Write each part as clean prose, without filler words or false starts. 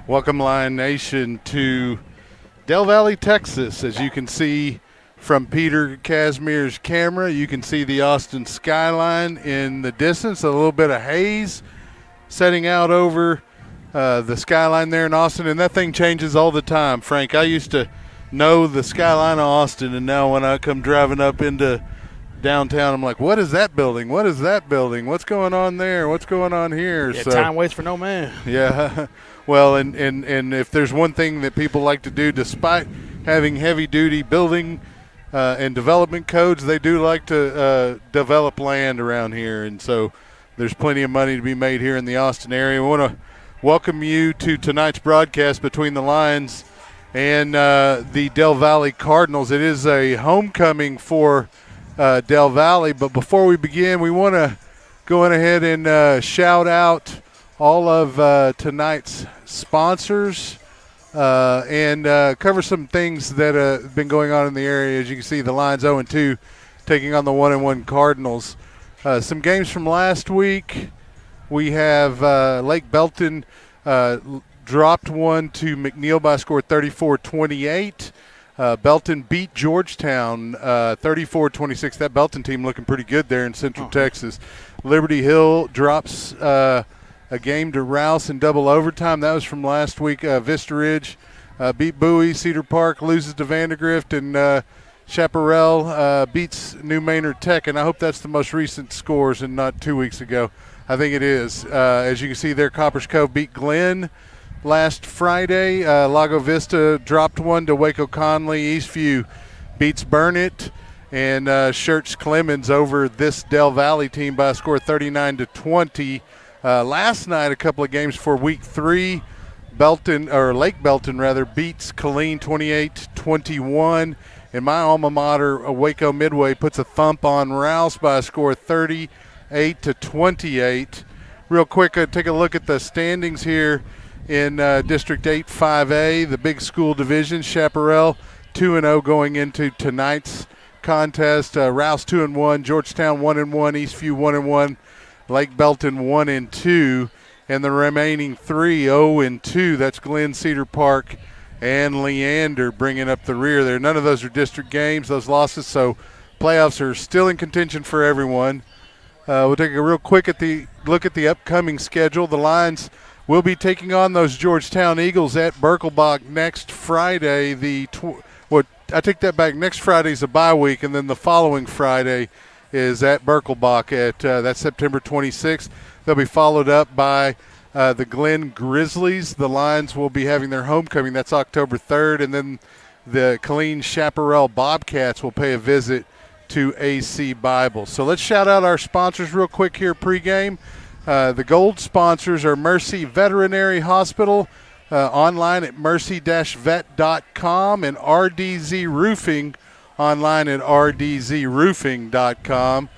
Welcome, Lion Nation, to Del Valle, Texas. As you can see from Peter Casimir's camera, you can see the Austin skyline in the distance, a little bit of haze setting out over the skyline there in Austin, and that thing changes all the time. Frank, I used to know the skyline of Austin, and now when I come driving up into downtown, I'm like, what is that building? What is that building? What's going on there? What's going on here? Yeah, so, time waits for no man. Yeah. Well, and if there's one thing that people like to do, despite having heavy-duty building and development codes, they do like to develop land around here. And so there's plenty of money to be made here in the Austin area. We want to welcome you to tonight's broadcast between the Lions and the Del Valle Cardinals. It is a homecoming for Del Valle, but before we begin, we want to go ahead and shout out all of tonight's sponsors and cover some things that have been going on in the area. As you can see, the Lions 0-2 taking on the 1-1 Cardinals. Some games from last week. We have Lake Belton dropped one to McNeil by a score 34-28. Belton beat Georgetown 34-26. That Belton team looking pretty good there in Central Texas. Liberty Hill drops a game to Rouse in double overtime. That was from last week. Vista Ridge beat Bowie. Cedar Park loses to Vandergrift. And Chaparral beats New Maynard Tech. And I hope that's the most recent scores and not 2 weeks ago. I think it is. As you can see there, Coppers Cove beat Glenn last Friday. Lago Vista dropped one to Waco Conley. Eastview beats Burnett. And Schertz Clemens over this Del Valle team by a score 39-20. Last night, a couple of games for week 3, Lake Belton beats Killeen 28-21, and my alma mater, Waco Midway, puts a thump on Rouse by a score 38-28. Real quick, take a look at the standings here in District 8 5A, the big school division. Chaparral 2-0 going into tonight's contest. Rouse 2-1, Georgetown 1-1, Eastview 1-1. Lake Belton 1-2, and the remaining 3 0-2. That's Glen, Cedar Park, and Leander bringing up the rear there. None of those are district games, those losses, so playoffs are still in contention for everyone. We'll take a real quick look at the upcoming schedule. The Lions will be taking on those Georgetown Eagles at Birkelbach next Friday. I take that back. Next Friday's a bye week, and then the following Friday is at Birkelbach that's September 26th. They'll be followed up by the Glen Grizzlies. The Lions will be having their homecoming. That's October 3rd. And then the Killeen Chaparral Bobcats will pay a visit to AC Bible. So let's shout out our sponsors real quick here pregame. The gold sponsors are Mercy Veterinary Hospital, online at mercy-vet.com, and RDZ Roofing, online at rdzroofing.com.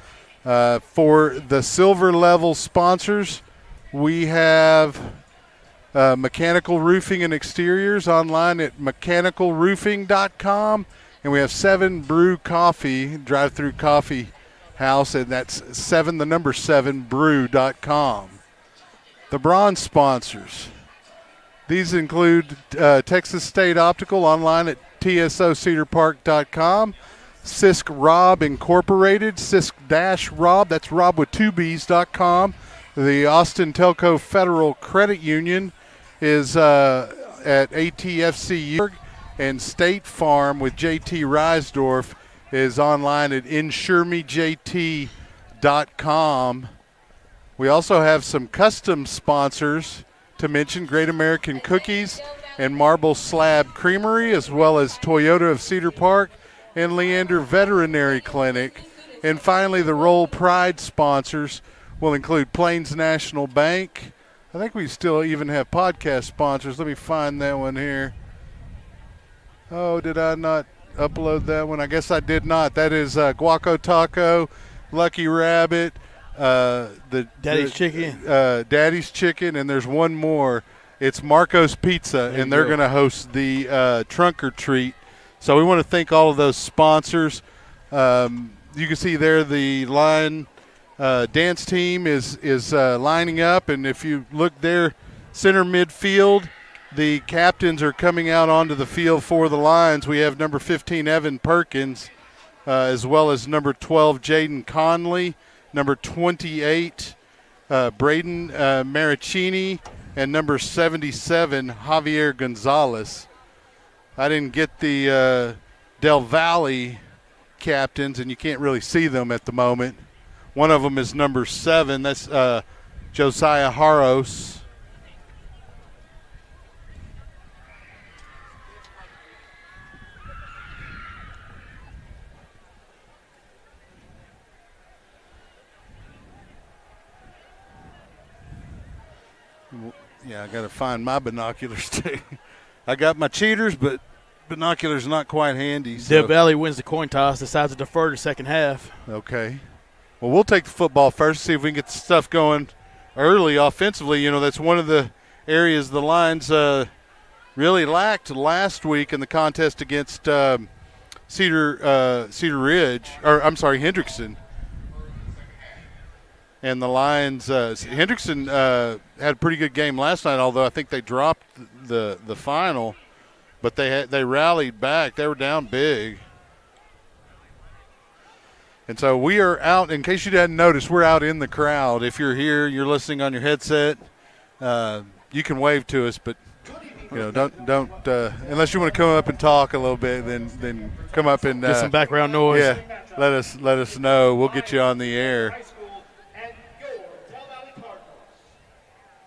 For the silver level sponsors, we have Mechanical Roofing and Exteriors, online at mechanicalroofing.com. And we have 7 Brew Coffee, drive-through coffee house, and that's 7brew.com. The bronze sponsors. These include Texas State Optical, online at tsocedarpark.com. Sisk Rob Incorporated, Sisk-Rob, that's Rob with 2 B's.com. The Austin Telco Federal Credit Union is at ATFCU, and State Farm with JT Reisdorf is online at insuremejt.com. We also have some custom sponsors to mention: Great American Cookies and Marble Slab Creamery, as well as Toyota of Cedar Park and Leander Veterinary Clinic. And finally, the Roll Pride sponsors will include Plains National Bank. I think we still even have podcast sponsors. Let me find that one here. Oh, did I not upload that one? I guess I did not. That is Guaco Taco, Lucky Rabbit, Daddy's Chicken. Daddy's Chicken, and there's one more. It's Marco's Pizza, and they're going to host the Trunk or Treat. So we want to thank all of those sponsors. You can see there the line dance team is lining up, and if you look there, center midfield, the captains are coming out onto the field for the Lions. We have number 15, Evan Perkins, as well as number 12, Jaden Conley, number 28, Braden Maricini, and number 77, Javier Gonzalez. I didn't get the Del Valle captains, and you can't really see them at the moment. One of them is number 7. That's Josiah Haros. Yeah, I got to find my binoculars too. I got my cheaters, but binoculars not quite handy. So. Del Valle wins the coin toss, decides to defer to second half. Okay. Well, we'll take the football first, see if we can get the stuff going early offensively. You know, that's one of the areas the Lions really lacked last week in the contest against Cedar Ridge, or I'm sorry, Hendrickson. And the Lions, Hendrickson had a pretty good game last night, although I think they dropped the final. But they rallied back. They were down big. And so we are out, in case you didn't notice, we're out in the crowd. If you're here, you're listening on your headset, you can wave to us, but you know, don't unless you want to come up and talk a little bit, then come up and get some background noise. Yeah, let us know. We'll get you on the air.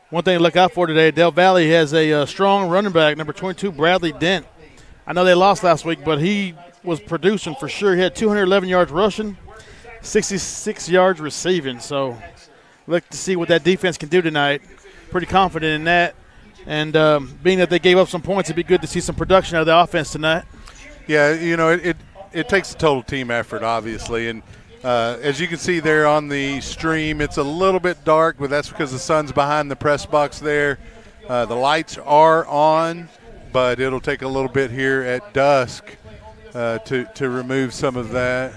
One thing to look out for today, Del Valle has a strong running back, number 22, Bradley Dent. I know they lost last week, but he was producing for sure. He had 211 yards rushing, 66 yards receiving. So look to see what that defense can do tonight. Pretty confident in that. And being that they gave up some points, it'd be good to see some production out of the offense tonight. Yeah, you know, it takes a total team effort, obviously. And as you can see there on the stream, it's a little bit dark, but that's because the sun's behind the press box there. The lights are on, but it'll take a little bit here at dusk to remove some of that.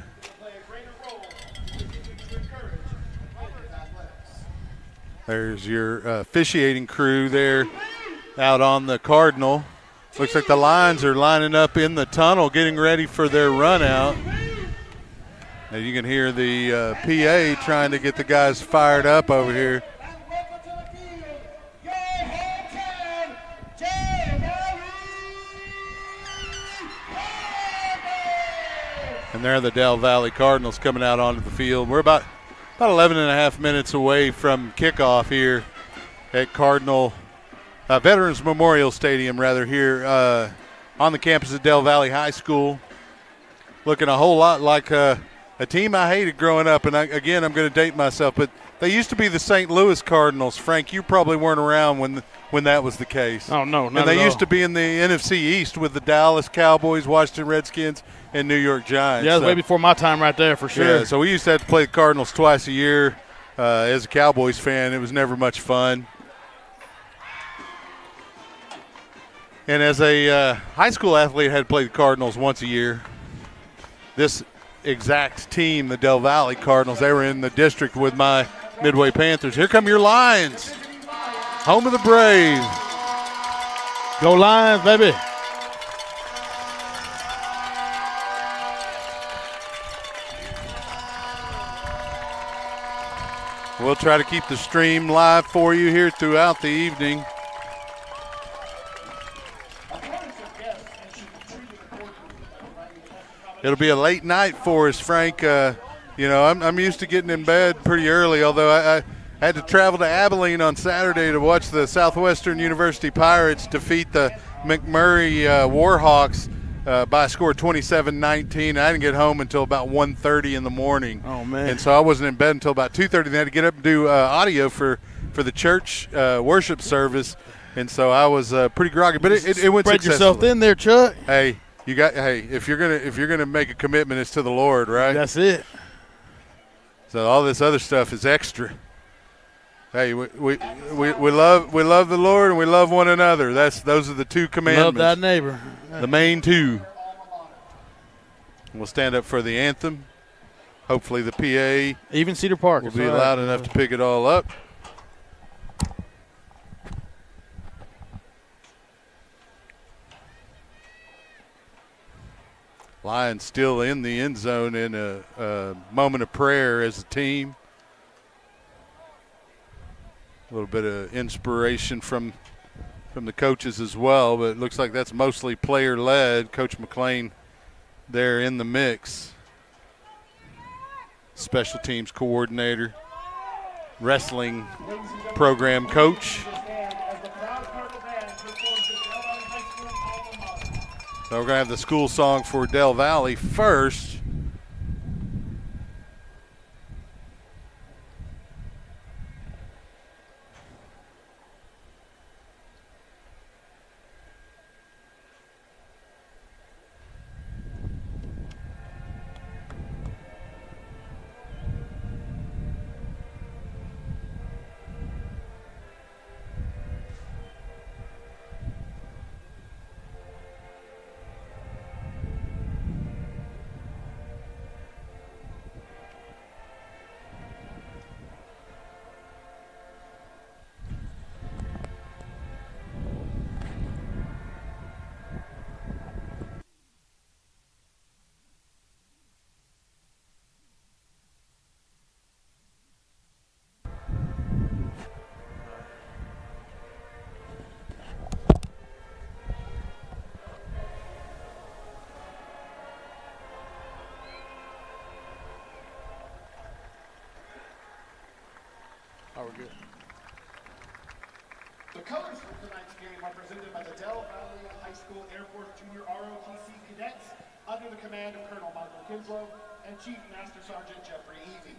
There's your officiating crew there out on the Cardinal. Looks like the Lions are lining up in the tunnel, getting ready for their run out. Now you can hear the PA trying to get the guys fired up over here. And there are the Del Valle Cardinals coming out onto the field. We're about 11 and a half minutes away from kickoff here at Veterans Memorial Stadium, here on the campus of Del Valle High School. Looking a whole lot like a team I hated growing up, and I'm going to date myself, but they used to be the St. Louis Cardinals. Frank, you probably weren't around when that was the case. Oh, no, not And they at used all. to be in the NFC East with the Dallas Cowboys, Washington Redskins, and New York Giants. Yeah, it was way before my time right there for sure. Yeah, so we used to have to play the Cardinals twice a year. As a Cowboys fan, it was never much fun. And as a high school athlete, I had to play the Cardinals once a year. This exact team, the Del Valle Cardinals, they were in the district with my Midway Panthers. Here come your Lions, home of the Brave. Go Lions, baby. We'll try to keep the stream live for you here throughout the evening. It'll be a late night for us, Frank. You know, I'm used to getting in bed pretty early, although I had to travel to Abilene on Saturday to watch the Southwestern University Pirates defeat the McMurray Warhawks by a score of 27-19. I didn't get home until about 1:30 in the morning. Oh, man. And so I wasn't in bed until about 2:30. They had to get up and do audio for the church worship service. And so I was pretty groggy, but it went Spread successfully. yourself in there, Chuck. Hey, if you're gonna make a commitment, it's to the Lord, right? That's it. So all this other stuff is extra. Hey, we love the Lord and we love one another. Those are the two commandments. Love thy neighbor. The main two. We'll stand up for the anthem. Hopefully the PA Even Cedar Park will be loud enough to pick it all up. Lions still in the end zone in a moment of prayer as a team. A little bit of inspiration from the coaches as well, but it looks like that's mostly player-led. Coach McLean there in the mix. Special teams coordinator, wrestling program coach. So we're going to have the school song for Del Valle first. Oh, we're good. The colors for tonight's game are presented by the Del Valle High School Air Force Junior ROTC cadets under the command of Colonel Michael Kinslow and Chief Master Sergeant Jeffrey Evie.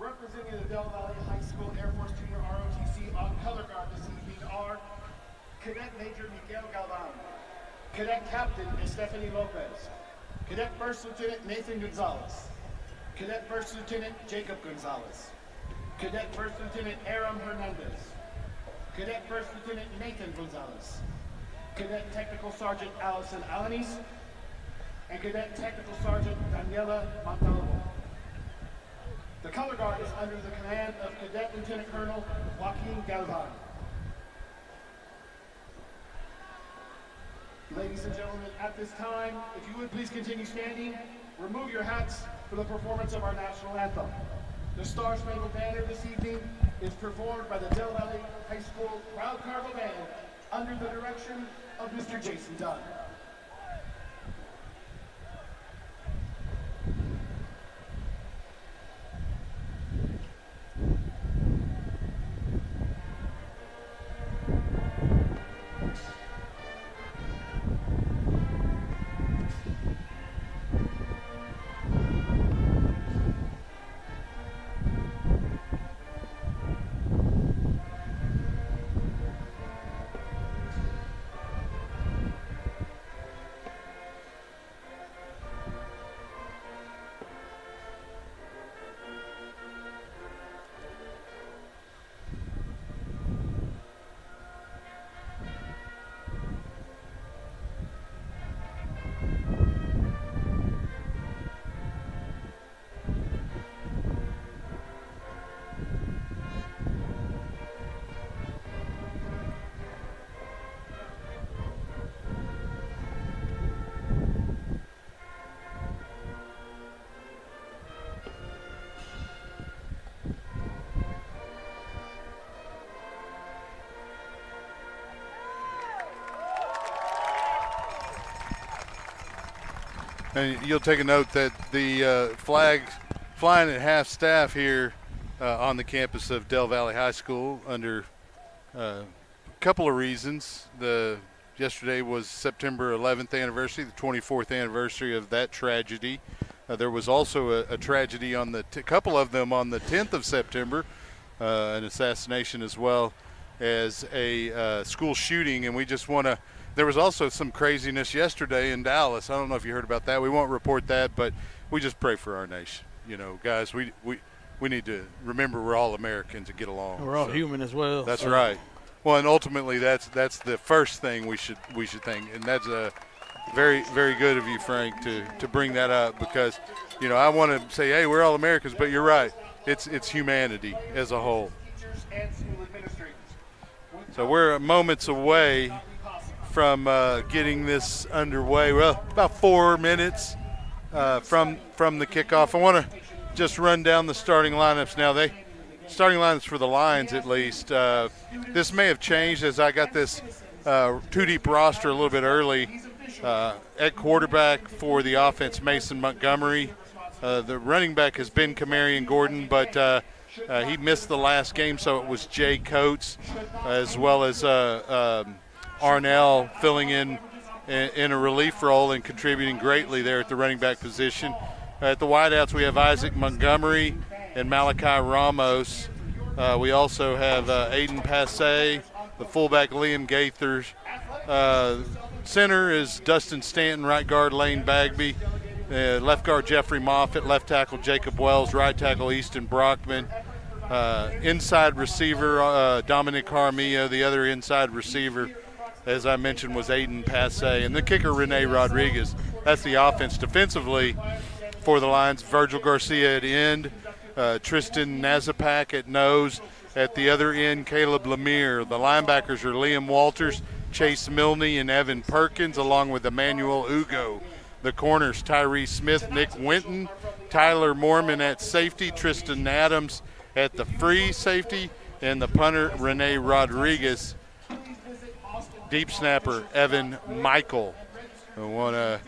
Representing the Del Valle High School Air Force Junior ROTC on color guard this evening are Cadet Major Miguel Galvan, Cadet Captain Stephanie Lopez, Cadet First Lieutenant Nathan Gonzalez, Cadet First Lieutenant Jacob Gonzalez, Cadet First Lieutenant Aram Hernandez, Cadet First Lieutenant Nathan Gonzalez, Cadet Technical Sergeant Allison Alanis, and Cadet Technical Sergeant Daniela Montalvo. The color guard is under the command of Cadet Lieutenant Colonel Joaquin Galvan. Ladies and gentlemen, at this time, if you would please continue standing, remove your hats for the performance of our national anthem. The Star Spangled Banner this evening is performed by the Del Valle High School Proud Carnival Band under the direction of Mr. Jason Dunn. And you'll take a note that the flag flying at half staff here on the campus of Del Valle High School under a couple of reasons. Yesterday was September 11th anniversary, the 24th anniversary of that tragedy. There was also a tragedy on the couple of them on the 10th of September, an assassination as well as a school shooting, and we just want to. There was also some craziness yesterday in Dallas. I don't know if you heard about that. We won't report that, but we just pray for our nation. You know, guys, we need to remember we're all Americans and get along. We're all human as well. That's right. Well, and ultimately that's the first thing we should think, and that's very, very good of you, Frank, to bring that up, because, you know, I want to say, hey, we're all Americans, but you're right. It's humanity as a whole. So we're moments away from getting this underway. Well, about 4 minutes from the kickoff. I want to just run down the starting lineups now. Starting lineups for the Lions, at least. This may have changed as I got this two-deep roster a little bit early. At quarterback for the offense, Mason Montgomery. The running back has been Kamarion Gordon, but he missed the last game, so it was Jay Coates, as well as Arnell filling in a relief role and contributing greatly there at the running back position. At the wideouts, we have Isaac Montgomery and Malachi Ramos. We also have Aiden Passe, the fullback Liam Gaithers. Center is Dustin Stanton, right guard Lane Bagby, left guard Jeffrey Moffitt, left tackle Jacob Wells, right tackle Easton Brockman, inside receiver Dominic Jaramillo, the other inside receiver, as I mentioned, was Aiden Passe, and the kicker Rene Rodriguez. That's the offense. Defensively for the Lions, Virgil Garcia at end, Tristan Nazapak at nose. At the other end, Caleb Lemire. The linebackers are Liam Walters, Chase Milne, and Evan Perkins, along with Emmanuel Ugo. The corners, Tyree Smith, Nick Winton, Tyler Mormon at safety, Tristan Adams at the free safety, and the punter, Rene Rodriguez. Deep snapper, Evan Michael. I want to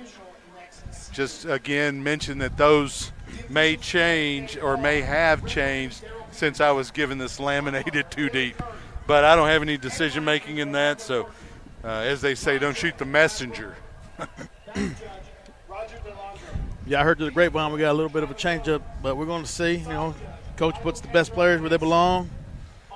just again mention that those may change or may have changed since I was given this laminated two deep. But I don't have any decision making in that, so as they say, don't shoot the messenger. Yeah, I heard through the grapevine we got a little bit of a change up, but we're going to see. You know, coach puts the best players where they belong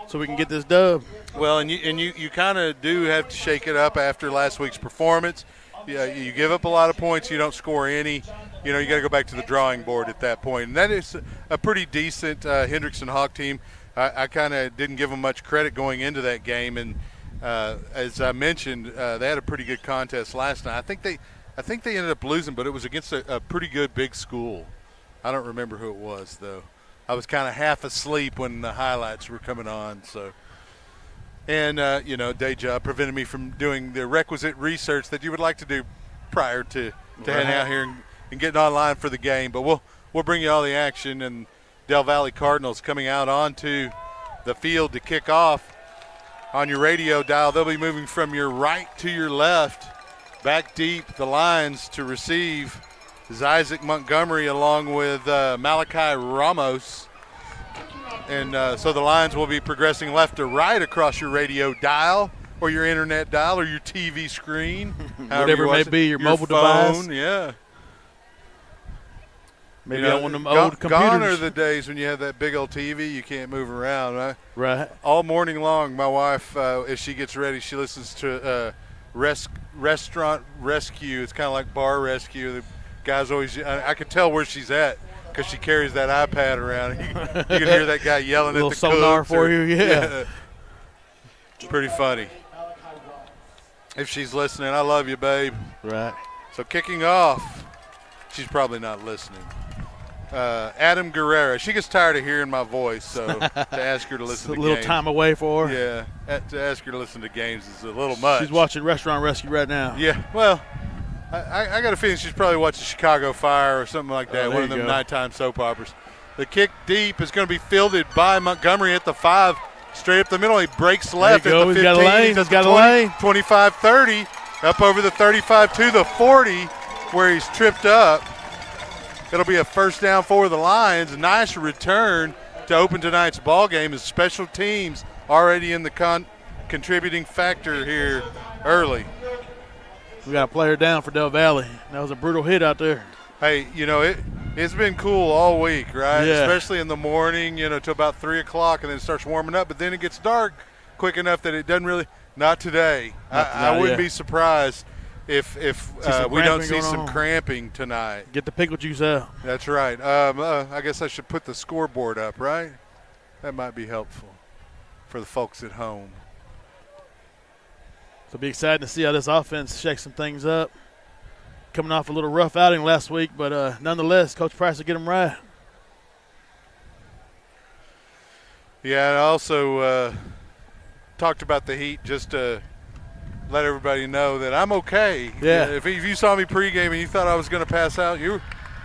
so we can get this dub. Well, and you kind of do have to shake it up after last week's performance. Yeah, you give up a lot of points, you don't score any. You know, you got to go back to the drawing board at that point. And that is a pretty decent Hendrickson Hawk team. I kind of didn't give them much credit going into that game, and as I mentioned, they had a pretty good contest last night. I think they ended up losing, but it was against a pretty good big school. I don't remember who it was, though. I was kind of half asleep when the highlights were coming on. So, and you know, day job prevented me from doing the requisite research that you would like to do prior to heading out here and getting online for the game. But we'll bring you all the action. And Del Valle Cardinals coming out onto the field to kick off. On your radio dial, they'll be moving from your right to your left. Back deep, the Lions to receive is Isaac Montgomery along with Malachi Ramos. And so the Lions will be progressing left to right across your radio dial or your internet dial or your TV screen. Whatever it may be, your mobile phone, device. Yeah. Maybe on one of them old computers. Gone are the days when you have that big old TV you can't move around, right? Right. All morning long, my wife, as she gets ready, she listens to Restaurant Rescue. It's kind of like Bar Rescue. The guys always, I could tell where she's at because she carries that iPad around. You can hear that guy yelling at the cooks. A little sonar for you, yeah. It's pretty funny. If she's listening, I love you, babe. Right. So kicking off, she's probably not listening. Adam Guerrera. She gets tired of hearing my voice, so to ask her to listen to games. A little time away for her. Yeah, to ask her to listen to games is a little much. She's watching Restaurant Rescue right now. Yeah, well, I got a feeling she's probably watching Chicago Fire or something like that, one of them nighttime soap operas. The kick deep is going to be fielded by Montgomery at the 5, straight up the middle. He breaks left at the 15. He's got a lane. He's got a lane. 25-30, up over the 35 to the 40, where he's tripped up. It'll be a first down for the Lions. Nice return to open tonight's ball game as special teams already in the contributing factor here early. We got a player down for Del Valle. That was a brutal hit out there. Hey, you know, it's been cool all week, right? Yeah. Especially in the morning, you know, till about 3 o'clock, and then it starts warming up. But then it gets dark quick enough that it doesn't really – not today. I wouldn't be surprised if we don't see some cramping tonight. Get the pickle juice out. That's right. I guess I should put the scoreboard up, right? That might be helpful for the folks at home. So it'll be exciting to see how this offense shakes some things up. Coming off a little rough outing last week, but nonetheless, Coach Price will get them right. Yeah, I also talked about the Heat just let everybody know that I'm okay. Yeah. If you saw me pregame and you thought I was going to pass out, you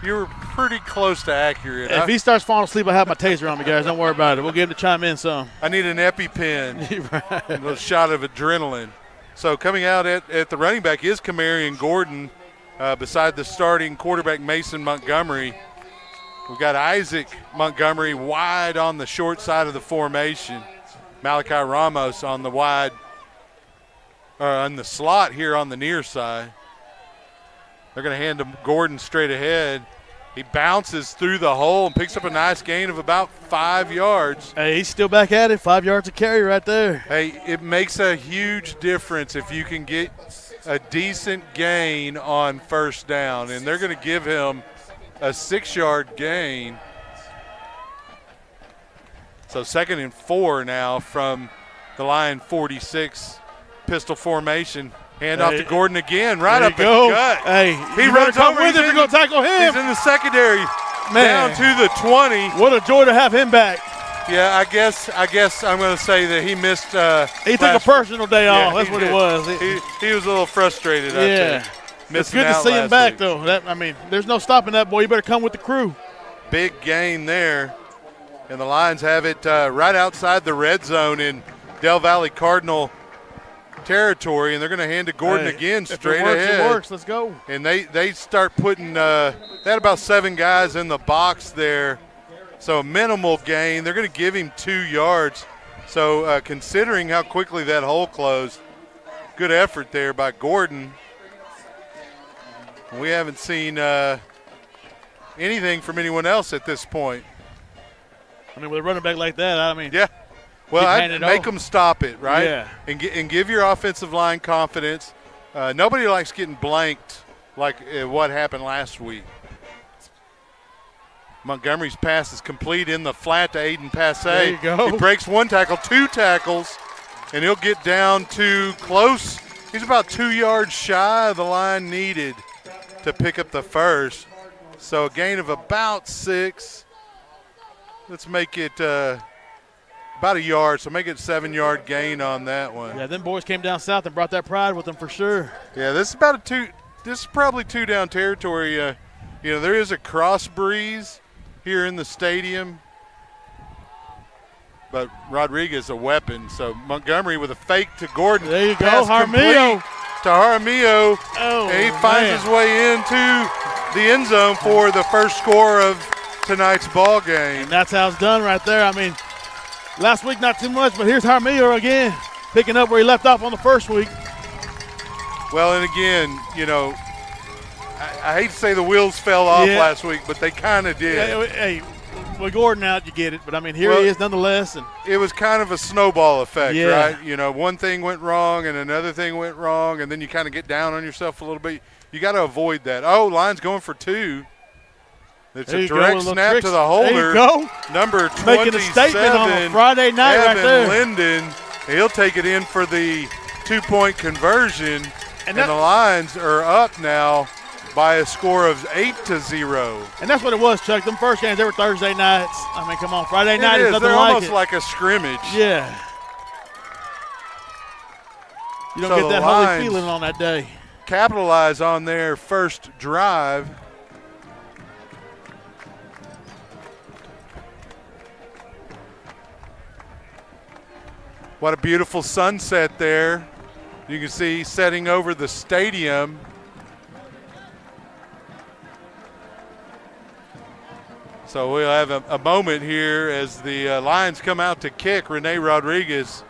were pretty close to accurate. If he starts falling asleep, I have my taser on me, guys. Don't worry about it. We'll get him to chime in some. I need an EpiPen, Right. a little shot of adrenaline. So coming out at the running back is Kamarian Gordon, beside the starting quarterback Mason Montgomery. We've got Isaac Montgomery wide on the short side of the formation. Malachi Ramos on the wide, on the slot here on the near side. They're going to hand him Gordon straight ahead. He bounces through the hole and picks up a nice gain of about 5 yards. Hey, he's still back at it. 5 yards of carry right there. Hey, it makes a huge difference if you can get a decent gain on first down, and they're going to give him a 6-yard gain. So 2nd and 4 now from the Lion 46 pistol formation. Hand off to Gordon again, right there up the gut. Hey, he runs over. With him. You're going to tackle him. He's in the secondary, Man. down to the 20. What a joy to have him back. Yeah, I guess I'm going to say that he missed. He took a personal day off. That's what it was. He was a little frustrated. Yeah. It's good to see him back, though. There's no stopping that boy. You better come with the crew. Big gain there. And the Lions have it right outside the red zone in Del Valle Cardinal territory, and they're going to hand to Gordon again straight ahead. It works. Let's go. And they start putting they had about 7 guys in the box there, so a minimal gain. They're going to give him 2 yards. So considering how quickly that hole closed, good effort there by Gordon. We haven't seen anything from anyone else at this point. With a running back like that, yeah. Well, I'd make them stop it, right? Yeah. And give your offensive line confidence. Nobody likes getting blanked like what happened last week. Montgomery's pass is complete in the flat to Aiden Passe. There you go. He breaks 1 tackle, 2 tackles, and he'll get down to close. He's about 2 yards shy of the line needed to pick up the first. So a gain of about 6. Let's make it about a yard, so make it 7-yard gain on that one. Yeah, them boys came down south and brought that pride with them for sure. Yeah, this is probably 2-down territory. There is a cross breeze here in the stadium, but Rodriguez a weapon. So Montgomery with a fake to Gordon. There you go, Jaramillo. To Jaramillo, and he finds his way into the end zone for the first score of tonight's ball game. And that's how it's done right there. Last week not too much, but here's Jaramillo again, picking up where he left off on the first week. Well, and again, I hate to say the wheels fell off last week, but they kind of did. Yeah, hey, with Gordon out, you get it. But, here he is nonetheless. And it was kind of a snowball effect, right? One thing went wrong and another thing went wrong, and then you kind of get down on yourself a little bit. You got to avoid that. Oh, Lions going for 2. It's a direct snap to the holder. There you go. Number 27. Making a statement on a Friday night Evan right there. Linden. He'll take it in for the 2-point conversion. And the Lions are up now by a score of 8-0. And that's what it was, Chuck. Them first games, they were Thursday nights. Come on. Friday night is nothing They're like almost it. like a scrimmage. Yeah. You don't get that holy feeling on that day. Capitalize on their first drive. What a beautiful sunset there. You can see setting over the stadium. So we'll have a moment here as the Lions come out to kick. Rene Rodriguez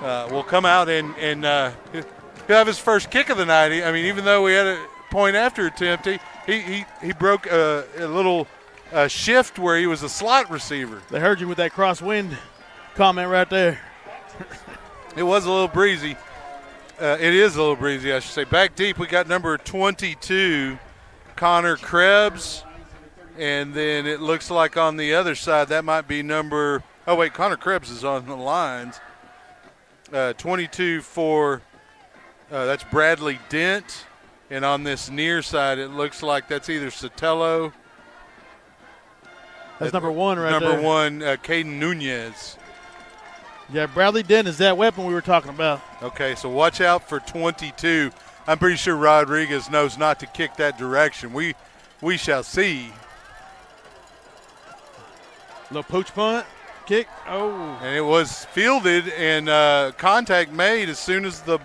will come out and he'll have his first kick of the night. Even though we had a point after attempt, he broke a little shift where he was a slot receiver. They heard you with that crosswind comment right there. It was a little breezy. It is a little breezy, I should say. Back deep, we got number 22, Connor Krebs. And then it looks like on the other side, that might be Connor Krebs is on the lines. 22 for, that's Bradley Dent. And on this near side, it looks like that's either Sotelo. That's number 1 right there. Number 1, Caden Nunez. Yeah, Bradley Dent is that weapon we were talking about. Okay, so watch out for 22. I'm pretty sure Rodriguez knows not to kick that direction. We shall see. Little pooch punt, kick. Oh. And it was fielded and contact made as soon as the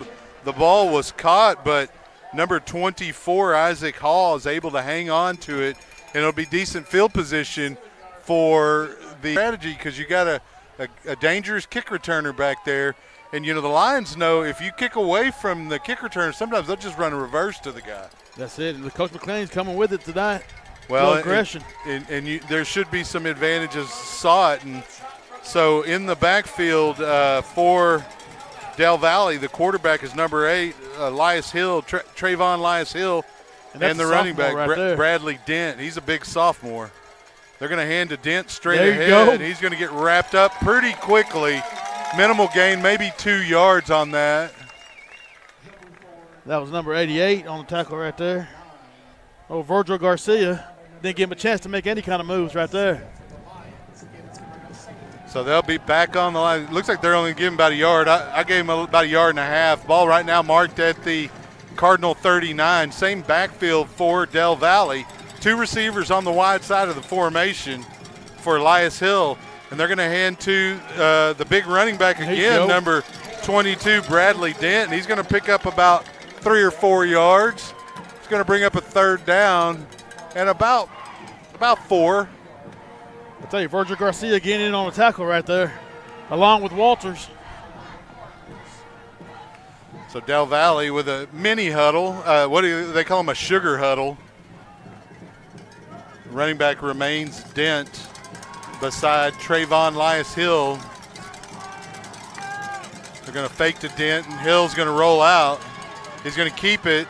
ball was caught, but number 24, Isaac Hall, is able to hang on to it, and it'll be decent field position for the strategy because you got a dangerous kick returner back there. And, the Lions know if you kick away from the kick returner, sometimes they'll just run a reverse to the guy. That's it. The Coach McLean's coming with it tonight. Well, aggression. And there should be some advantages sought. And so in the backfield for Del Valle, the quarterback is number 8, Elias Hill, Trayvon Elias Hill, and the running back, Bradley Dent. He's a big sophomore. They're going to hand to Dent straight ahead. He's going to get wrapped up pretty quickly. Minimal gain, maybe 2 yards on that. That was number 88 on the tackle right there. Oh, Virgil Garcia didn't give him a chance to make any kind of moves right there. So they'll be back on the line. Looks like they're only giving about a yard. I gave him about a yard and a half. Ball right now marked at the Cardinal 39. Same backfield for Del Valle. 2 receivers on the wide side of the formation for Elias Hill. And they're going to hand to the big running back again, number 22, Bradley Dent. And he's going to pick up about 3 or 4 yards. He's going to bring up a third down and about 4. I'll tell you, Virgil Garcia getting in on the tackle right there, along with Walters. So Del Valle with a mini huddle. What do they call them? A sugar huddle. Running back remains Dent beside Trayvon Elias Hill. They're going to fake to Dent, and Hill's going to roll out. He's going to keep it.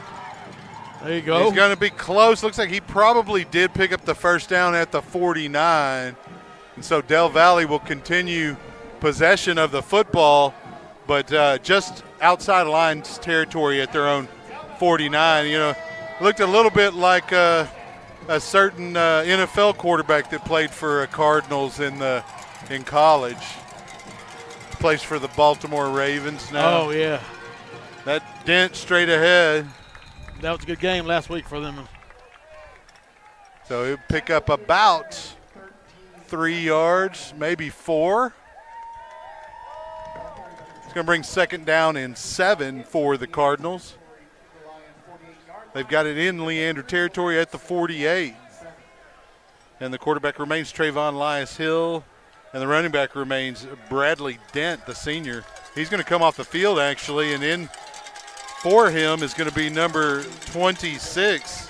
There you go. He's going to be close. Looks like he probably did pick up the first down at the 49. And so Del Valle will continue possession of the football, but just outside Lions territory at their own 49. Looked a little bit like a certain NFL quarterback that played for Cardinals in college. Plays for the Baltimore Ravens now. Oh, yeah. That Dent straight ahead. That was a good game last week for them. So he'll pick up about 3 yards, maybe 4. It's going to bring second down and 7 for the Cardinals. They've got it in Leander territory at the 48. And the quarterback remains Trayvon Elias Hill, and the running back remains Bradley Dent, the senior. He's going to come off the field, actually, and in for him is going to be number 26.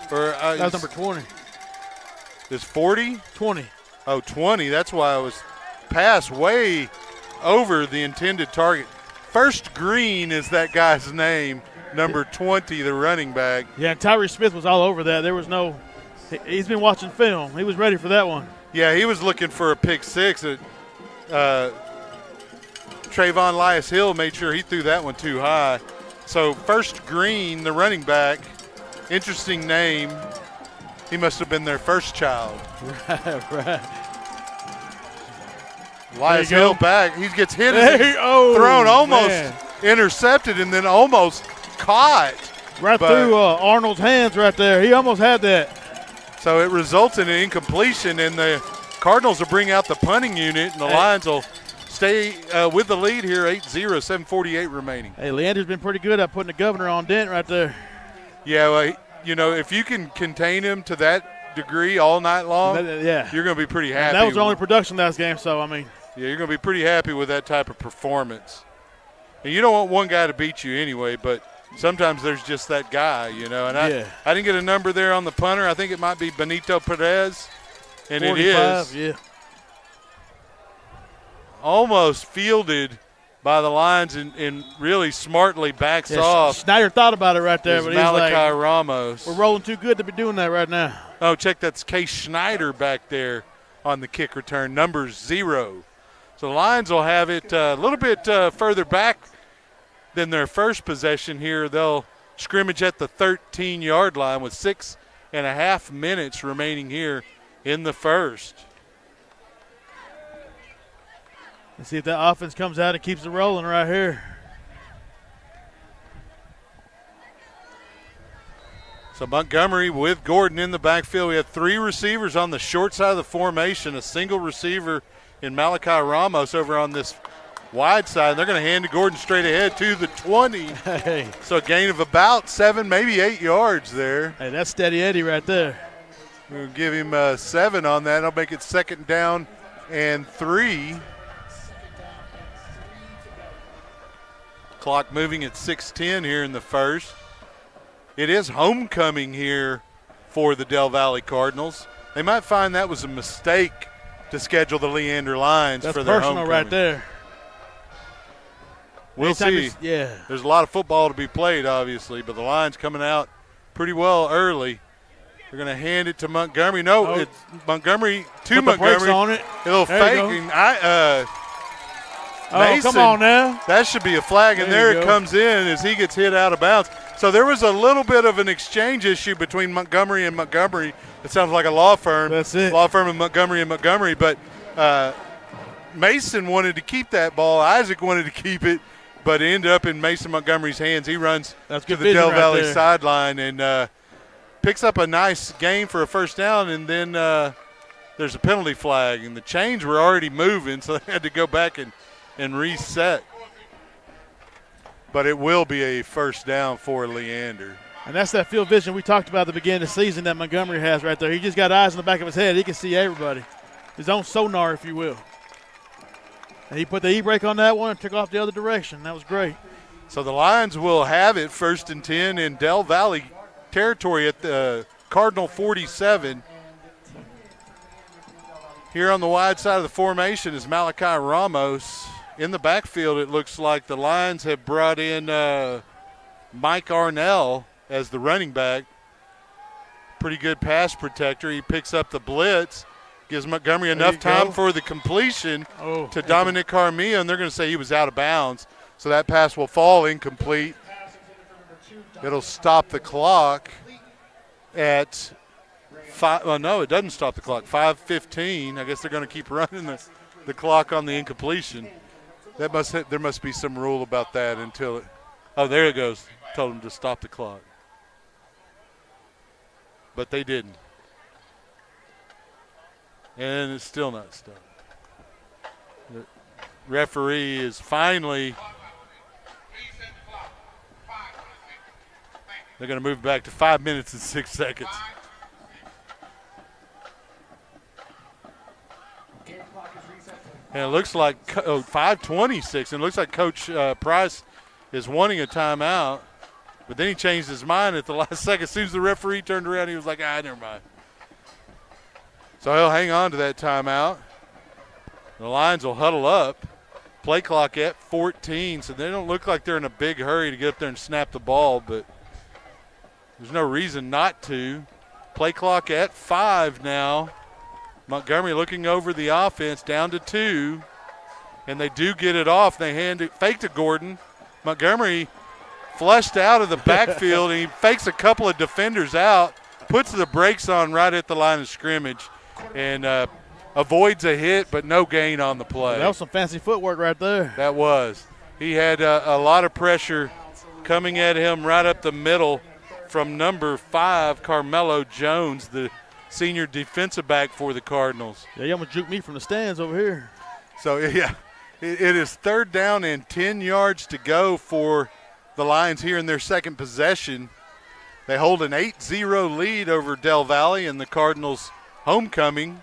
That's number 20. Is 40? 20. Oh, 20. That's why I was passed way over the intended target. First Green is that guy's name, number 20, the running back. Yeah, and Tyree Smith was all over that. There was no – he's been watching film. He was ready for that one. Yeah, he was looking for a pick 6. Trayvon Elias Hill made sure he threw that one too high. So First Green, the running back, interesting name. He must have been their first child. Right. Elias Hill back. He gets hit, thrown, almost intercepted, and then almost caught. Right through Arnold's hands right there. He almost had that. So it results in an incompletion, and the Cardinals will bring out the punting unit, and the Lions will stay with the lead here, 8-0, 7:48 remaining. Hey, Leander's been pretty good at putting the governor on Dent right there. Yeah, well, if you can contain him to that degree all night long, you're going to be pretty happy. And that was the only production last game, so, I mean. Yeah, you're going to be pretty happy with that type of performance. And you don't want one guy to beat you anyway, but sometimes there's just that guy, And I didn't get a number there on the punter. I think it might be Benito Perez, and 45, it is. Yeah. Almost fielded by the Lions and really smartly backs off. Schneider thought about it right there, but he's Malachi like, Ramos. We're rolling too good to be doing that right now. Oh, check, that's Case Schneider back there on the kick return, number 0. So the Lions will have it a little bit further back than their first possession here. They'll scrimmage at the 13-yard line with 6.5 minutes remaining here in the first. Let's see if that offense comes out and keeps it rolling right here. So Montgomery with Gordon in the backfield. We have 3 receivers on the short side of the formation, a single receiver in Malachi Ramos over on this wide side. They're going to hand to Gordon straight ahead to the 20. Hey. So a gain of about 7, maybe 8 yards there. Hey, that's Steady Eddie right there. We'll give him 7 on that. I'll make it 2nd down and 3. Clock moving at 6:10 here in the first. It is homecoming here for the Del Valle Cardinals. They might find that was a mistake to schedule the Leander Lions for their homecoming. That's personal right there. We'll see. Yeah. There's a lot of football to be played, obviously, but the Lions coming out pretty well early. They're going to hand it to Montgomery. No, it's Montgomery to Put Montgomery. the brakes on it. A little There fake. you go. And Mason, come on now. that should be a flag, and There there you it go. comes in as he gets hit out of bounds. So there was a little bit of an exchange issue between Montgomery and Montgomery. It sounds like a law firm. That's it. Law firm of Montgomery and Montgomery. But Mason wanted to keep that ball. Isaac wanted to keep it, but it ended up in Mason Montgomery's hands. He runs That's to good the Del vision right Valle there. sideline and picks up a nice gain for a first down, and then there's a penalty flag. And the chains were already moving, so they had to go back and reset. But it will be a first down for Leander. And that's that field vision we talked about at the beginning of the season that Montgomery has right there. He just got eyes in the back of his head. He can see everybody. His own sonar, if you will. And he put the e-brake on that one and took off the other direction. That was great. So the Lions will have it 1st and 10 in Del Valle territory at the Cardinal 47. Here on the wide side of the formation is Malachi Ramos. In the backfield, it looks like the Lions have brought in Mike Arnell as the running back. Pretty good pass protector. He picks up the blitz, gives Montgomery enough time for the completion to Dominic Carmilla, and they're going to say he was out of bounds. So that pass will fall incomplete. It'll stop the clock at 5. Well, no, it doesn't stop the clock. 5:15. I guess they're going to keep running the clock on the incompletion. There must be some rule about that until it. Oh, there it goes. Told them to stop the clock. But they didn't. And it's still not stopped. The referee is finally. They're going to move back to 5 minutes and 6 seconds. And it looks like 5:26. And it looks like Coach Price is wanting a timeout. But then he changed his mind at the last second. As soon as the referee turned around, he was like, never mind. So he'll hang on to that timeout. The Lions will huddle up. Play clock at 14. So they don't look like they're in a big hurry to get up there and snap the ball. But there's no reason not to. Play clock at 5 now. Montgomery looking over the offense down to 2. And they do get it off. They hand it fake to Gordon. Montgomery flushed out of the backfield, and he fakes a couple of defenders out, puts the brakes on right at the line of scrimmage, and avoids a hit, but no gain on the play. That was some fancy footwork right there. That was. He had a lot of pressure coming at him right up the middle from number 5, Carmelo Jones, the senior defensive back for the Cardinals. Yeah, you almost juked me from the stands over here. So, yeah, it is 3rd down and 10 yards to go for the Lions here in their second possession. They hold an 8-0 lead over Del Valle in the Cardinals' homecoming.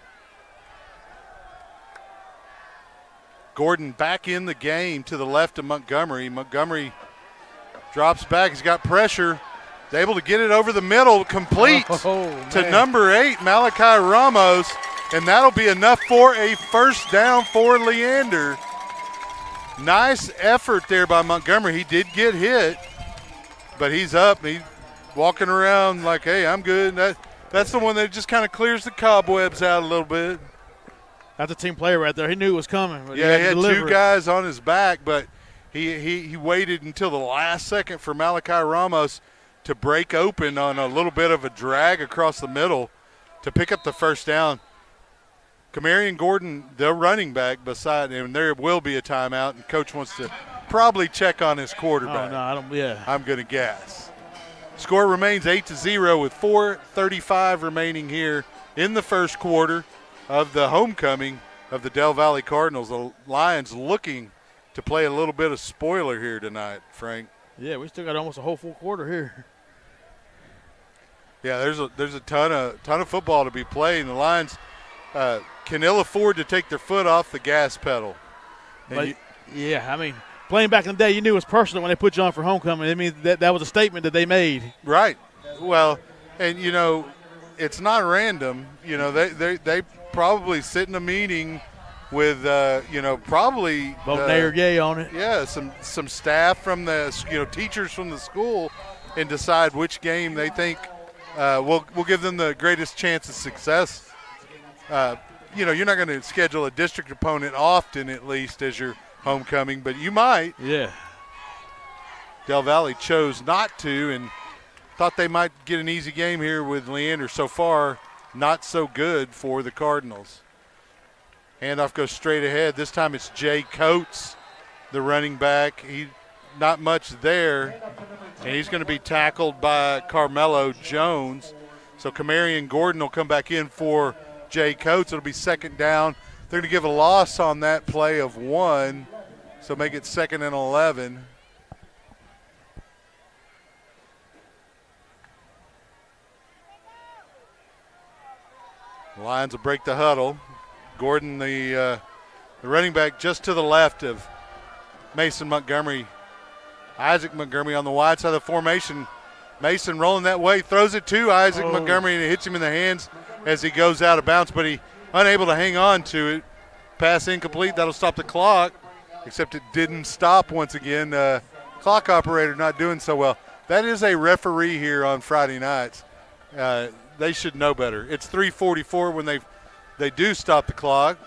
Gordon back in the game to the left of Montgomery. Montgomery drops back. He's got pressure. He's able to get it over the middle, complete to number 8, Malachi Ramos, and that'll be enough for a first down for Leander. Nice effort there by Montgomery. He did get hit, but he's up. He's walking around like, hey, I'm good. That's the one that just kind of clears the cobwebs out a little bit. That's a team player right there. He knew it was coming. But Yeah, he had deliver 2 it. guys on his back, but he waited until the last second for Malachi Ramos to break open on a little bit of a drag across the middle to pick up the first down. Kamarion Gordon, the running back, beside him, there will be a timeout, and Coach wants to probably check on his quarterback. Oh, no, I don't, yeah. I'm going to guess. Score remains 8-0 with 4:35 remaining here in the first quarter of the homecoming of the Del Valle Cardinals. The Lions looking to play a little bit of spoiler here tonight, Frank. Yeah, we still got almost a whole full quarter here. Yeah, there's a ton of football to be played. And the Lions can ill afford to take their foot off the gas pedal. Yeah, I mean, playing back in the day, you knew it was personal when they put you on for homecoming. I mean, that was a statement that they made. Right. Well, and, you know, it's not random. You know, they probably sit in a meeting with, you know, probably – Vote nay or yay on it. Yeah, some staff from the, you know, teachers from the school, and decide which game they think will give them the greatest chance of success. You know, you're not going to schedule a district opponent often, at least, as your homecoming, but you might. Yeah. Del Valle chose not to and thought they might get an easy game here with Leander. So far, not so good for the Cardinals. Handoff goes straight ahead. This time it's Jay Coates, the running back. He not much there, and he's going to be tackled by Carmelo Jones. So Kamarion Gordon will come back in for Jay Coates. It'll be second down. They're going to give a loss on that play of 1, so make it 2nd and 11. The Lions will break the huddle. Gordon, the running back, just to the left of Mason Montgomery. Isaac Montgomery on the wide side of the formation. Mason rolling that way, throws it to Isaac Montgomery, and it hits him in the hands as he goes out of bounds, but he unable to hang on to it. Pass incomplete. That'll stop the clock, except it didn't stop once again. Clock operator not doing so well. That is a referee here on Friday nights. They should know better. It's 3:44 when they do stop the clock.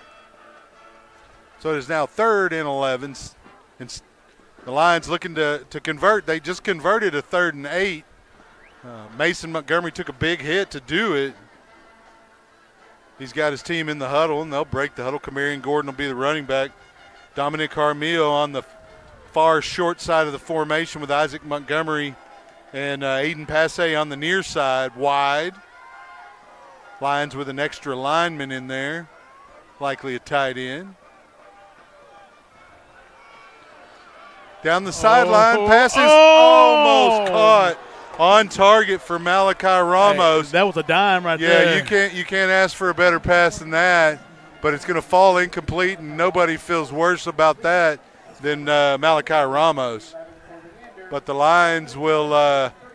So it is now 3rd and 11. And the Lions looking to convert. They just converted a 3rd and 8. Mason Montgomery took a big hit to do it. He's got his team in the huddle, and they'll break the huddle. Kamarion Gordon will be the running back. Dominic Armillo on the far short side of the formation with Isaac Montgomery and Aiden Passe on the near side, wide. Lions with an extra lineman in there, likely a tight end. Down the sideline, passes almost caught on target for Malachi Ramos. Hey, that was a dime right there. Yeah, you can't ask for a better pass than that, but it's going to fall incomplete, and nobody feels worse about that than Malachi Ramos. But the Lions will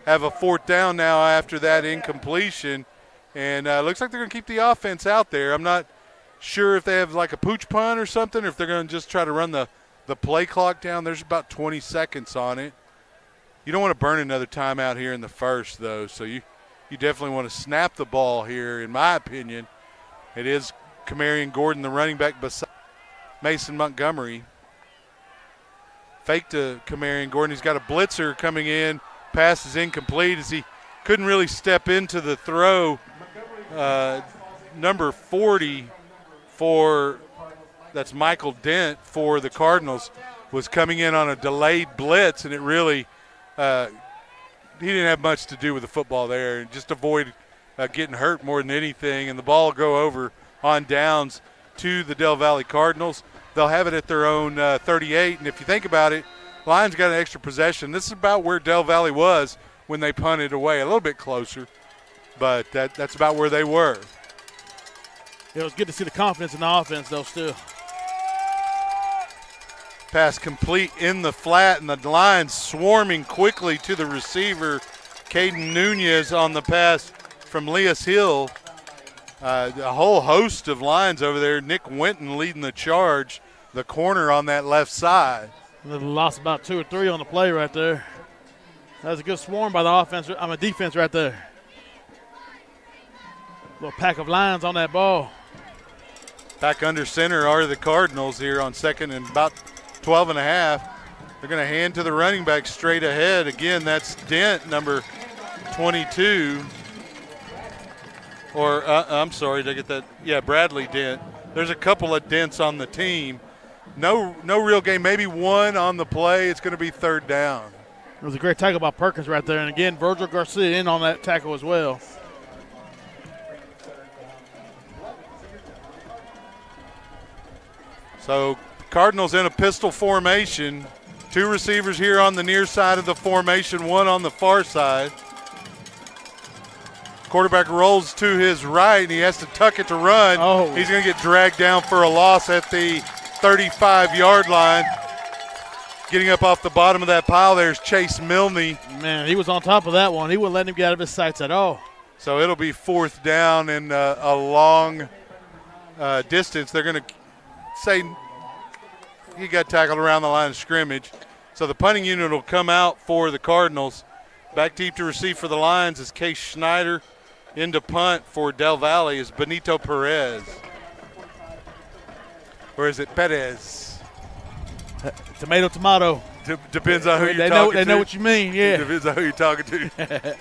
have a 4th down now after that incompletion, and looks like they're going to keep the offense out there. I'm not sure if they have like a pooch punt or something, or if they're going to just try to run the play clock down. There's about 20 seconds on it. You don't want to burn another timeout here in the first, though, so you definitely want to snap the ball here, in my opinion. It is Kamarion Gordon, the running back, beside Mason Montgomery. Fake to Kamarion Gordon. He's got a blitzer coming in. Pass is incomplete as he couldn't really step into the throw. Number 40 that's Michael Dent for the Cardinals, was coming in on a delayed blitz, and it really he didn't have much to do with the football there, and just avoid getting hurt more than anything, and the ball will go over on downs to the Del Valle Cardinals. They'll have it at their own 38, and if you think about it, Lions got an extra possession. This is about where Del Valle was when they punted away, a little bit closer, but that's about where they were. It was good to see the confidence in the offense, though, still. Pass complete in the flat, and the Lions swarming quickly to the receiver. Caden Nunez on the pass from Leas Hill. A whole host of Lions over there. Nick Winton leading the charge, the corner on that left side. They lost about 2 or 3 on the play right there. That was a good swarm by the defense right there. Little pack of Lions on that ball. Back under center are the Cardinals here on 2nd and about 12 and a half. They're going to hand to the running back straight ahead. Again, that's Dent, number 22. Or, I'm sorry, did I get that? Yeah, Bradley Dent, there's a couple of dents on the team. No real game, maybe one on the play. It's going to be third down. It was a great tackle by Perkins right there. And, again, Virgil Garcia in on that tackle as well. So Cardinals in a pistol formation. 2 receivers here on the near side of the formation, 1 on the far side. Quarterback rolls to his right, and he has to tuck it to run. Oh. He's going to get dragged down for a loss at the 35-yard line. Getting up off the bottom of that pile there's Chase Milne. Man, he was on top of that one. He wouldn't let him get out of his sights at all. So it'll be fourth down and a long distance. They're going to say he got tackled around the line of scrimmage. So the punting unit will come out for the Cardinals. Back deep to receive for the Lions is Case Schneider. Into punt for Del Valle is Benito Perez. Or is it Perez? Tomato, tomato. Depends on who you're They talking to. They know what you mean, yeah. Depends on who you're talking to.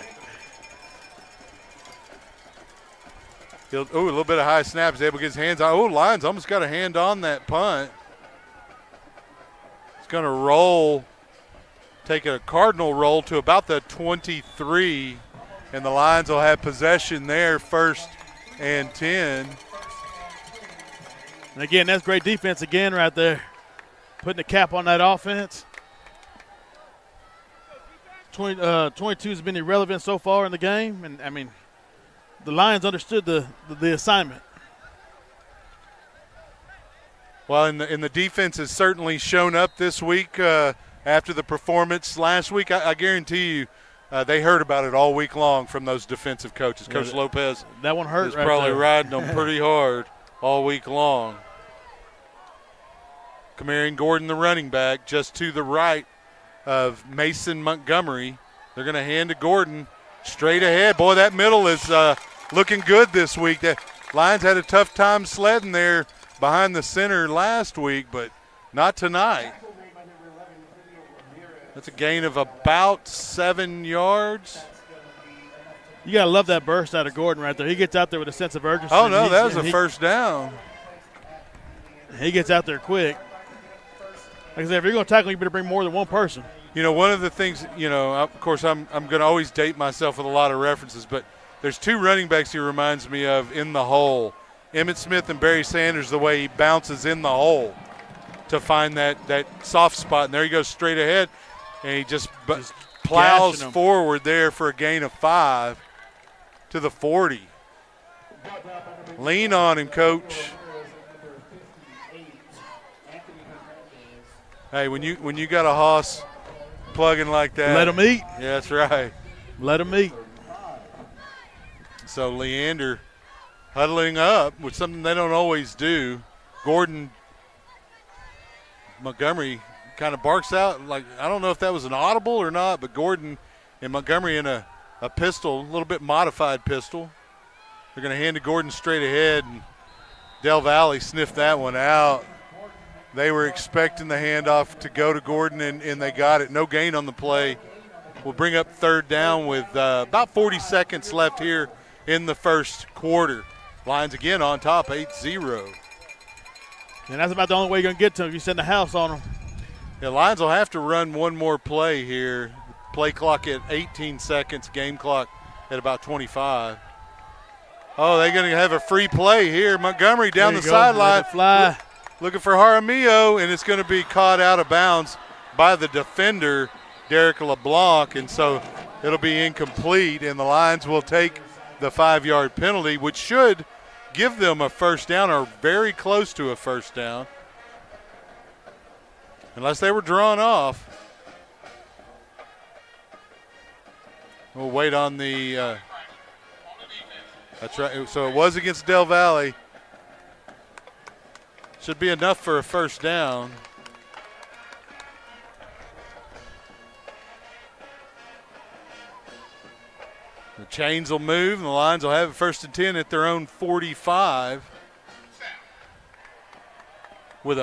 A little bit of high snap. He's able to get his hands on. Oh, Lions almost got a hand on that punt. It's going to roll, take a Cardinal roll to about the 23, and the Lions will have possession there, 1st and 10. And, again, that's great defense again right there. Putting the cap on that offense. 22 has been irrelevant so far in the game, and, I mean, the Lions understood the assignment. Well, and the defense has certainly shown up this week after the performance last week. I guarantee you they heard about it all week long from those defensive coaches. Coach Lopez that one hurt is right probably there. riding them pretty hard all week long. Kamarion Gordon, the running back, just to the right of Mason Montgomery. They're going to hand to Gordon straight ahead. Boy, that middle is looking good this week. The Lions had a tough time sledding there behind the center last week, but not tonight. That's a gain of about 7 yards. You got to love that burst out of Gordon right there. He gets out there with a sense of urgency. Oh, no, that was a first down. He gets out there quick. Like I said, if you're going to tackle, you better bring more than one person. You know, one of the things, of course, I'm going to always date myself with a lot of references, but there's 2 running backs he reminds me of in the hole. Emmitt Smith and Barry Sanders, the way he bounces in the hole to find that soft spot. And there he goes straight ahead, and he just plows forward there for a gain of 5 to the 40. Lean on him, Coach. Hey, when you got a hoss plugging like that. Let him eat. Yeah, that's right. Let him eat. So Leander huddling up with something they don't always do. Gordon Montgomery kind of barks out like, I don't know if that was an audible or not, but Gordon and Montgomery in a pistol, a little bit modified pistol. They're going to hand to Gordon straight ahead, and Del Valle sniffed that one out. They were expecting the handoff to go to Gordon, and they got it. No gain on the play. We'll bring up third down with about 40 seconds left here in the first quarter. Lions again on top, 8-0. And that's about the only way you're going to get to them if you send the house on them. The Lions will have to run one more play here. Play clock at 18 seconds, game clock at about 25. Oh, they're going to have a free play here. Montgomery down the sideline. Fly. Looking for Jaramillo, and it's going to be caught out of bounds by the defender, Derek LeBlanc, and so it'll be incomplete, and the Lions will take the 5-yard penalty, which should give them a first down or very close to a first down, unless they were drawn off. We'll wait on the that's right. So it was against Del Valle. Should be enough for a first down. The chains will move, and the Lions will have it 1st and 10 at their own 45 with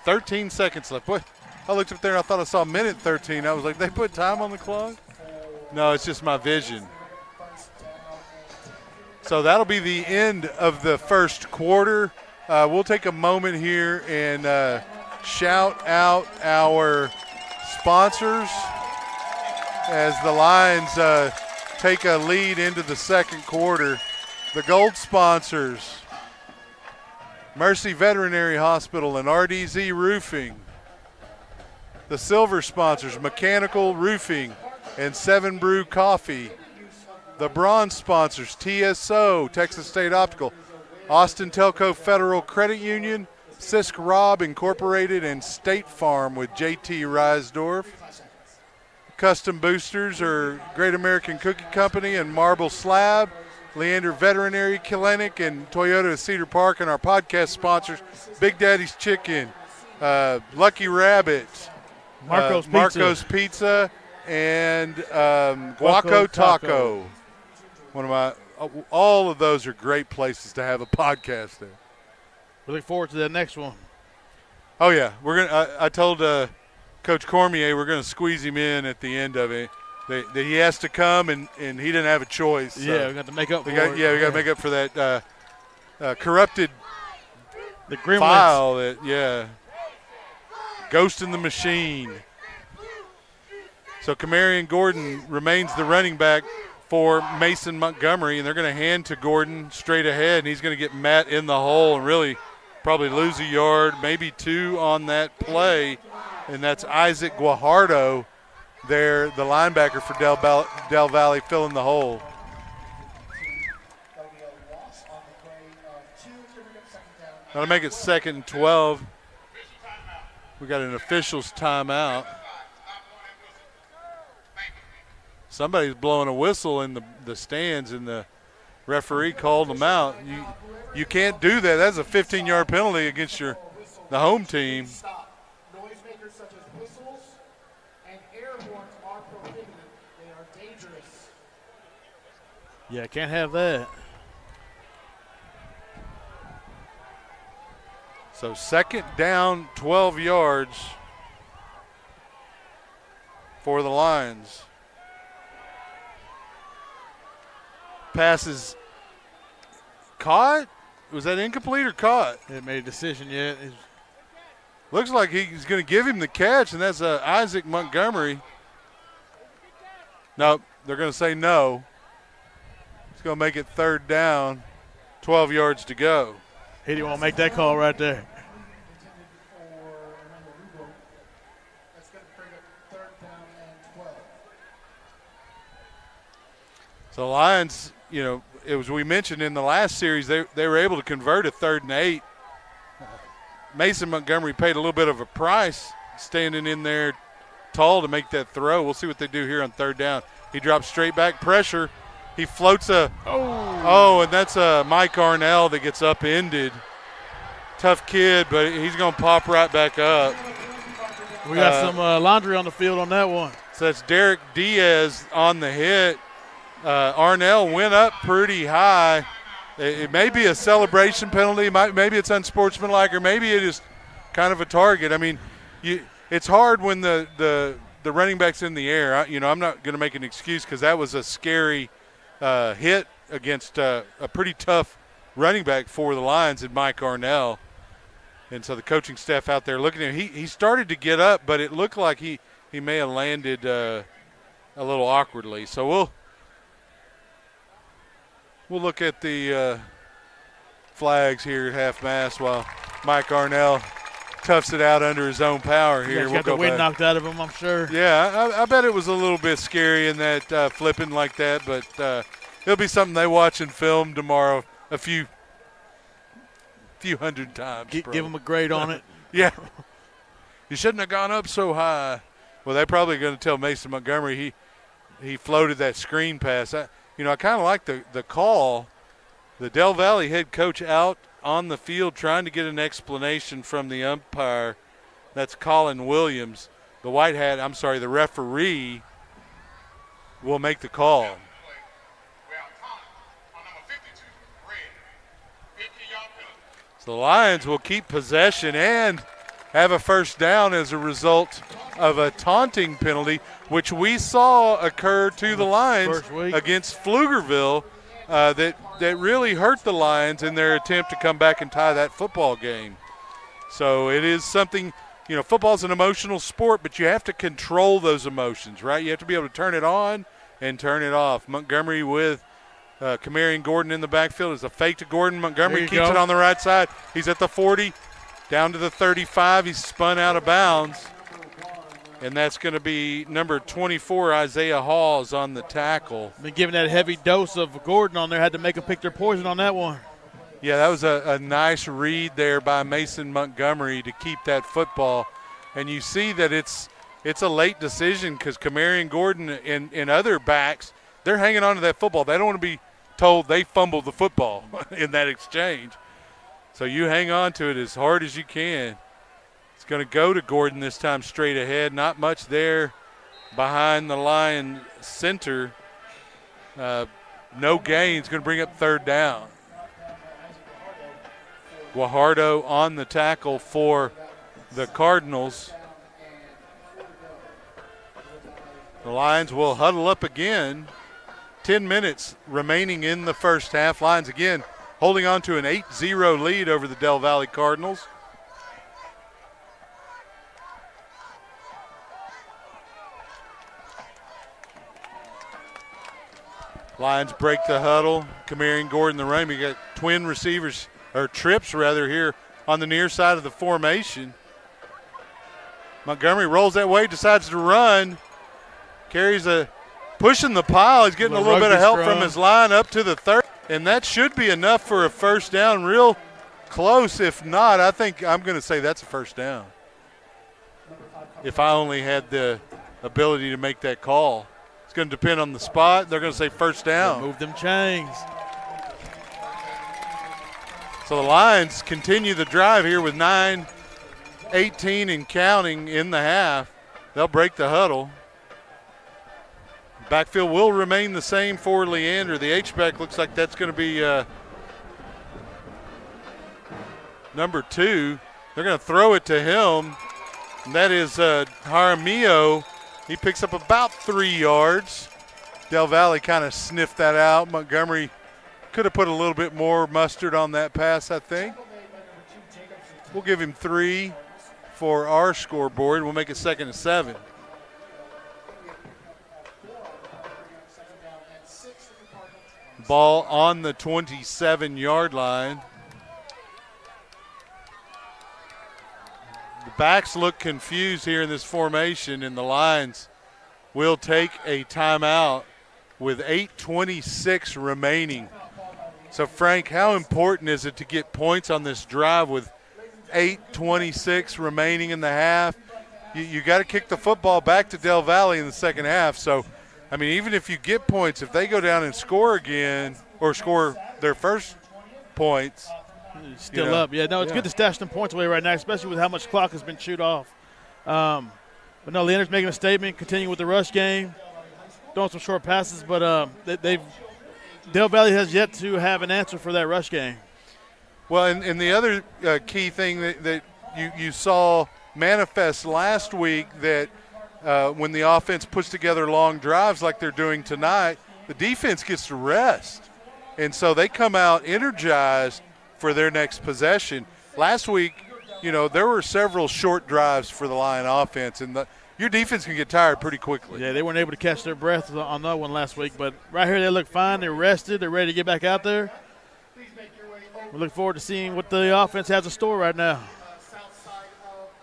13 seconds left. Boy, I looked up there and I thought I saw minute 13. I was like, they put time on the clock? No, it's just my vision. So that'll be the end of the first quarter. we'll take a moment here and shout out our sponsors as the Lions take a lead into the second quarter. The gold sponsors, Mercy Veterinary Hospital and RDZ Roofing. The silver sponsors, Mechanical Roofing and 7 Brew Coffee. The bronze sponsors, TSO, Texas State Optical, Austin Telco Federal Credit Union, Sisk Robb Incorporated, and State Farm with JT Reisdorf. Custom boosters are Great American Cookie Company and Marble Slab, Leander Veterinary Clinic, and Toyota Cedar Park, and our podcast sponsors, Big Daddy's Chicken, Lucky Rabbit, Marco's Pizza, and Guaco Taco. All of those are great places to have a podcast there. We look forward to that next one. Oh yeah, we're gonna. I told Coach Cormier we're going to squeeze him in at the end of it. That he has to come, and he didn't have a choice. So yeah, we got to make up for it. Yeah, we got to make up for that corrupted the gremlins. file. Ghost in the machine. So Kamarion Gordon remains the running back for Mason Montgomery, and they're going to hand to Gordon straight ahead, and he's going to get Matt in the hole and really probably lose a yard, maybe 2 on that play. And that's Isaac Guajardo there, the linebacker for Del Valle, filling the hole. That'll make it 2nd and 12. We got an official's timeout. Somebody's blowing a whistle in the stands, and the referee called them out. You can't do that. That's a 15-yard penalty against the home team. Noisemakers such as whistles and air horns are prohibited. They are dangerous. Yeah, can't have that. So 2nd down, 12 yards for the Lions. Passes caught? Was that incomplete or caught? They haven't made a decision yet. Looks like he's going to give him the catch, and that's Isaac Montgomery. Nope, they're going to say no. It's going to make it 3rd down, 12 yards to go. He didn't want to make that call right there. So Lions, as we mentioned in the last series, they were able to convert a 3rd and 8. Mason Montgomery paid a little bit of a price standing in there tall to make that throw. We'll see what they do here on 3rd down. He drops straight back pressure. He floats and that's Mike Arnell that gets upended. Tough kid, but he's going to pop right back up. We got some laundry on the field on that one. So that's Derek Diaz on the hit. Arnell went up pretty high. It may be a celebration penalty. Maybe it's unsportsmanlike, or maybe it is kind of a target. I mean, it's hard when the running back's in the air. I'm not going to make an excuse because that was a scary hit against a pretty tough running back for the Lions in Mike Arnell. And so the coaching staff out there looking at him, he started to get up, but it looked like he may have landed a little awkwardly. So we'll look at the flags here at half-mast while Mike Arnell toughs it out under his own power here. We'll got the wind knocked out of him, I'm sure. Yeah, I bet it was a little bit scary in that flipping like that, but it'll be something they watch in film tomorrow a few hundred times. Give them a grade on it. Yeah. You shouldn't have gone up so high. Well, they're probably going to tell Mason Montgomery he floated that screen pass. I kind of like the call. The Del Valle head coach out on the field trying to get an explanation from the umpire. That's Colin Williams. The referee will make the call. So the Lions will keep possession and have a 1st down as a result of a taunting penalty, which we saw occur to the Lions against Pflugerville. that really hurt the Lions in their attempt to come back and tie that football game. So it is something, football's an emotional sport, but you have to control those emotions, right? You have to be able to turn it on and turn it off. Montgomery with Camarion Gordon in the backfield is a fake to Gordon. Montgomery keeps it on the right side. He's at the 40, down to the 35. He's spun out of bounds. And that's going to be number 24, Isaiah Halls, on the tackle. Been given that heavy dose of Gordon on there. Had to make him pick their poison on that one. Yeah, that was a nice read there by Mason Montgomery to keep that football. And you see that it's a late decision because Camarion Gordon and other backs, they're hanging on to that football. They don't want to be told they fumbled the football in that exchange. So you hang on to it as hard as you can. It's going to go to Gordon this time straight ahead. Not much there behind the Lion center. No gain. It's going to bring up third down. Guajardo on the tackle for the Cardinals. The Lions will huddle up again. 10 minutes remaining in the first half. Lions again holding on to an 8-0 lead over the Del Valle Cardinals. Lions break the huddle. Camarion Gordon the running. We got twin receivers, or trips rather, here on the near side of the formation. Montgomery rolls that way, decides to run. Carries pushing the pile. He's getting a little bit of help from his line up to the third. And that should be enough for a first down. Real close. If not, I think I'm going to say that's a first down. If I only had the ability to make that call. It's going to depend on the spot. They're going to say first down. Move them chains. So the Lions continue the drive here with 9:18 and counting in the half. They'll break the huddle. Backfield will remain the same for Leander. The H-back looks like that's going to be number 2. They're going to throw it to him. And that is Jaramillo. He picks up about 3 yards. Del Valle kind of sniffed that out. Montgomery could have put a little bit more mustard on that pass, I think. We'll give him 3 for our scoreboard. We'll make it 2nd and 7. Ball on the 27-yard line. The backs look confused here in this formation, and the Lions will take a timeout with 8:26 remaining. So, Frank, how important is it to get points on this drive with 8:26 remaining in the half? You got to kick the football back to Del Valle in the second half. So, I mean, even if you get points, if they go down and score again or score their first points. Still up. Yeah, no, it's good to stash them points away right now, especially with how much clock has been chewed off. But no, Leander's making a statement, continuing with the rush game, throwing some short passes, but Del Valle has yet to have an answer for that rush game. Well, and the other key thing that you saw manifest last week, that when the offense puts together long drives like they're doing tonight, the defense gets to rest. And so they come out energized for their next possession. Last week, there were several short drives for the Lion offense, and your defense can get tired pretty quickly. Yeah, they weren't able to catch their breath on that one last week, but right here they look fine. They're rested. They're ready to get back out there. We look forward to seeing what the offense has in store right now.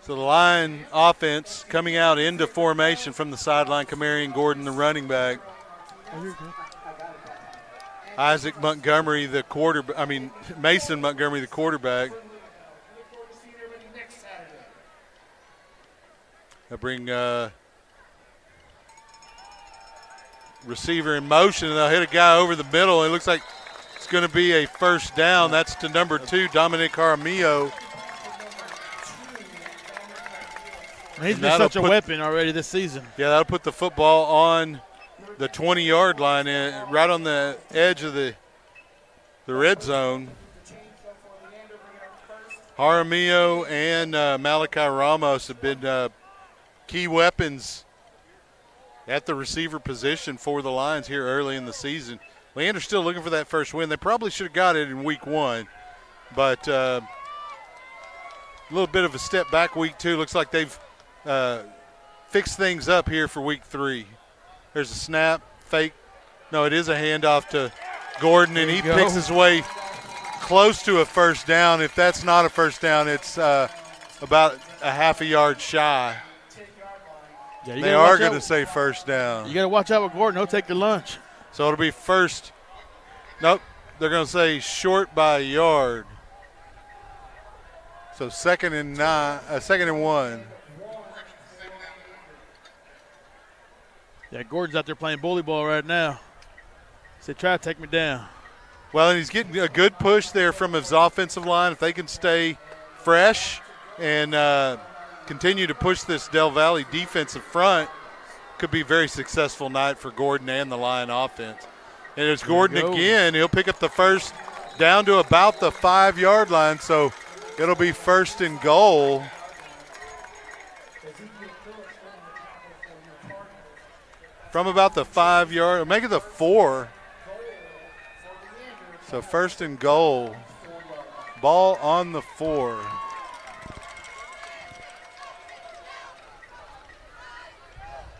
So the Lion offense coming out into formation from the sideline. Camarion Gordon, the running back. Isaac Montgomery, the quarterback. Mason Montgomery, the quarterback. They bring receiver in motion, and they'll hit a guy over the middle. It looks like it's going to be a first down. That's to number 2, Dominic Jaramillo. He's been such a weapon already this season. Yeah, that'll put the football on the 20-yard line, right on the edge of the red zone. Jaramillo and Malachi Ramos have been key weapons at the receiver position for the Lions here early in the season. Leander's still looking for that first win. They probably should have got it in week 1, but a little bit of a step back week 2. Looks like they've fixed things up here for week 3. There's a snap, fake. No, it is a handoff to Gordon, and he picks his way close to a first down. If that's not a first down, it's about a half a yard shy. Yeah, they are going to say first down. You got to watch out with Gordon. He'll take your lunch. So it'll be first. Nope, they're going to say short by a yard. So second and 1. Yeah, Gordon's out there playing bully ball right now. He said, try to take me down. Well, and he's getting a good push there from his offensive line. If they can stay fresh and continue to push this Del Valle defensive front, could be a very successful night for Gordon and the Lion offense. And it's Gordon again. He'll pick up the first down to about the 5-yard line, so it'll be first and goal. From about the 5-yard, make it the 4. So first and goal. Ball on the 4.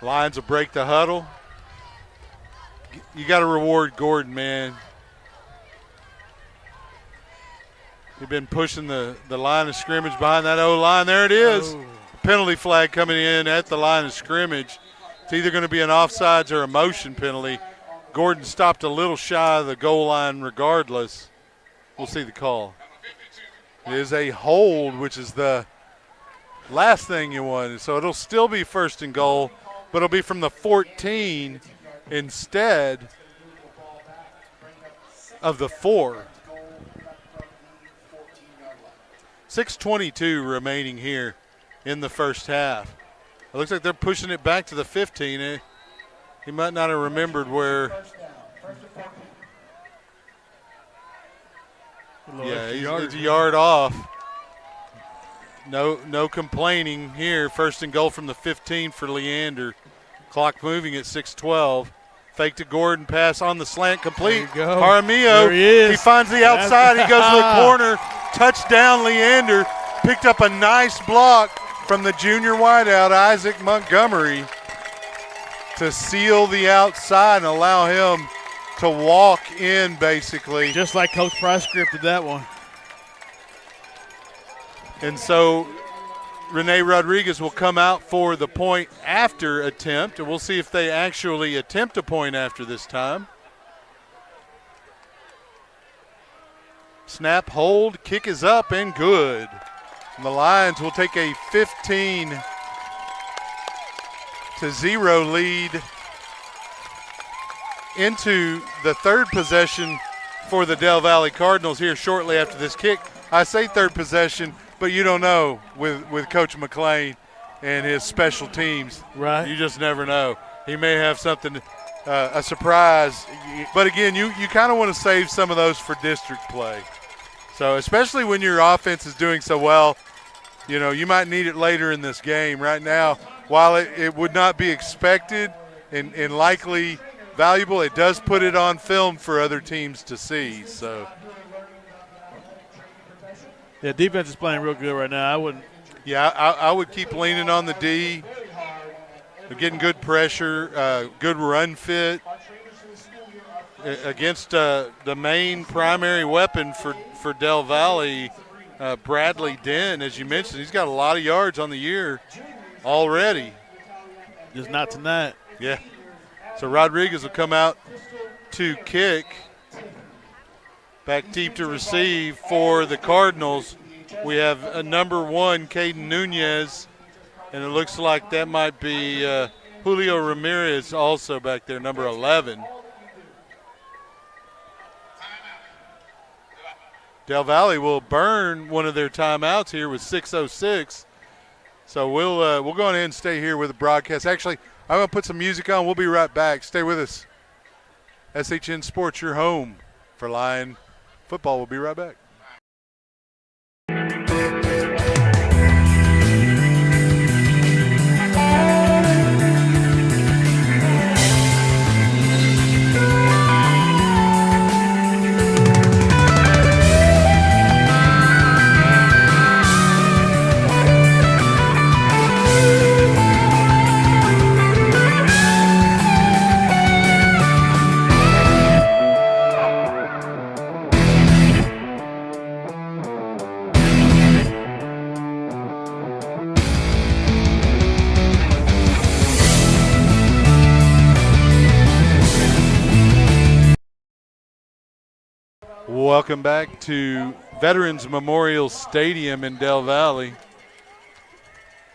Lions will break the huddle. You got to reward Gordon, man. You've been pushing the line of scrimmage behind that O-line. There it is. Oh. Penalty flag coming in at the line of scrimmage. It's either going to be an offsides or a motion penalty. Gordon stopped a little shy of the goal line regardless. We'll see the call. It is a hold, which is the last thing you wanted. So it'll still be first and goal, but it'll be from the 14 instead of the 4. 6:22 remaining here in the first half. It looks like they're pushing it back to the 15. He might not have remembered where. Yeah, he's a yard off. No complaining here. First and goal from the 15 for Leander. Clock moving at 6:12. Fake to Gordon, pass on the slant, complete. Jaramillo, he finds the outside. He goes to the corner. Touchdown, Leander. Picked up a nice block from the junior wideout, Isaac Montgomery, to seal the outside and allow him to walk in, basically. Just like Coach Price scripted that one. And so Rene Rodriguez will come out for the point after attempt, and we'll see if they actually attempt a point after this time. Snap, hold, kick is up and good. And the Lions will take a 15-0 lead into the third possession for the Del Valle Cardinals here shortly after this kick. I say third possession, but you don't know with Coach McClain and his special teams. Right. You just never know. He may have something, a surprise. But, again, you kind of want to save some of those for district play. So especially when your offense is doing so well, you know, you might need it later in this game. Right now, while it would not be expected and likely valuable, it does put it on film for other teams to see. So, yeah, defense is playing real good right now. I wouldn't. Yeah, I would keep leaning on the D. They're getting good pressure, good run fit against the main primary weapon for Del Valle, Bradley Dent. As you mentioned, he's got a lot of yards on the year already. Just not tonight. Yeah. So Rodriguez will come out to kick. Back deep to receive for the Cardinals. We have a number 1, Caden Nunez, and it looks like that might be Julio Ramirez also back there, number 11. Del Valle will burn one of their timeouts here with 6:06. So we'll go ahead and stay here with the broadcast. Actually, I'm going to put some music on. We'll be right back. Stay with us. SHN Sports, your home for Lion football. We'll be right back. Welcome back to Veterans Memorial Stadium in Del Valle, where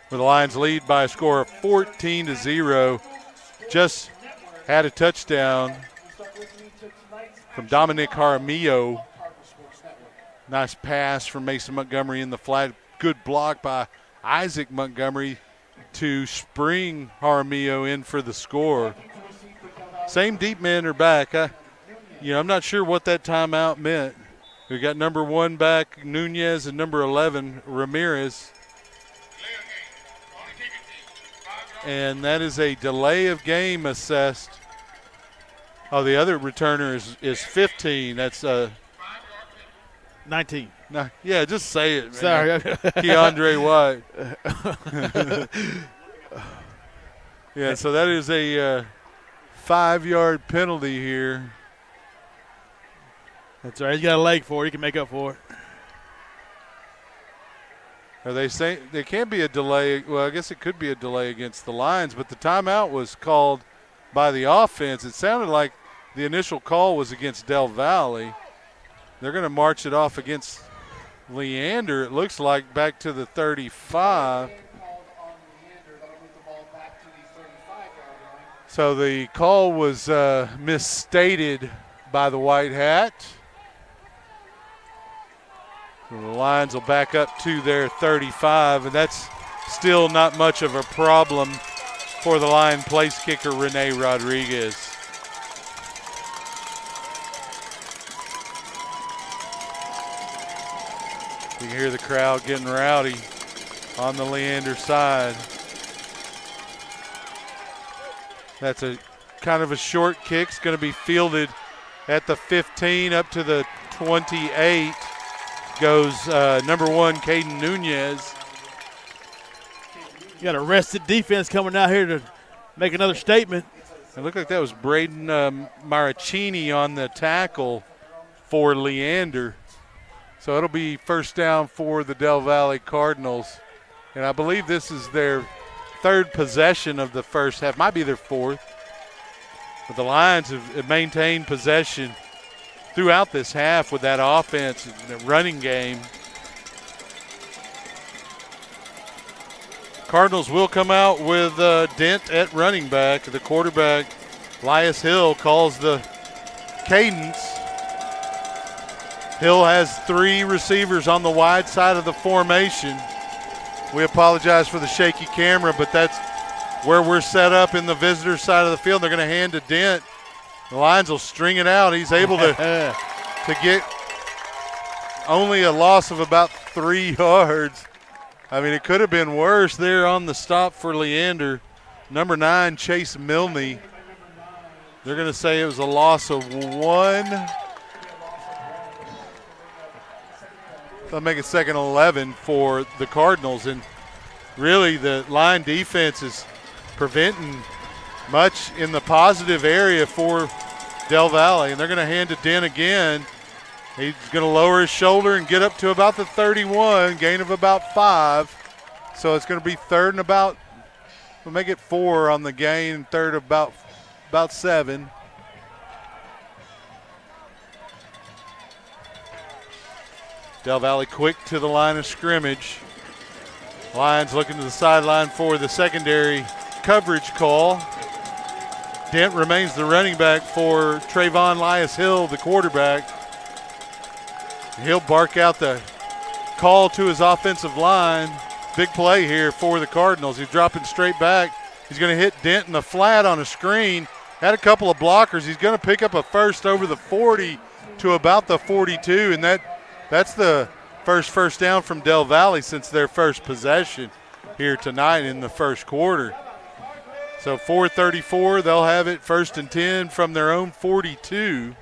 the Lions lead by a score of 14-0. Just had a touchdown from Dominic Jaramillo. Nice pass from Mason Montgomery in the flat. Good block by Isaac Montgomery to spring Jaramillo in for the score. Same deep men are back. I'm not sure what that timeout meant. We got number 1 back, Nunez, and number 11, Ramirez. And that is a delay of game assessed. Oh, the other returner is 15. That's 19. No, yeah, just say it, man. Sorry. Keandre White. Yeah, so that is a 5-yard penalty here. That's all right. He's got a leg for it. He can make up for it. Are they saying there can't be a delay? Well, I guess it could be a delay against the Lions, but the timeout was called by the offense. It sounded like the initial call was against Del Valle. They're going to march it off against Leander, it looks like, back to the 35. So the call was misstated by the White Hat. So the Lions will back up to their 35, and that's still not much of a problem for the Lion place kicker, Rene Rodriguez. You can hear the crowd getting rowdy on the Leander side. That's a kind of a short kick. It's going to be fielded at the 15 up to the 28. Goes number 1, Caden Nunez. You got a rested defense coming out here to make another statement. It looked like that was Braden Maracchini on the tackle for Leander. So it'll be first down for the Del Valle Cardinals. And I believe this is their 3rd possession of the first half. Might be their 4th. But the Lions have maintained possession throughout this half with that offense and the running game. Cardinals will come out with Dent at running back. The quarterback, Elias Hill, calls the cadence. Hill has 3 receivers on the wide side of the formation. We apologize for the shaky camera, but that's where we're set up in the visitor side of the field. They're going to hand to Dent. The Lions will string it out. He's able to get only a loss of about 3 yards. I mean, it could have been worse there on the stop for Leander. Number 9, Chase Milne. They're going to say it was a loss of 1. They'll make it 2nd and 11 for the Cardinals. And really the line defense is preventing much in the positive area for Del Valle. And they're going to hand it to Dent again. He's going to lower his shoulder and get up to about the 31, gain of about 5. So it's going to be 3rd and about, we'll make it 4 on the gain, 3rd about 7. Del Valle quick to the line of scrimmage. Lions looking to the sideline for the secondary coverage call. Dent remains the running back for Trayvon Elias Hill, the quarterback. He'll bark out the call to his offensive line. Big play here for the Cardinals. He's dropping straight back. He's going to hit Dent in the flat on a screen. Had a couple of blockers. He's going to pick up a first over the 40 to about the 42, and that's the first down from Del Valle since their first possession here tonight in the first quarter. So 4:34, they'll have it 1st and 10 from their own 42.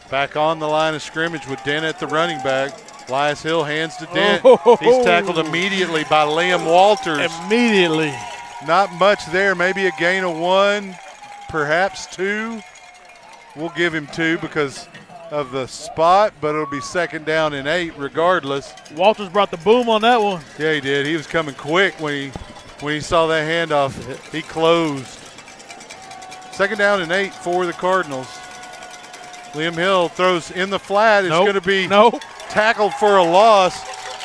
Back on the line of scrimmage with Dent at the running back. Elias Hill hands to Dent. He's tackled immediately by Liam Walters. Immediately. Not much there, maybe a gain of 1, perhaps 2. We'll give him 2 because of the spot, but it'll be 2nd down and 8 regardless. Walters brought the boom on that one. Yeah, he did. He was coming quick when he saw that handoff. He closed. 2nd down and 8 for the Cardinals. Liam Hill throws in the flat. It's going to be tackled for a loss.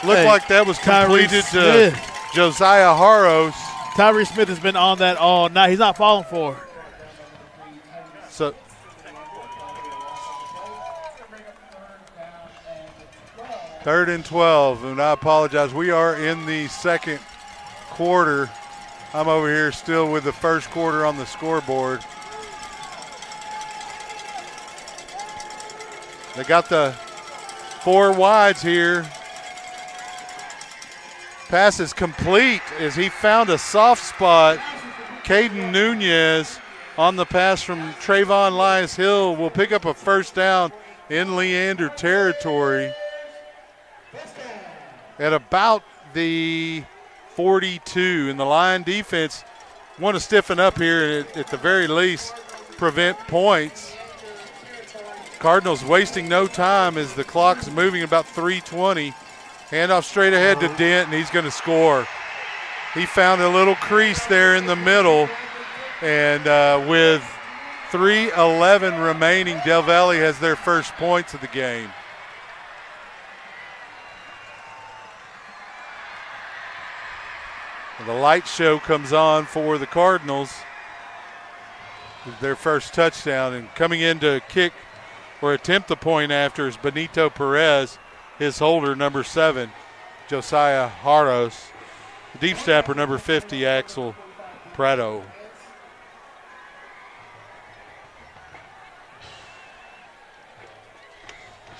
Looked like that was completed to Josiah Harros. Tyree Smith has been on that all night. He's not falling for it. So third and 12, and I apologize. We are in the second quarter. I'm over here still with the first quarter on the scoreboard. They got the 4 wides here. Pass is complete as he found a soft spot. Caden Nunez on the pass from Trayvon Lyons Hill will pick up a first down in Leander territory at about the 42. And the Lion defense want to stiffen up here and at the very least prevent points. Cardinals wasting no time as the clock's moving about 3:20. Handoff straight ahead to Dent, and he's going to score. He found a little crease there in the middle, and with 3:11 remaining, Del Valle has their first points of the game. And the light show comes on for the Cardinals. Their first touchdown, and coming in to kick or attempt the point after is Benito Perez, his holder, number 7, Josiah Harros. The deep snapper, number 50, Axel Prado.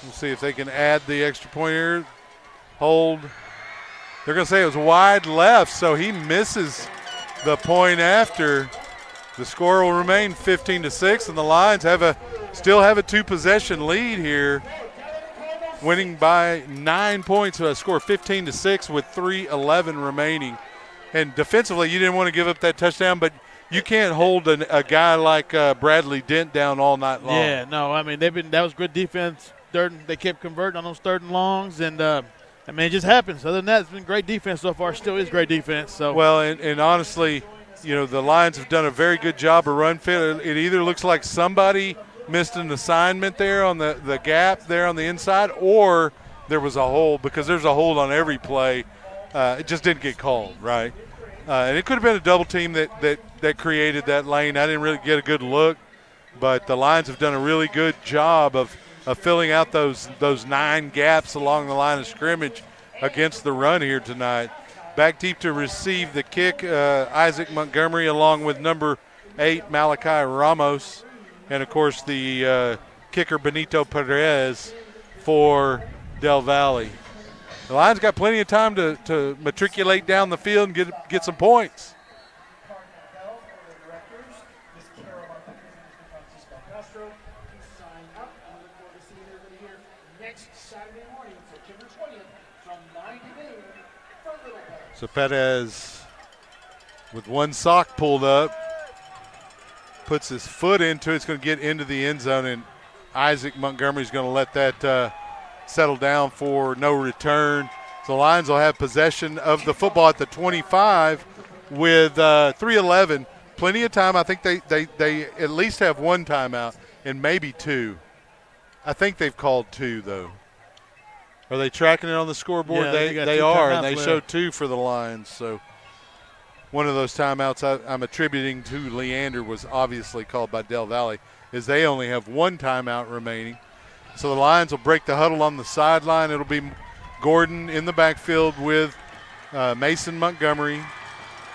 We'll see if they can add the extra point here. Hold. They're going to say it was wide left, so he misses the point after. The score will remain 15-6, and the Lions still have a 2-possession lead here, winning by 9 points. So a score 15-6 with 3:11 remaining. And defensively, you didn't want to give up that touchdown, but you can't hold a guy like Bradley Dent down all night long. Yeah, no, I mean that was good defense. They kept converting on those 3rd and longs, and it just happens. Other than that, it's been great defense so far. Still is great defense. So well, and honestly, the Lions have done a very good job of run fit. It either looks like somebody missed an assignment there on the gap there on the inside, or there was a hold, because there's a hold on every play. It just didn't get called, right? And it could have been a double team that created that lane. I didn't really get a good look, but the Lions have done a really good job of filling out those 9 gaps along the line of scrimmage against the run here tonight. Back deep to receive the kick, Isaac Montgomery, along with number 8, Malachi Ramos. And, of course, the kicker, Benito Perez, for Del Valle. The Lions got plenty of time to matriculate down the field and get some points. So Perez, with one sock pulled up, puts his foot into it. It's going to get into the end zone, and Isaac Montgomery's going to let that settle down for no return. So the Lions will have possession of the football at the 25 with 3:11. Plenty of time. I think they at least have one timeout and maybe 2. I think they've called 2, though. Are they tracking it on the scoreboard? Yeah, they are, and they show 2 for the Lions. So one of those timeouts I'm attributing to Leander was obviously called by Del Valle, as they only have 1 timeout remaining. So the Lions will break the huddle on the sideline. It'll be Gordon in the backfield with Mason Montgomery.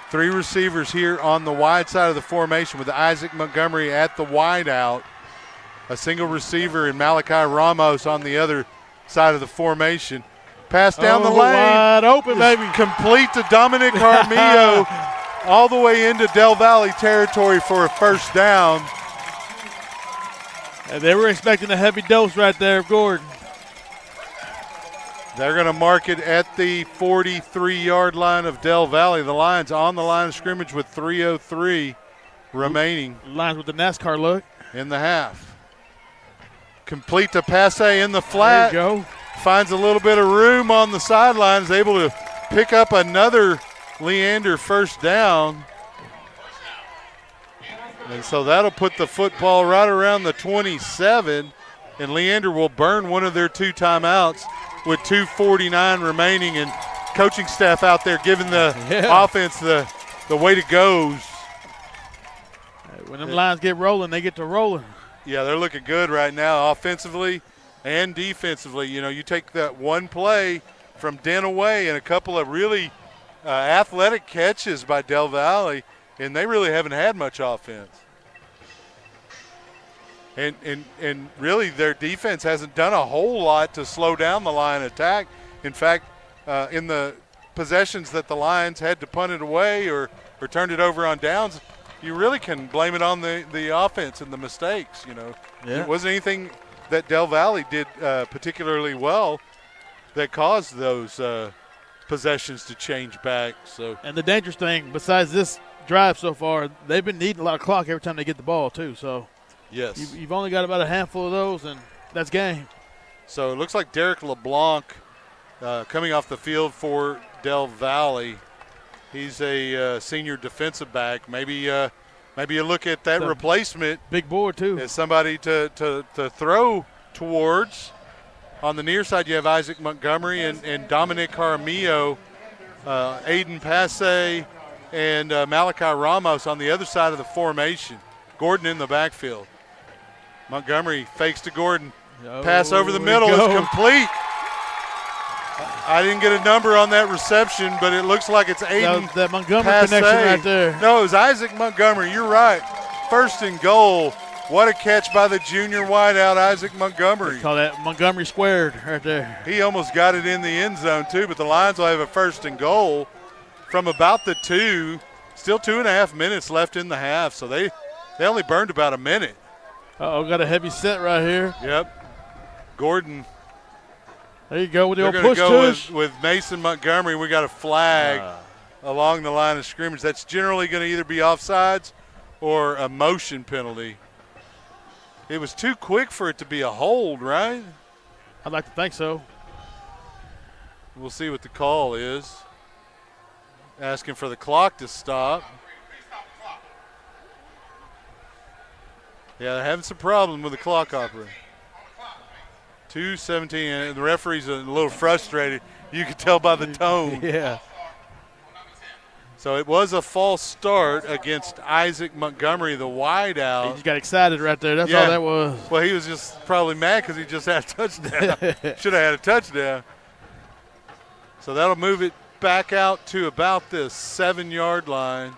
3 receivers here on the wide side of the formation with Isaac Montgomery at the wide out. A single receiver in Malachi Ramos on the other side of the formation. Pass down the lane. Wide open, baby. Complete to Dominic Armillo all the way into Del Valle territory for a first down. And they were expecting a heavy dose right there of Gordon. They're going to mark it at the 43-yard line of Del Valle. The Lions on the line of scrimmage with 3:03 remaining. Lions with the NASCAR look. In the half. Complete to Passe in the flat. There you go. Finds a little bit of room on the sidelines, able to pick up another Leander first down. And so that'll put the football right around the 27. And Leander will burn one of their 2 timeouts with 2:49 remaining, and coaching staff out there giving the offense the way to go. When them lines get rolling, they get to rolling. Yeah, they're looking good right now offensively and defensively. You know, you take that one play from Den away and a couple of really athletic catches by Del Valle, and they really haven't had much offense. And really their defense hasn't done a whole lot to slow down the Lion attack. In fact, in the possessions that the Lions had to punt it away or turned it over on downs, you really can blame it on the offense and the mistakes, you know. Yeah. It wasn't anything that Del Valle did particularly well that caused those possessions to change back. So. And the dangerous thing, besides this drive so far, they've been needing a lot of clock every time they get the ball too. So yes, you've only got about a handful of those, and that's game. So it looks like Derek LeBlanc coming off the field for Del Valle. He's a senior defensive back. Maybe you look at that replacement. Big board too. As somebody to throw towards. On the near side, you have Isaac Montgomery and Dominic Jaramillo, Aiden Passe, and Malachi Ramos on the other side of the formation. Gordon in the backfield. Montgomery fakes to Gordon. Pass over the middle is complete. I didn't get a number on that reception, but it looks like it's Aiden that Montgomery Passe. connection right there. No, it was Isaac Montgomery. You're right. First and goal. What a catch by the junior wideout, Isaac Montgomery. Call that Montgomery squared right there. He almost got it in the end zone, too, but the Lions will have a first and goal from about the 2. Still 2.5 minutes left in the half, so they only burned about a minute. Uh-oh, got a heavy set right here. Yep. Gordon. There you go with the old They're push going tush. to go with Mason Montgomery. We got a flag along the line of scrimmage. That's generally going to either be offsides or a motion penalty. It was too quick for it to be a hold, right? I'd like to think so. We'll see what the call is. Asking for the clock to stop. Yeah, they're having some problem with the clock operator. 2:17, and the referee's a little frustrated. You can tell by the tone. Yeah. So it was a false start against Isaac Montgomery, the wideout. He just got excited right there. That's all that was. Well, he was just probably mad because he just had a touchdown. Should have had a touchdown. So that'll move it back out to about the 7-yard line.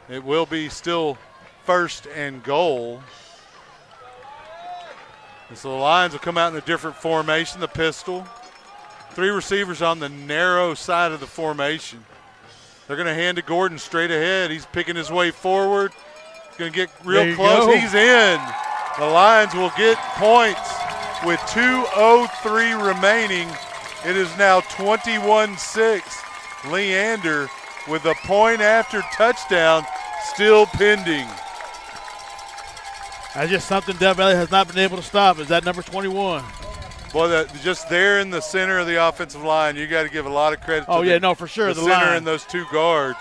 It will be still first and goal. And so the Lions will come out in a different formation, the pistol. 3 receivers on the narrow side of the formation. They're going to hand to Gordon straight ahead. He's picking his way forward. He's going to get real close. Go. He's in. The Lions will get points with 2:03 remaining. It is now 21-6. Leander with a point after touchdown still pending. That's just something Del Valle has not been able to stop. Is that number 21? Boy, just there in the center of the offensive line, you got to give a lot of credit to for sure. the The center line. and those 2 guards.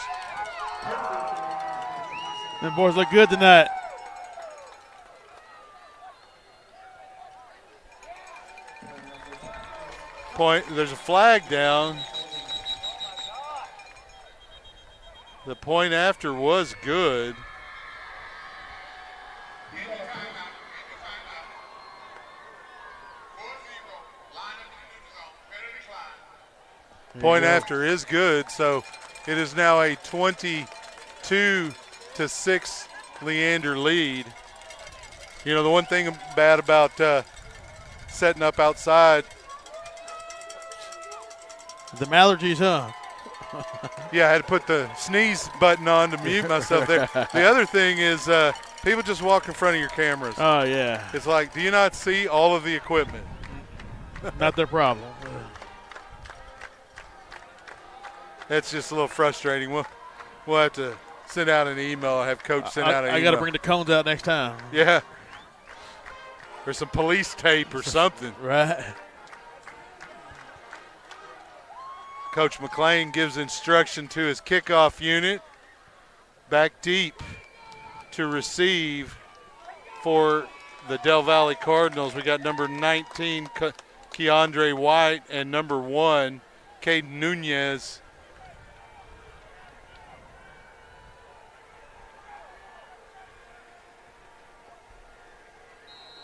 Them boys look good tonight. Point. There's a flag down. The point after was good. Point after is good, so it is now a 22-6 Leander lead. You know, the one thing bad about setting up outside. Them allergies, huh? Yeah, I had to put the sneeze button on to mute myself there. The other thing is people just walk in front of your cameras. Oh, yeah. It's like, do you not see all of the equipment? Not their problem. That's just a little frustrating. We'll have to send out an email, have Coach send out an email. I got to bring the cones out next time. Yeah. Or some police tape or something. Right. Coach McClain gives instruction to his kickoff unit. Back deep to receive for the Del Valle Cardinals. We got number 19, Keandre White, and number 1, Caden Nunez.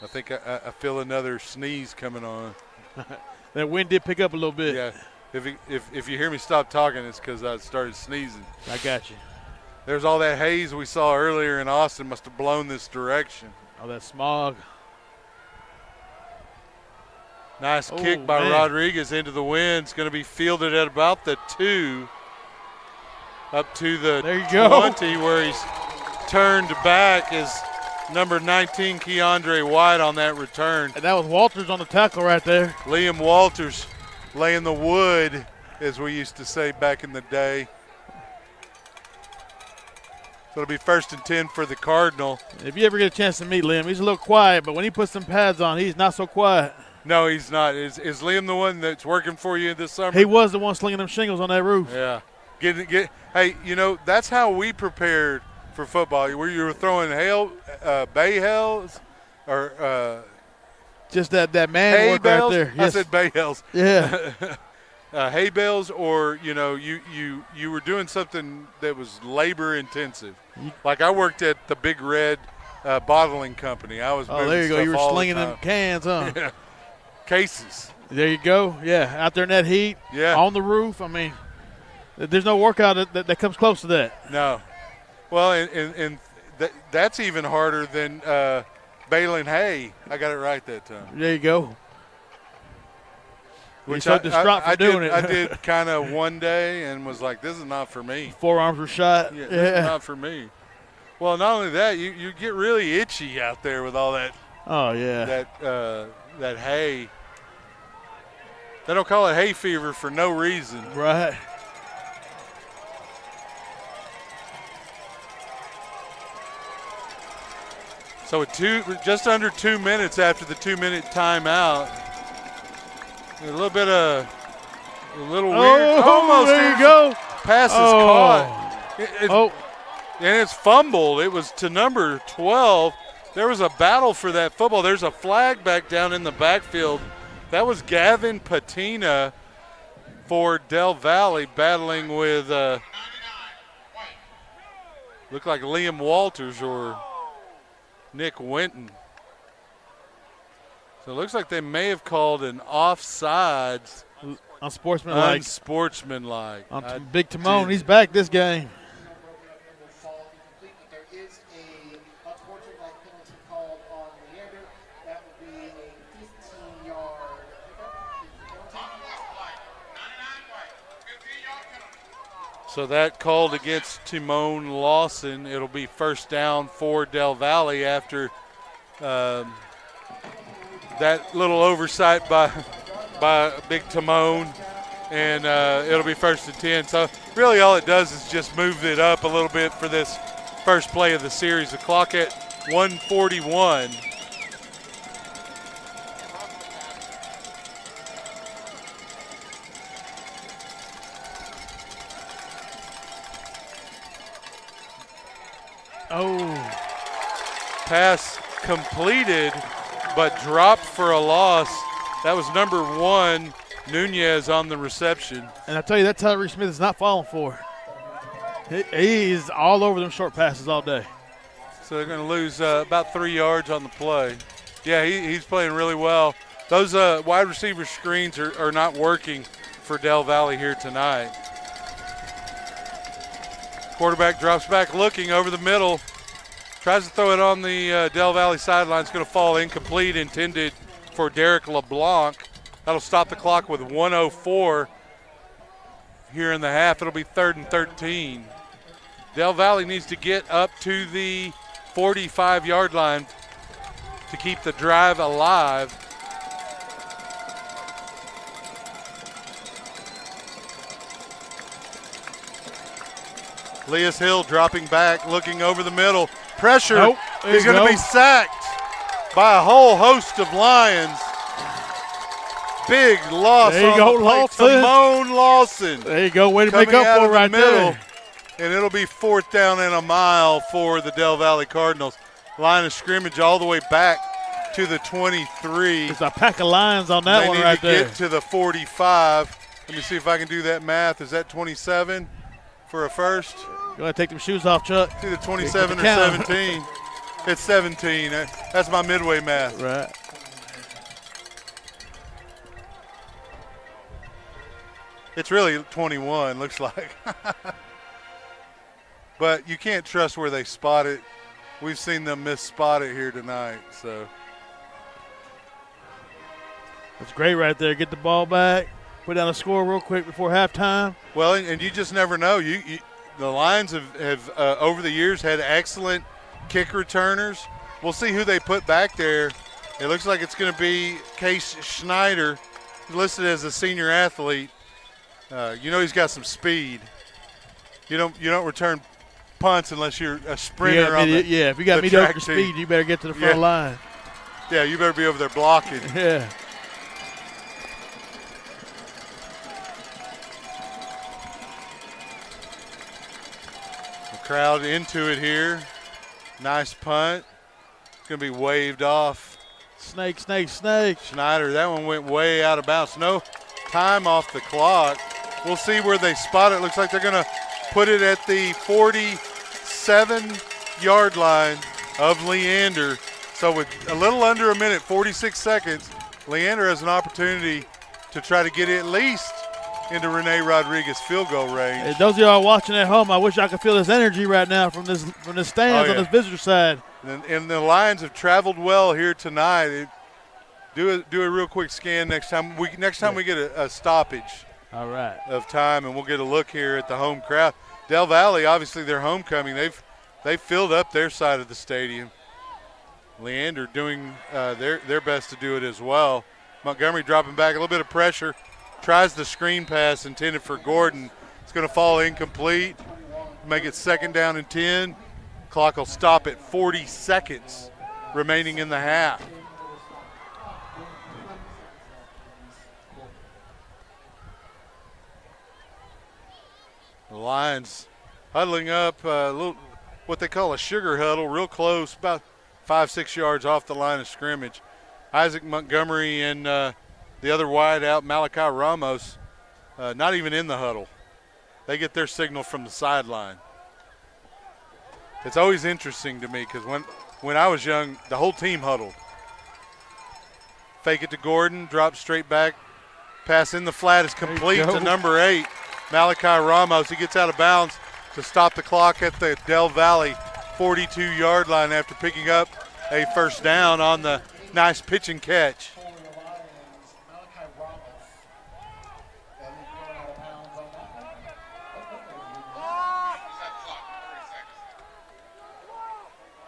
I think I feel another sneeze coming on. That wind did pick up a little bit. Yeah. If you hear me stop talking, it's because I started sneezing. I got you. There's all that haze we saw earlier in Austin must have blown this direction. Oh, that smog. Nice kick by Rodriguez into the wind. It's going to be fielded at about the 2. Up to the 20 where he's turned back is number 19, Keandre White, on that return. And that was Walters on the tackle right there. Liam Walters laying the wood, as we used to say back in the day. So it'll be 1st and 10 for the Cardinal. If you ever get a chance to meet Liam, he's a little quiet, but when he puts some pads on, he's not so quiet. No, he's not. Is Liam the one that's working for you this summer? He was the one slinging them shingles on that roof. Yeah. Hey, that's how we prepared for football. Where you were throwing bay hails, or just that man hay work bales? right there. I Yes. said bay hails. Yeah. Hay bales, or you were doing something that was labor intensive. Like I worked at the Big Red bottling company. I was moving there you go. You were stuff all slinging the them cans, huh? Yeah. Cases. There you go. Yeah, out there in that heat. Yeah. On the roof. I mean, there's no workout that comes close to that. No. Well, and that's even harder than baling hay. I got it right that time. There you go. Which I did kind of one day and was like, this is not for me. Forearms were shot. Yeah, this is not for me. Well, not only that, you get really itchy out there with all that. Oh yeah. That hay. They don't call it hay fever for no reason. Right. So just under 2 minutes after the 2-minute timeout, a little weird. Almost. There you go. Pass is caught. And it's fumbled. It was to number 12. There was a battle for that football. There's a flag back down in the backfield. That was Gavin Patina for Del Valle battling with looked like Liam Walters or Nick Winton. So it looks like they may have called an offsides. Unsportsmanlike. Unsportsmanlike. On Big Timon, he's back this game. There is a unsportsmanlike penalty called on Leander. That would be a 15-yard penalty. So that called against Timon Lawson. It'll be 1st down for Del Valle after that little oversight by Big Timon, and it'll be 1st and 10. So really all it does is just move it up a little bit for this first play of the series. The clock at 1:41. Pass completed, but dropped for a loss. That was number 1, Nunez, on the reception. And I tell you, that Tyree Smith is not falling for. He is all over them short passes all day. So they're going to lose about 3 yards on the play. Yeah, he's playing really well. Those wide receiver screens are not working for Del Valle here tonight. Quarterback drops back looking over the middle. Tries to throw it on the Del Valle sideline. It's going to fall incomplete, intended for Derek LeBlanc. That'll stop the clock with 1:04 here in the half. It'll be 3rd and 13. Del Valle needs to get up to the 45-yard line to keep the drive alive. Leas Hill dropping back, looking over the middle. Pressure. Nope. He's going to be sacked by a whole host of Lions. Big loss there you on go, the play. Lawson. Timon Lawson. There you go. Way to make Coming up out for of it the right middle. there. And it'll be 4th down and a mile for the Del Valle Cardinals. Line of scrimmage all the way back to the 23. There's a pack of lions on that one right there. They need to there. get to the 45. Let me see if I can do that math. Is that 27 for a first? Go ahead, take them shoes off, Chuck. It's either 27 or 17. It's 17. That's my midway math. Right. It's really 21, looks like. But you can't trust where they spot it. We've seen them misspot it here tonight. So that's great right there. Get the ball back. Put down a score real quick before halftime. Well, and you just never know. The Lions have over the years had excellent kick returners. We'll see who they put back there. It looks like it's going to be Case Schneider, listed as a senior athlete. He's got some speed. You don't return punts unless you're a sprinter. If you got mediocre speed, you better get to the front line. Yeah, you better be over there blocking. Yeah. The crowd into it here. Nice punt. It's going to be waved off. Snake, snake, snake. Schneider, that one went way out of bounds. No time off the clock. We'll see where they spot it. Looks like they're going to put it at the 47-yard line of Leander. So with a little under a minute, 46 seconds, Leander has an opportunity to try to get at least into Rene Rodriguez field goal range. Hey, those of y'all watching at home, I wish I could feel this energy right now from this stands on this visitor side. And the Lions have traveled well here tonight. Do a real quick scan next time. We get a stoppage. All right. Of time, and we'll get a look here at the home crowd. Del Valle, obviously their homecoming, they've filled up their side of the stadium. Leander doing their best to do it as well. Montgomery dropping back, a little bit of pressure, tries the screen pass intended for Gordon. It's going to fall incomplete, make it 2nd down and 10. Clock will stop at 40 seconds remaining in the half. The Lions huddling up a little, what they call a sugar huddle, real close, about 5-6 yards off the line of scrimmage. Isaac Montgomery and the other wide out, Malachi Ramos, not even in the huddle. They get their signal from the sideline. It's always interesting to me because when I was young, the whole team huddled. Fake it to Gordon, drop straight back. Pass in the flat is complete to number 8. Malachi Ramos, he gets out of bounds to stop the clock at the Del Valle 42-yard line after picking up a first down on the nice pitch and catch.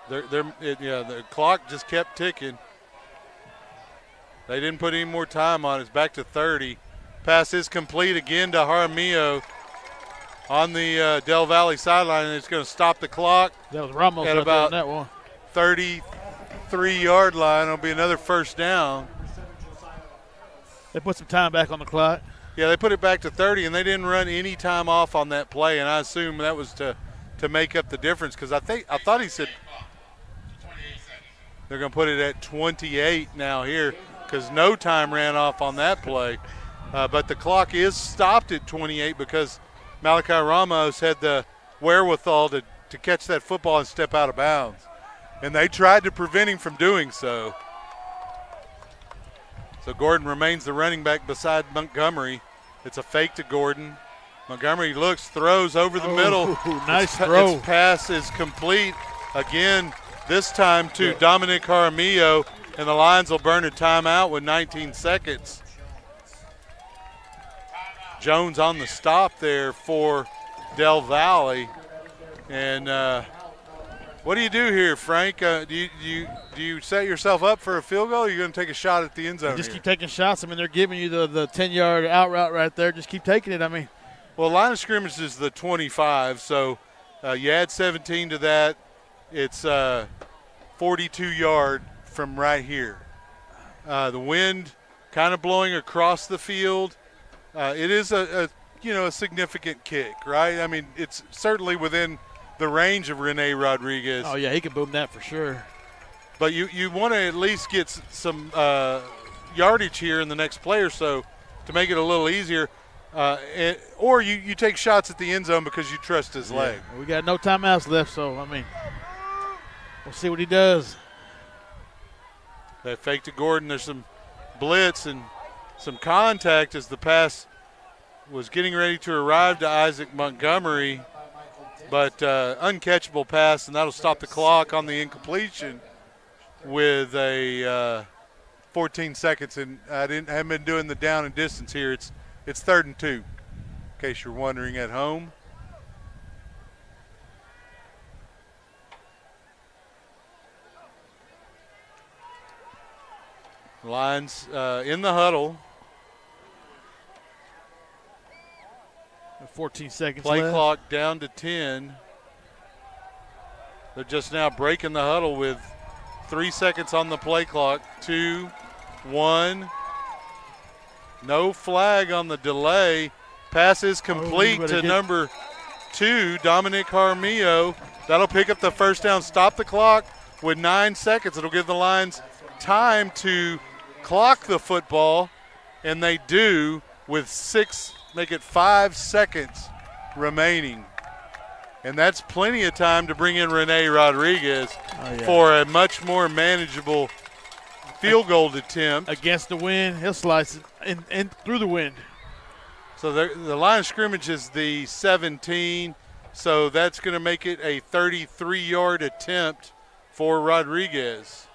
The clock just kept ticking. They didn't put any more time on it. It's back to 30. Pass is complete again to Jaramillo on the Del Valle sideline, and it's going to stop the clock. That was Ramos at about that one. 33-yard line. It'll be another first down. They put some time back on the clock. Yeah, they put it back to 30, and they didn't run any time off on that play, and I assume that was to make up the difference because I thought he said they're going to put it at 28 now here because no time ran off on that play. But the clock is stopped at 28 because Malachi Ramos had the wherewithal to catch that football and step out of bounds. And they tried to prevent him from doing so. So Gordon remains the running back beside Montgomery. It's a fake to Gordon. Montgomery looks, throws over the middle. Nice throw. Its pass is complete. Again, this time to Dominic Jaramillo, and the Lions will burn a timeout with 19 seconds. Jones on the stop there for Del Valle. And what do you do here, Frank? Do you set yourself up for a field goal, or are you going to take a shot at the end zone? Just keep taking shots. I mean, they're giving you the 10-yard out route right there. Just keep taking it. I mean, well, line of scrimmage is the 25, so you add 17 to that. It's 42-yard from right here. The wind kind of blowing across the field. It is a significant kick, right? I mean, it's certainly within the range of Rene Rodriguez. Oh, yeah, he can boom that for sure. But you want to at least get some yardage here in the next play or so to make it a little easier. Or you take shots at the end zone because you trust his leg. We got no timeouts left, so, I mean, we'll see what he does. They fake to Gordon. There's some blitz and some contact as the pass was getting ready to arrive to Isaac Montgomery, but uncatchable pass, and that'll stop the clock on the incompletion with a 14 seconds. And I haven't been doing the down and distance here. It's 3rd and 2, in case you're wondering at home. Lions in the huddle. 14 seconds Play left. clock down to 10. They're just now breaking the huddle with 3 seconds on the play clock. 2, 1. No flag on the delay. Pass is complete to number 2, Dominic Jaramillo. That'll pick up the first down. Stop the clock with 9 seconds. It'll give the Lions time to clock the football, and they do with 5 seconds remaining. And that's plenty of time to bring in Rene Rodriguez for a much more manageable field goal attempt. Against the wind, he'll slice it and through the wind. So the line of scrimmage is the 17, so that's going to make it a 33-yard attempt for Rodriguez.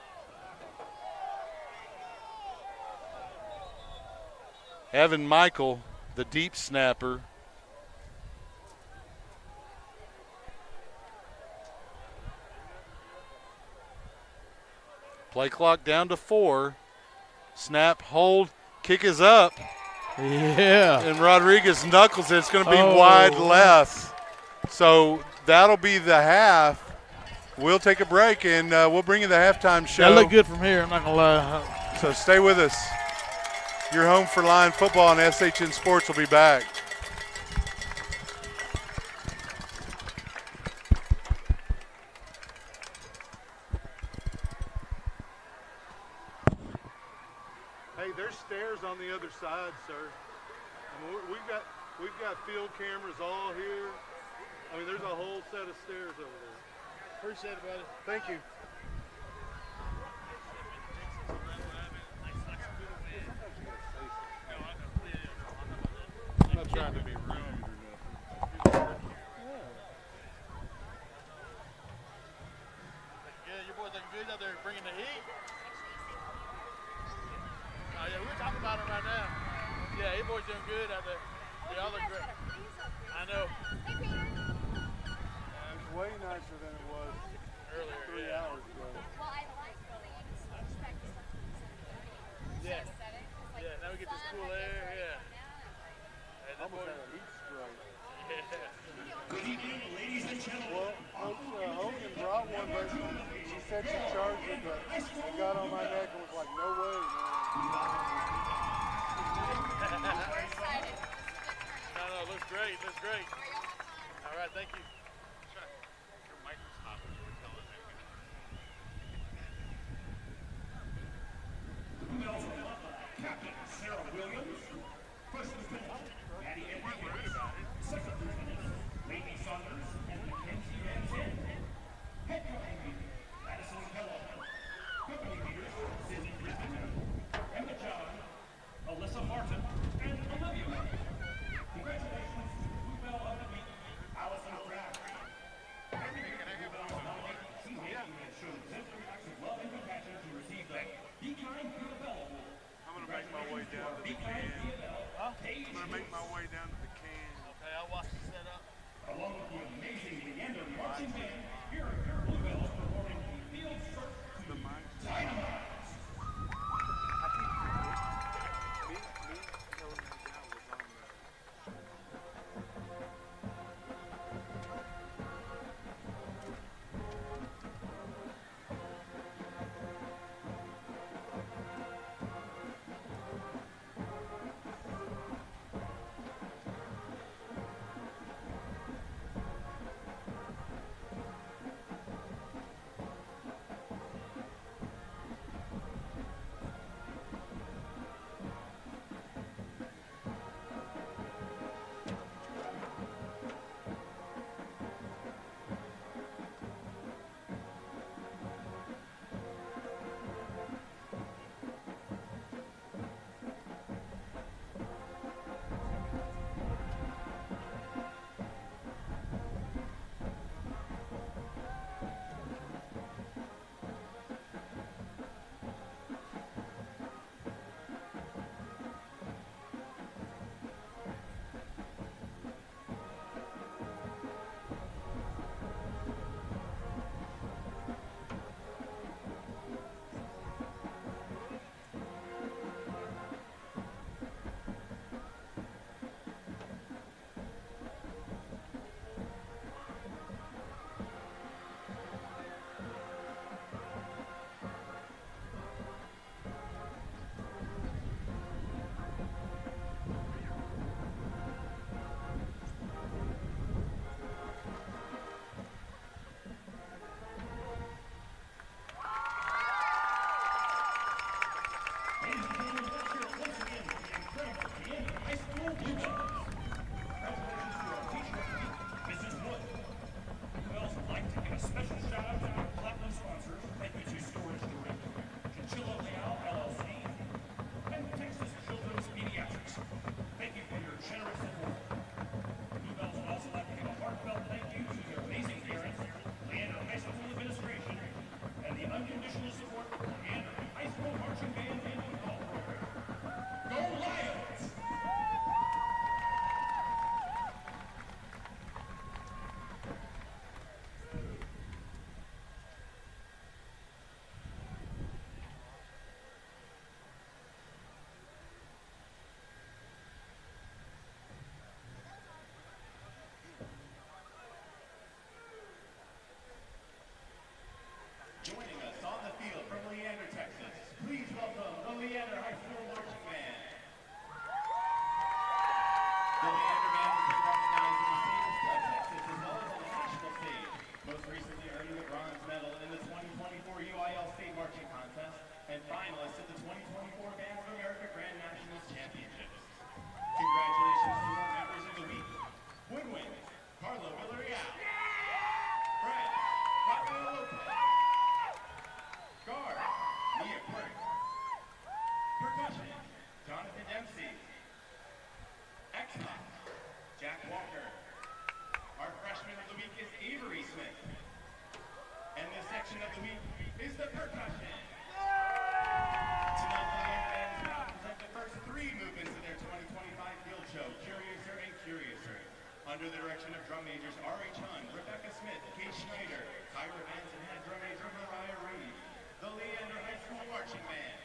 Evan Michael, the deep snapper. Play clock down to 4. Snap, hold, kick is up. Yeah. And Rodriguez knuckles it. It's going to be wide left. So that'll be the half. We'll take a break, and we'll bring you the halftime show. That looked good from here, I'm not going to lie. So stay with us. Your home for Lion football, and SHN Sports will be back. Hey, there's stairs on the other side, sir. I mean, we've got field cameras all here. I mean, there's a whole set of stairs over there. Appreciate it, buddy. Thank you. I'm not trying to be rude or nothing. Yeah, your boys looking good out there bringing the heat. Oh, yeah, we're talking about him right now. Yeah, your boys doing good out there. They all look great. I know. It's way nicer than it was Earlier, 3 hours ago. Yeah. Yeah, now we get this cool air, yeah. And the Almost boys, had a heat stroke. yeah. Good evening, ladies and gentlemen. Well, Coach Hogan brought one, but she said she charged it, but it got on my neck and was like, no way, man. No, looks great, looks great. All right, thank you. Captain Sarah Williams. First Lieutenant Maddie Edwards. Second Lieutenant Lady Saunders and Mackenzie Van Zandt. Head Company Leader Madison Kellogg. Company Leaders Sidney Brisbane, Emma John, Alyssa Martin, and Olivia Martin. Congratulations to Blue Bell of the Week, Allison Crabtree. Blue Bell's nominee, teammate who has shown exemplary acts of love and compassion to receive the Be Kind Be a Bell Award. I'm going to make my way down to the can. I'm going to make my way down to the can. Okay, I'll watch the setup. Along with the amazing Leander marching band, here are your Blue Bells performing Field Search to Dynamite. Park. Percussion, Jonathan Dempsey. X-Hop, Jack Walker. Our freshman of the week is Avery Smith. And the section of the week is the percussion. Tonight, the Leander band is proud to present the first 3 movements of their 2025 field show, Curiouser and Curiouser. Under the direction of drum majors R.H. Hun, Rebecca Smith, Kate Schneider, Kyra Vance, and head drum major Mariah Reed. The Leander High School Marching Band.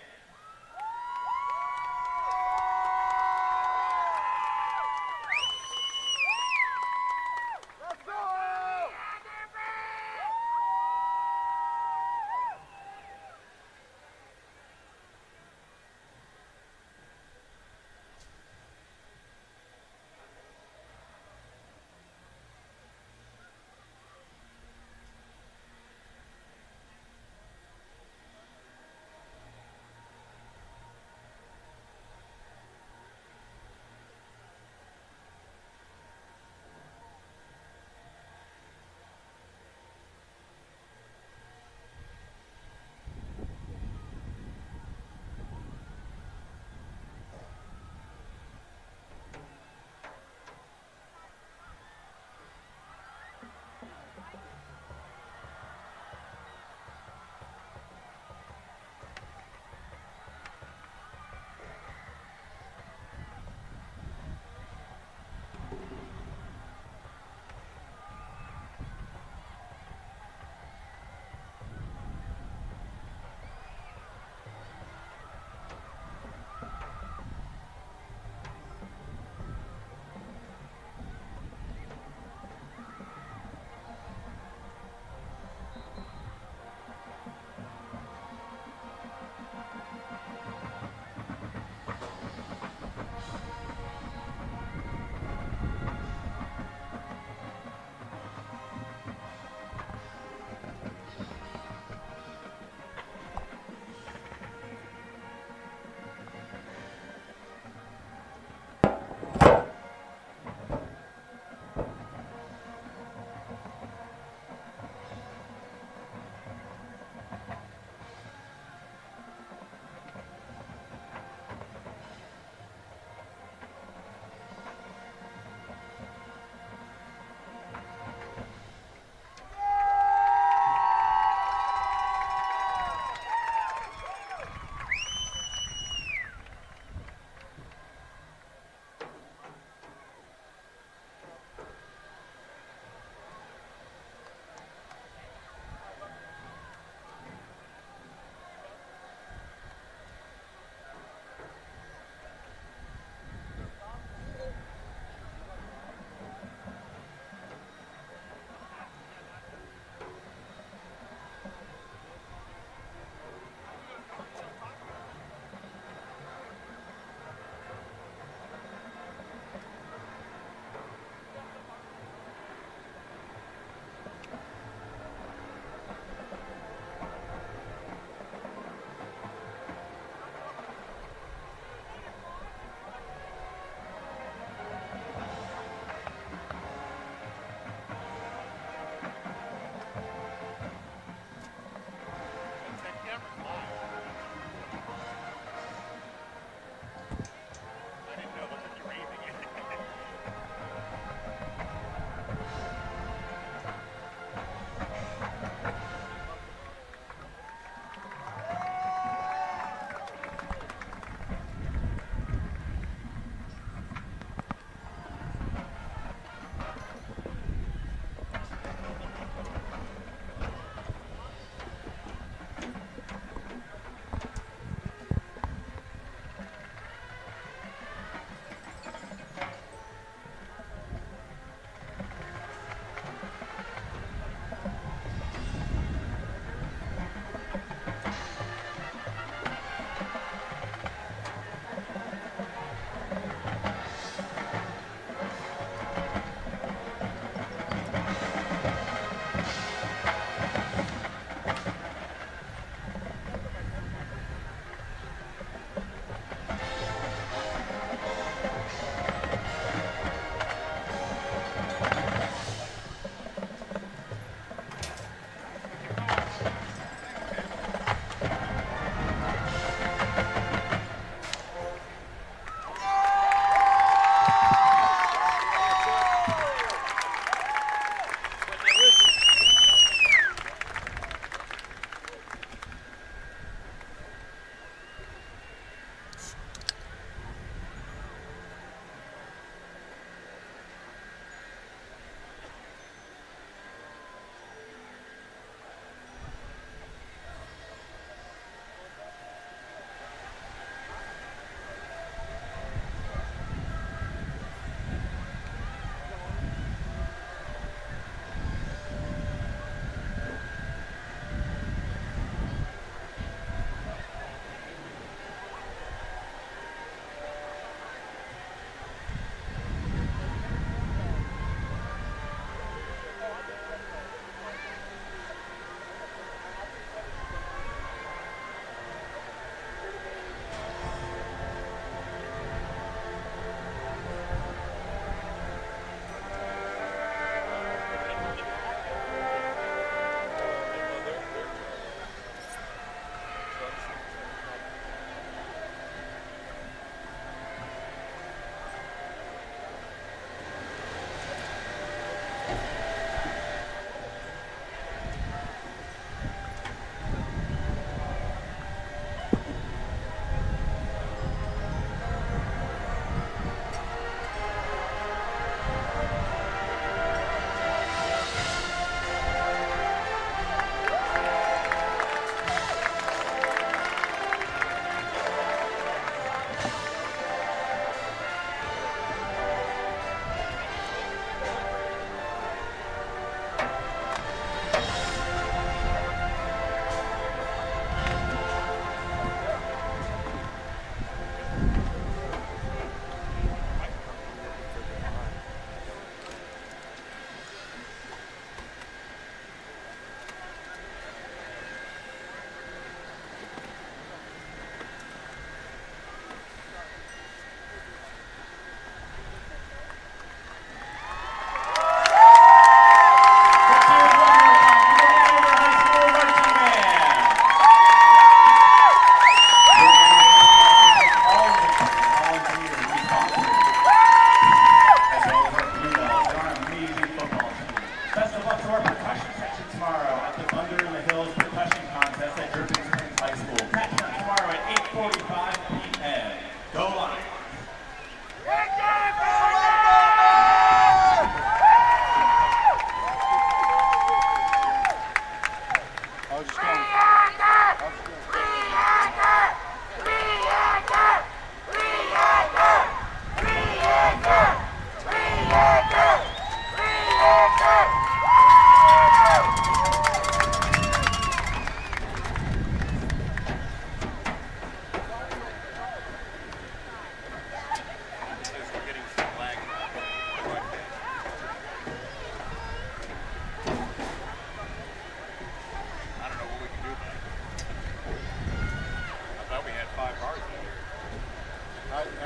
School. Catch up tomorrow at 8:45 p.m. Go Lions!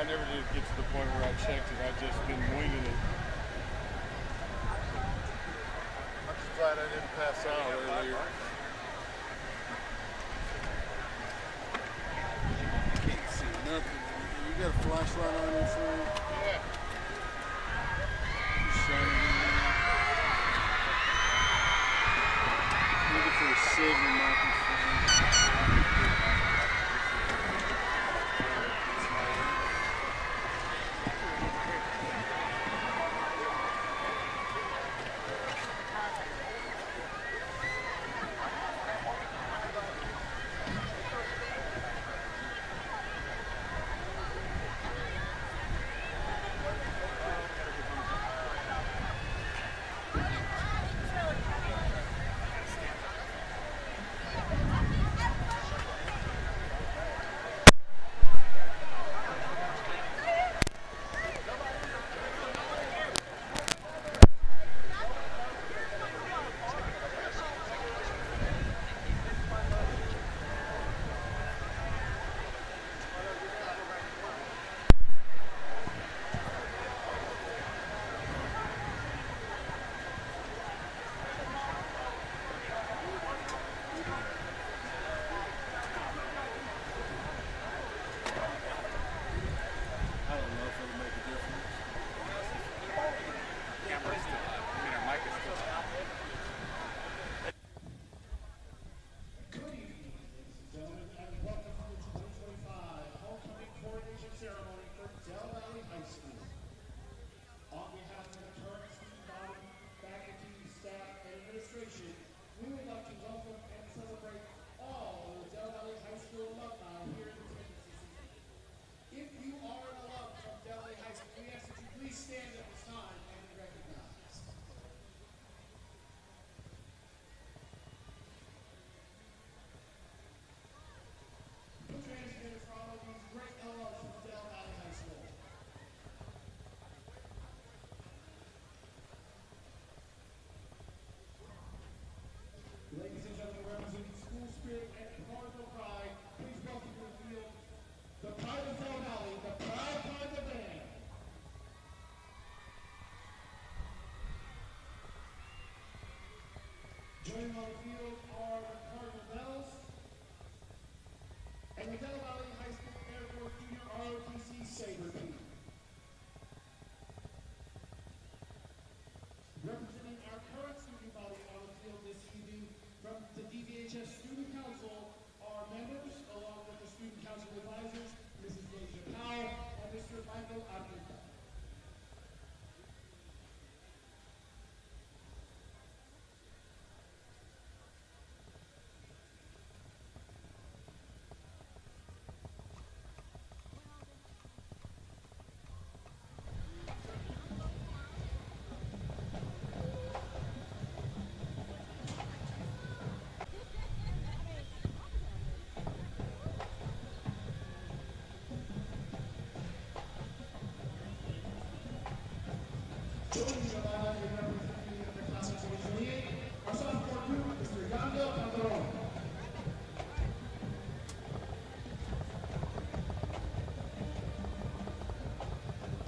I never did get to the point where I checked it. I've just been winging it. I'm just glad I didn't pass out earlier. Can't see nothing. You got a flashlight on your phone? Yeah. Just shining in there. Looking for a silver microphone. Ceremony for Del Valle High School. On behalf of the current student body, faculty, staff, and administration, we would like to welcome and celebrate all of the Del Valle High School alumni here in attendance this evening. If you are an alum from Del Valle High School, we ask that you please stand at this time and be recognized. Put your hands together for all of these great alums from Del Valle High School. Ladies and gentlemen, representing school spirit and Cardinal pride, please welcome to the field the pride of Del Valle, the Pride Panther Band. Joining on the field are the Cardinal Bells and the Del Valle High School Air Force Junior ROTC Sabre Team. Representing our current student body on the field this evening from the DVHS Student Council are members, along with the Student Council advisors, Mrs. Deja Powell and Mr. Michael Arqueta. Joining the line in representing the class of 2028, our sophomore group, Mr. Leander Calderon.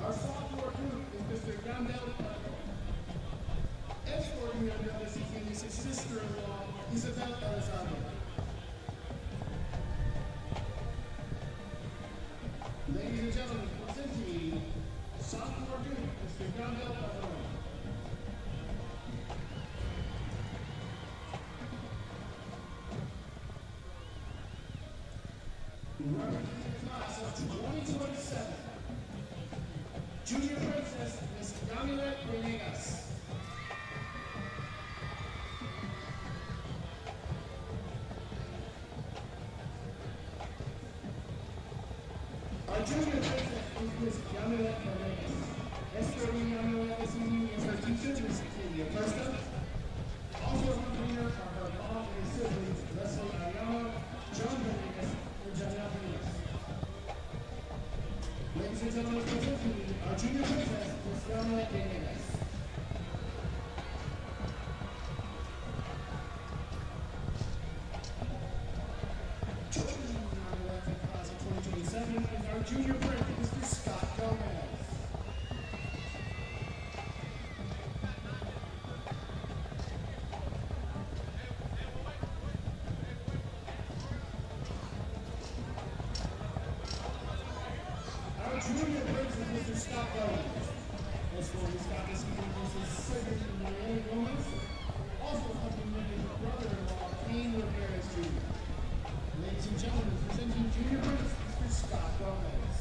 Our sophomore group is Mr. Yandel Calderon. Escorting Yandel this evening is his sister-in-law, Isabel Elizondo. Ladies and gentlemen, presenting sophomore group, Mr. Yandel Calderon. Class of 2027. Junior Princess, Miss Yamilet Venegas. Our junior princess is Miss Yamilet Venegas. Escorting Yamilet this evening is her teacher, Miss Cynthia Costa. Also accompanying her are her mom and siblings, Leslie Ariano, John Venegas, and Janelle Venegas. Ladies and gentlemen, presenting our junior princess, Miss Yamilet Venegas. Class of 2027 is our junior prince, Mr. Scott Gomez. Our junior prince is Mr. Scott Gomez. As for Mr. Scott this evening, Mrs. Cedric Mariana Gomez. Also accompanying his brother-in-law, Kane Ramirez Jr. Ladies and gentlemen, presenting junior prince, Mr. Scott Gomez.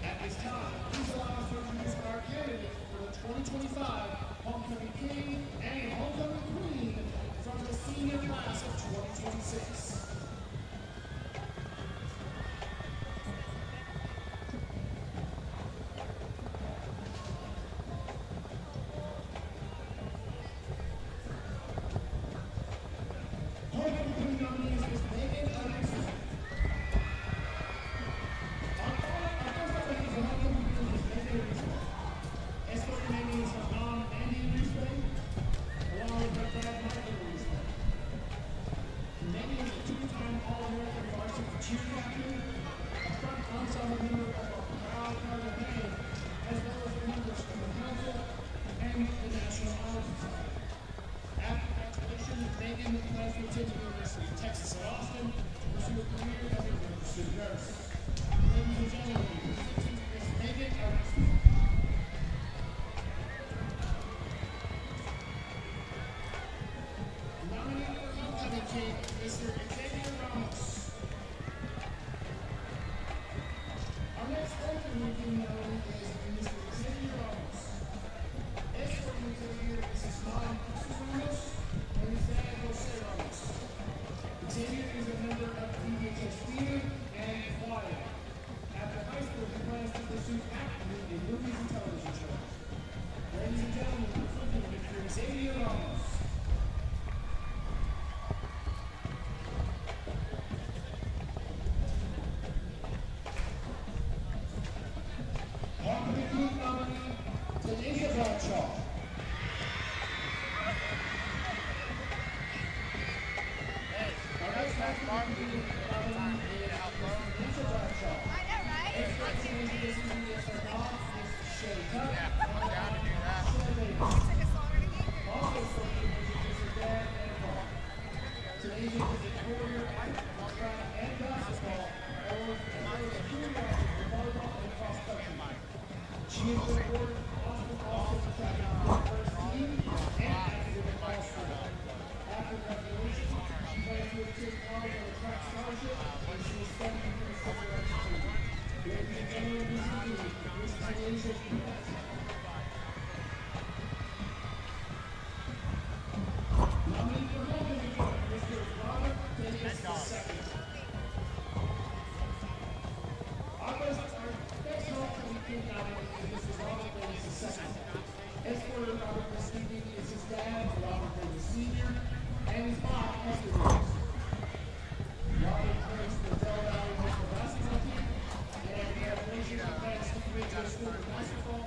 At this time, please allow us to introduce our candidates for the 2025 Homecoming King and Homecoming Queen from the senior class of 2026. Homecoming Queen nominees is Megan Anderson. Our first nominee for Homecoming Queen is Megan Anderson. Escorting Megan is her mom, Andy Reesway, along with her dad, Michael Reesway. Megan is a two-time All-American varsity cheer captain, a front ensemble member of our proud Cardinal band, as well as a member of the council and the National Honor Society. After graduation, Megan plans to attend the University of Texas at Austin to pursue a career as a registered nurse. Ladies and gentlemen, presenting Miss Megan Anderson. Nominee for Homecoming King, Mr. Xavier Ramos. Our next Homecoming King nominee is Mr. Xavier Ramos. Escorting Xavier is his mom, Mrs. Ramos, and his dad, Jose Ramos. Xavier is a member of DHS Theater and Valle. After high school, he plans to pursue acting in movies and television shows. Ladies and gentlemen, presenting Mr. Xavier Ramos. Homecoming Queen nominee, Tanisha Bradshaw. Our next Homecoming Queen nominee is Tanisha Bradshaw. Escorting Tanisha this evening is her mom, Miss Shay Tuck, and her dad, Shay Bailey. Also escorting Tanisha is her dad and mom. Tanisha is a warrior athlete, track and basketball, as well as a junior athlete for volleyball and cross country. She is the award also track and first team and academic all-star. After graduation, she plans to attend college on a track scholarship, and she is studying for summer education. Ladies and gentlemen, this evening, Miss Tanisha Bradshaw. Nominee for Homecoming King, Mr. Robert Dennis II. Our next Homecoming King nominee is Mr. Robert Dennis II. Escorting Robert this evening is his dad, Robert Dennis Sr., and his mom, Esther Dennis. Robert plays for the Del Valle High School basketball team, and after graduation, he plans to commit to a school of basketball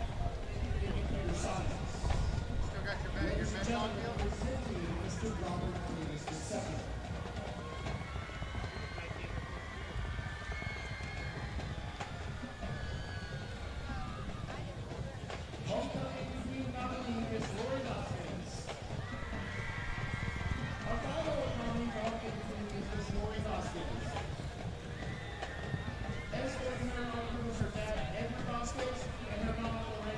in computer science. Ladies and gentlemen, presenting Mr. Robert Dennis II. Homecoming Queen nominee is Lori Hoskins. Our final nominee for Homecoming Queen is Miss Lori Hoskins. Escorting her along with her dad, Edward Hoskins, and her mom, Loretta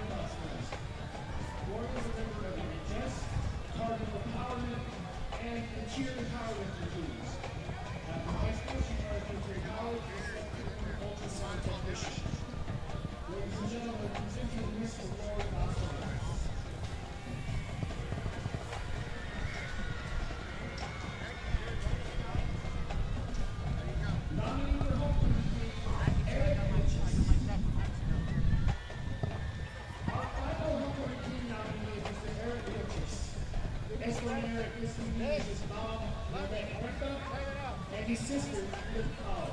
his sister, Liv Cobb.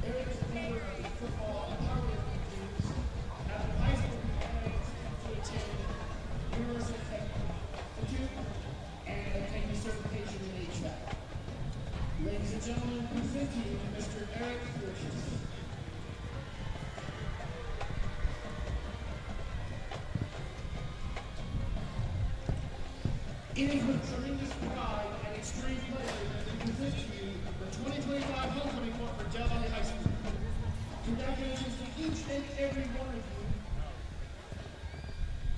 Eric is a member of the football and powerlifting teams. After high school, he plans to attend University Institute and obtain his certification in HVAC. Ladies and gentlemen, presenting Mr. Eric Frisches. It is with tremendous pride and extreme pleasure that we present to you the 2025 homecoming court for Del Valle High School. Congratulations to each and every one of you.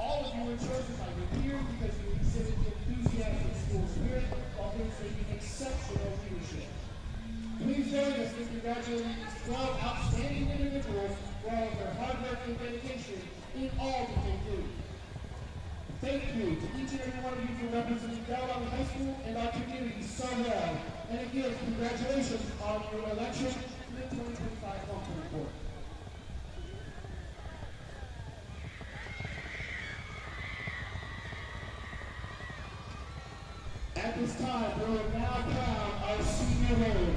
All of you were chosen by your peers because you exhibit enthusiastic school spirit while demonstrating exceptional leadership. Please join us in congratulating these 12 outstanding individuals for all of their hard work and dedication in all that they do. Thank you to each and every one of you for representing Del Valle High School and our community so well. And again, congratulations on your election to the 2025 homecoming court. At this time, we will now crown our senior robe.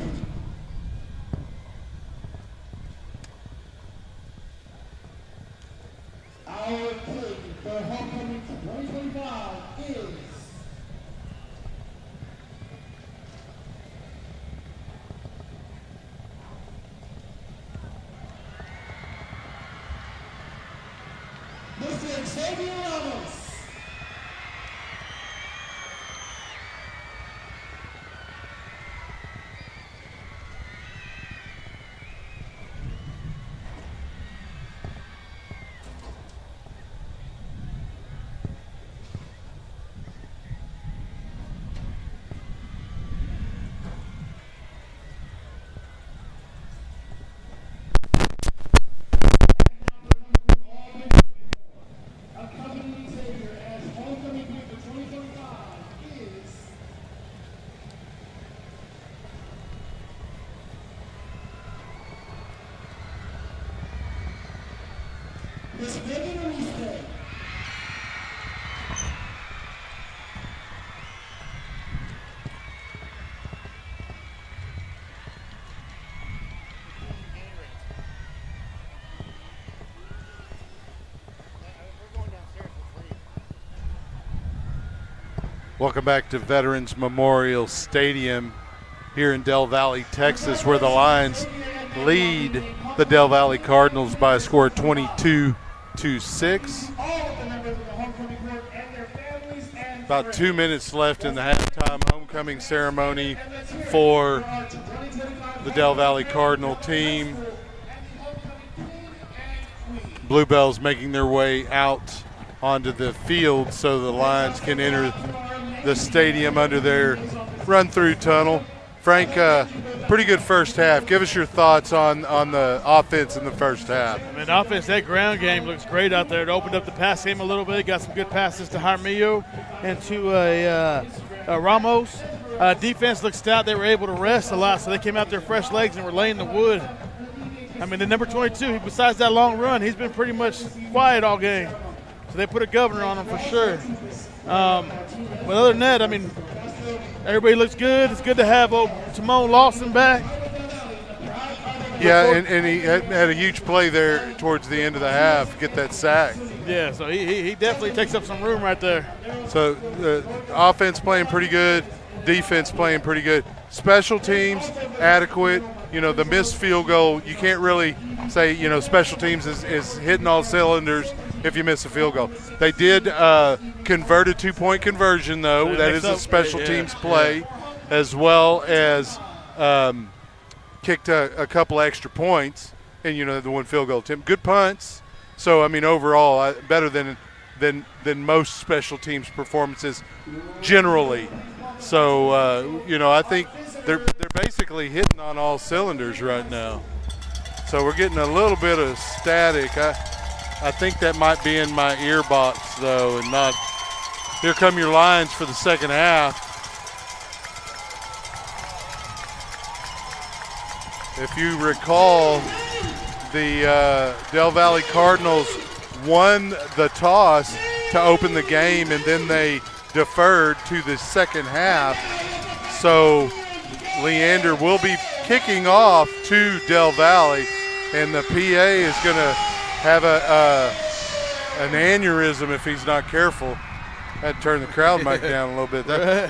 Our king for homecoming 2025 is Mr. Xavier Ramos. Accompanying Xavier as homecoming king for 2025 is Miss Megan Ariste. Welcome back to Veterans Memorial Stadium here in Del Valle, Texas, where the Lions lead the Del Valle Cardinals by a score of 22-6. All of the members of the homecoming court and their families and About 2 minutes left in the halftime homecoming ceremony for the Del Valle Cardinal team. Bluebells making their way out onto the field so the Lions can enter the stadium under their run-through tunnel. Frank, pretty good first half. Give us your thoughts on the offense in the first half. I mean, offense, that ground game looks great out there. It opened up the pass game a little bit. Got some good passes to Jaramillo and to Ramos. Defense looked stout. They were able to rest a lot, so they came out there fresh legs and were laying the wood. I mean, the number 22, besides that long run, he's been pretty much quiet all game. So they put a governor on him for sure. But other than that, I mean, everybody looks good. It's good to have old Timon Lawson back. Yeah, and he had a huge play there towards the end of the half, get that sack. Yeah, so he definitely takes up some room right there. So offense playing pretty good, defense playing pretty good. Special teams, adequate. You know, the missed field goal, you can't really say, you know, special teams is hitting all cylinders if you miss a field goal. They did convert a two-point conversion, though. So that is a special teams play, as well as kicked a couple extra points, and, you know, the one field goal attempt. Good punts. So, I mean, overall, better than most special teams performances generally. So, you know, I think they're basically hitting on all cylinders right now. So we're getting a little bit of static. I think that might be in my earbox, though, and not. Here come your Lions for the second half. If you recall, the Del Valle Cardinals won the toss to open the game, and then they deferred to the second half. So Leander will be kicking off to Del Valle, and the PA is going to have an aneurysm if he's not careful. Had to turn the crowd mic down a little bit.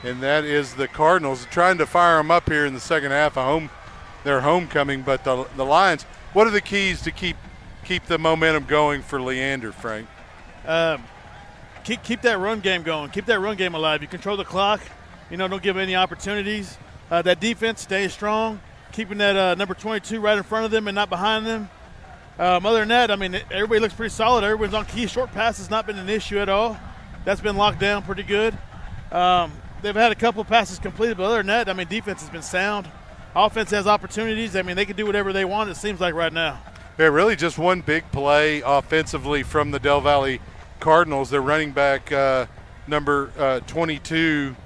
And that is the Cardinals trying to fire them up here in the second half of their homecoming. But the Lions, what are the keys to keep the momentum going for Leander, Frank? Keep that run game going. Keep that run game alive. You control the clock. Don't give any opportunities. That defense stays strong, keeping that number 22 right in front of them and not behind them. Other than that, everybody looks pretty solid. Everyone's on key. Short pass has not been an issue at all. That's been locked down pretty good. They've had a couple passes completed, but other than that, defense has been sound. Offense has opportunities. They can do whatever they want, it seems like right now. Yeah, really just one big play offensively from the Del Valle Cardinals. Their running back, number 22,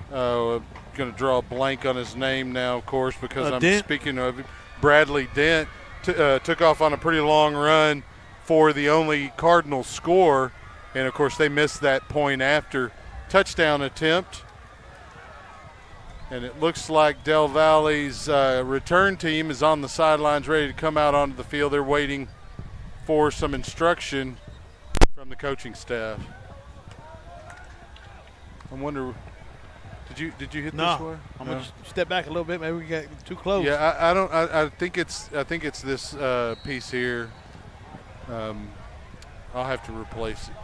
going to draw a blank on his name now, of course, because I'm Dent. speaking of Bradley Dent, took off on a pretty long run for the only Cardinal score. And, of course, they missed that point after touchdown attempt. And it looks like Del Valle's return team is on the sidelines ready to come out onto the field. They're waiting for some instruction from the coaching staff. I wonder, did you hit this one? I'm going to step back a little bit. Maybe we got too close. Yeah, I think it's this piece here. I'll have to replace it.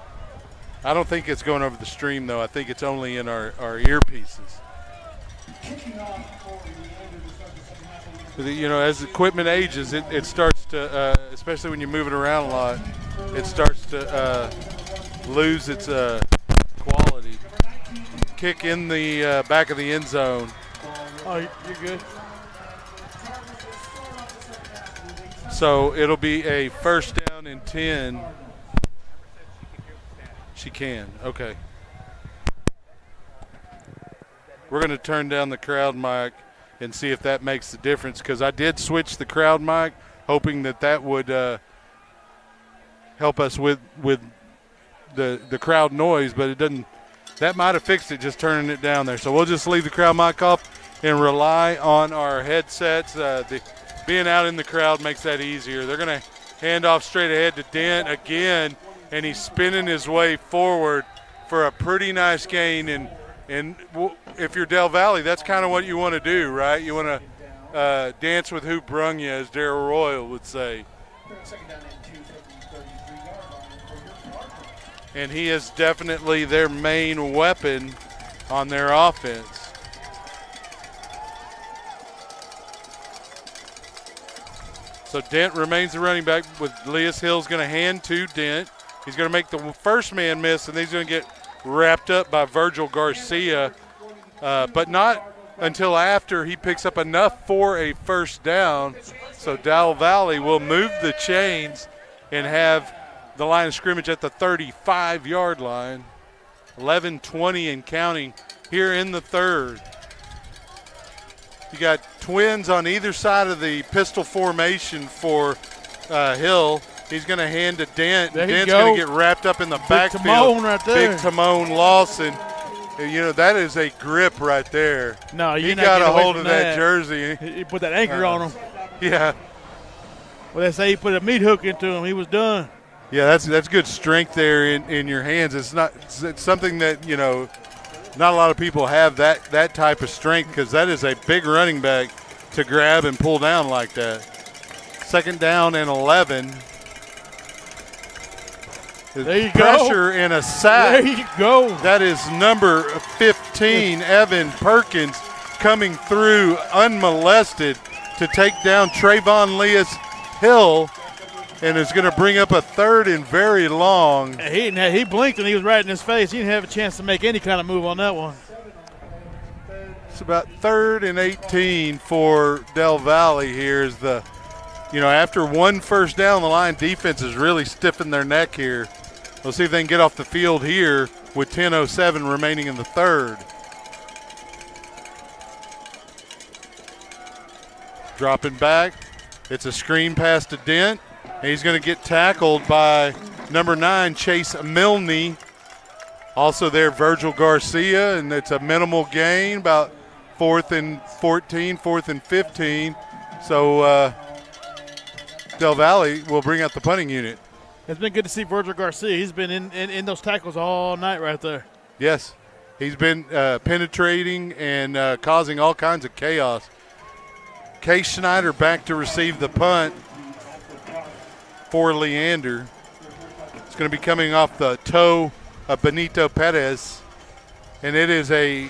I don't think it's going over the stream, though. I think it's only in our earpieces. As equipment ages, it starts to, especially when you move it around a lot, it starts to lose its quality. Kick in the back of the end zone. Oh, you're good. So it'll be a first down and 10. She can. Okay. We're going to turn down the crowd mic and see if that makes the difference, because I did switch the crowd mic, hoping that would help us with the crowd noise, but it doesn't. That might have fixed it, just turning it down there. So we'll just leave the crowd mic off and rely on our headsets. Being out in the crowd makes that easier. They're going to hand off straight ahead to Dent again, and he's spinning his way forward for a pretty nice gain. And if you're Del Valle, that's kind of what you want to do, right? You want to dance with who brung you, as Darryl Royal would say. And he is definitely their main weapon on their offense. So Dent remains the running back, with Leas Hill's going to hand to Dent. He's going to make the first man miss, and he's going to get wrapped up by Virgil Garcia, but not until after he picks up enough for a first down. So Del Valle will move the chains and have the line of scrimmage at the 35-yard line. 11:20 and counting here in the third. You got twins on either side of the pistol formation for Hill. He's going to hand to Dent. Dent's going to get wrapped up in the backfield. Timon right there. Big Timon Lawson. That is a grip right there. No, he got a hold of that jersey. He put that anchor on him. Yeah. Well, they say he put a meat hook into him. He was done. Yeah, that's good strength there in your hands. It's something that, not a lot of people have that type of strength, because that is a big running back to grab and pull down like that. Second down and 11. There you Pressure go. and a sack. There you go. That is number 15, Evan Perkins, coming through unmolested to take down Trayvon Leas Hill, and is going to bring up a third and very long. He blinked and he was right in his face. He didn't have a chance to make any kind of move on that one. It's about 3rd and 18 for Del Valle here. After one first down, the line defense has really stiffened their neck here. We'll see if they can get off the field here with 10:07 remaining in the third. Dropping back. It's a screen pass to Dent. And he's going to get tackled by number 9, Chase Milne. Also there, Virgil Garcia, and it's a minimal gain, about 4th and 14, 4th and 15. So Del Valle will bring out the punting unit. It's been good to see Virgil Garcia. He's been in those tackles all night right there. Yes, he's been penetrating and causing all kinds of chaos. Case Schneider back to receive the punt for Leander. It's going to be coming off the toe of Benito Perez, and it is a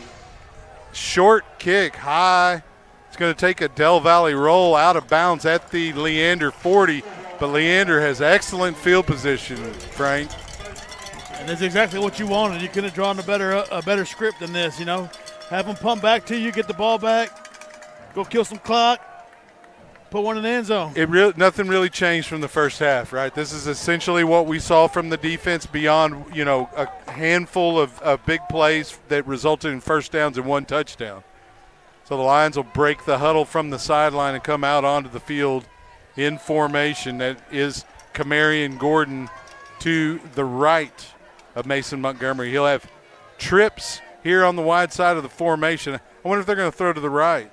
short kick high. It's going to take a Del Valle roll out of bounds at the Leander 40, but Leander has excellent field position, Frank. And that's exactly what you wanted. You could have drawn a better script than this, you know. Have them pump back to you, get the ball back, go kill some clock, put one in the end zone. Nothing really changed from the first half, right? This is essentially what we saw from the defense beyond, a handful of big plays that resulted in first downs and one touchdown. So the Lions will break the huddle from the sideline and come out onto the field in formation. That is Camarion Gordon to the right of Mason Montgomery. He'll have trips here on the wide side of the formation. I wonder if they're going to throw to the right.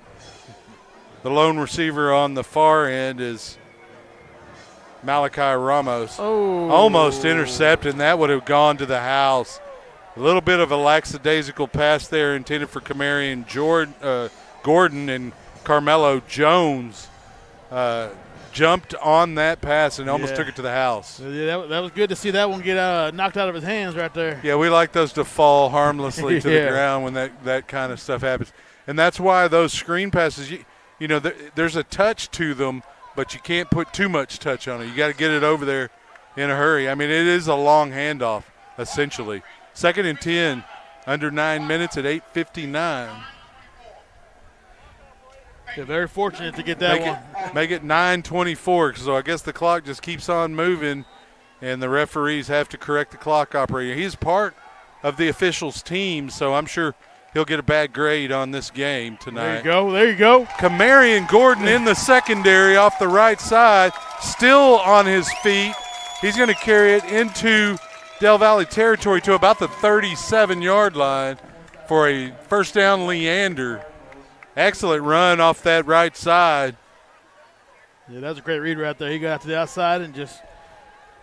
The lone receiver on the far end is Malachi Ramos. Oh. Almost intercepted, and that would have gone to the house. A little bit of a lackadaisical pass there intended for Camarion Gordon, and Carmelo Jones jumped on that pass and almost took it to the house. Yeah, that was good to see that one get knocked out of his hands right there. Yeah, we like those to fall harmlessly to the ground when that kind of stuff happens. And that's why those screen passes, there's a touch to them, but you can't put too much touch on it. You got to get it over there in a hurry. I mean, it is a long handoff, essentially. 2nd and 10, under 9 minutes at 8:59. They're very fortunate to get that one. Make it 9:24, so I guess the clock just keeps on moving, and the referees have to correct the clock operator. He's part of the officials' team, so I'm sure he'll get a bad grade on this game tonight. There you go. Camarion Gordon in the secondary off the right side, still on his feet. He's going to carry it into Del Valle territory to about the 37-yard line for a first down. Leander. Excellent run off that right side. Yeah, that was a great read right there. He got out to the outside and just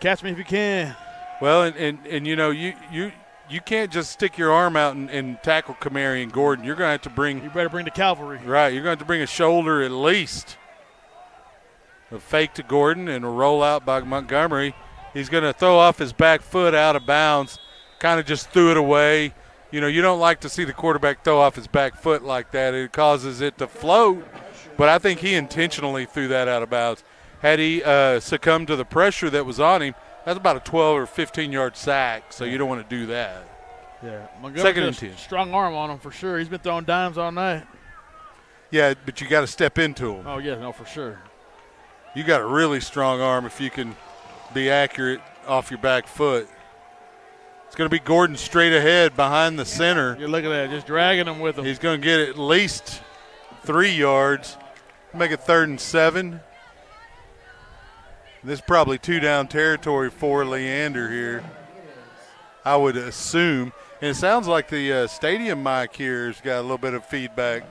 catch me if you can. Well, and you can't just stick your arm out and tackle Camarion Gordon. You're going to have to bring – You better bring the cavalry. Right. You're going to have to bring a shoulder at least. A fake to Gordon and a rollout by Montgomery. He's going to throw off his back foot out of bounds, kind of just threw it away. You don't like to see the quarterback throw off his back foot like that. It causes it to float, but I think he intentionally threw that out of bounds. Had he succumbed to the pressure that was on him, that's about a 12 or 15-yard sack, so you don't want to do that. Yeah, Montgomery 2nd and 10. Strong arm on him for sure. He's been throwing dimes all night. Yeah, but you got to step into him. Oh, yeah, no, for sure. You got a really strong arm if you can be accurate off your back foot. It's going to be Gordon straight ahead behind the center. You're looking at it, just dragging him with him. He's going to get at least 3 yards. Make it 3rd and 7. This is probably 2-down territory for Leander here, I would assume. And it sounds like the stadium mic here has got a little bit of feedback.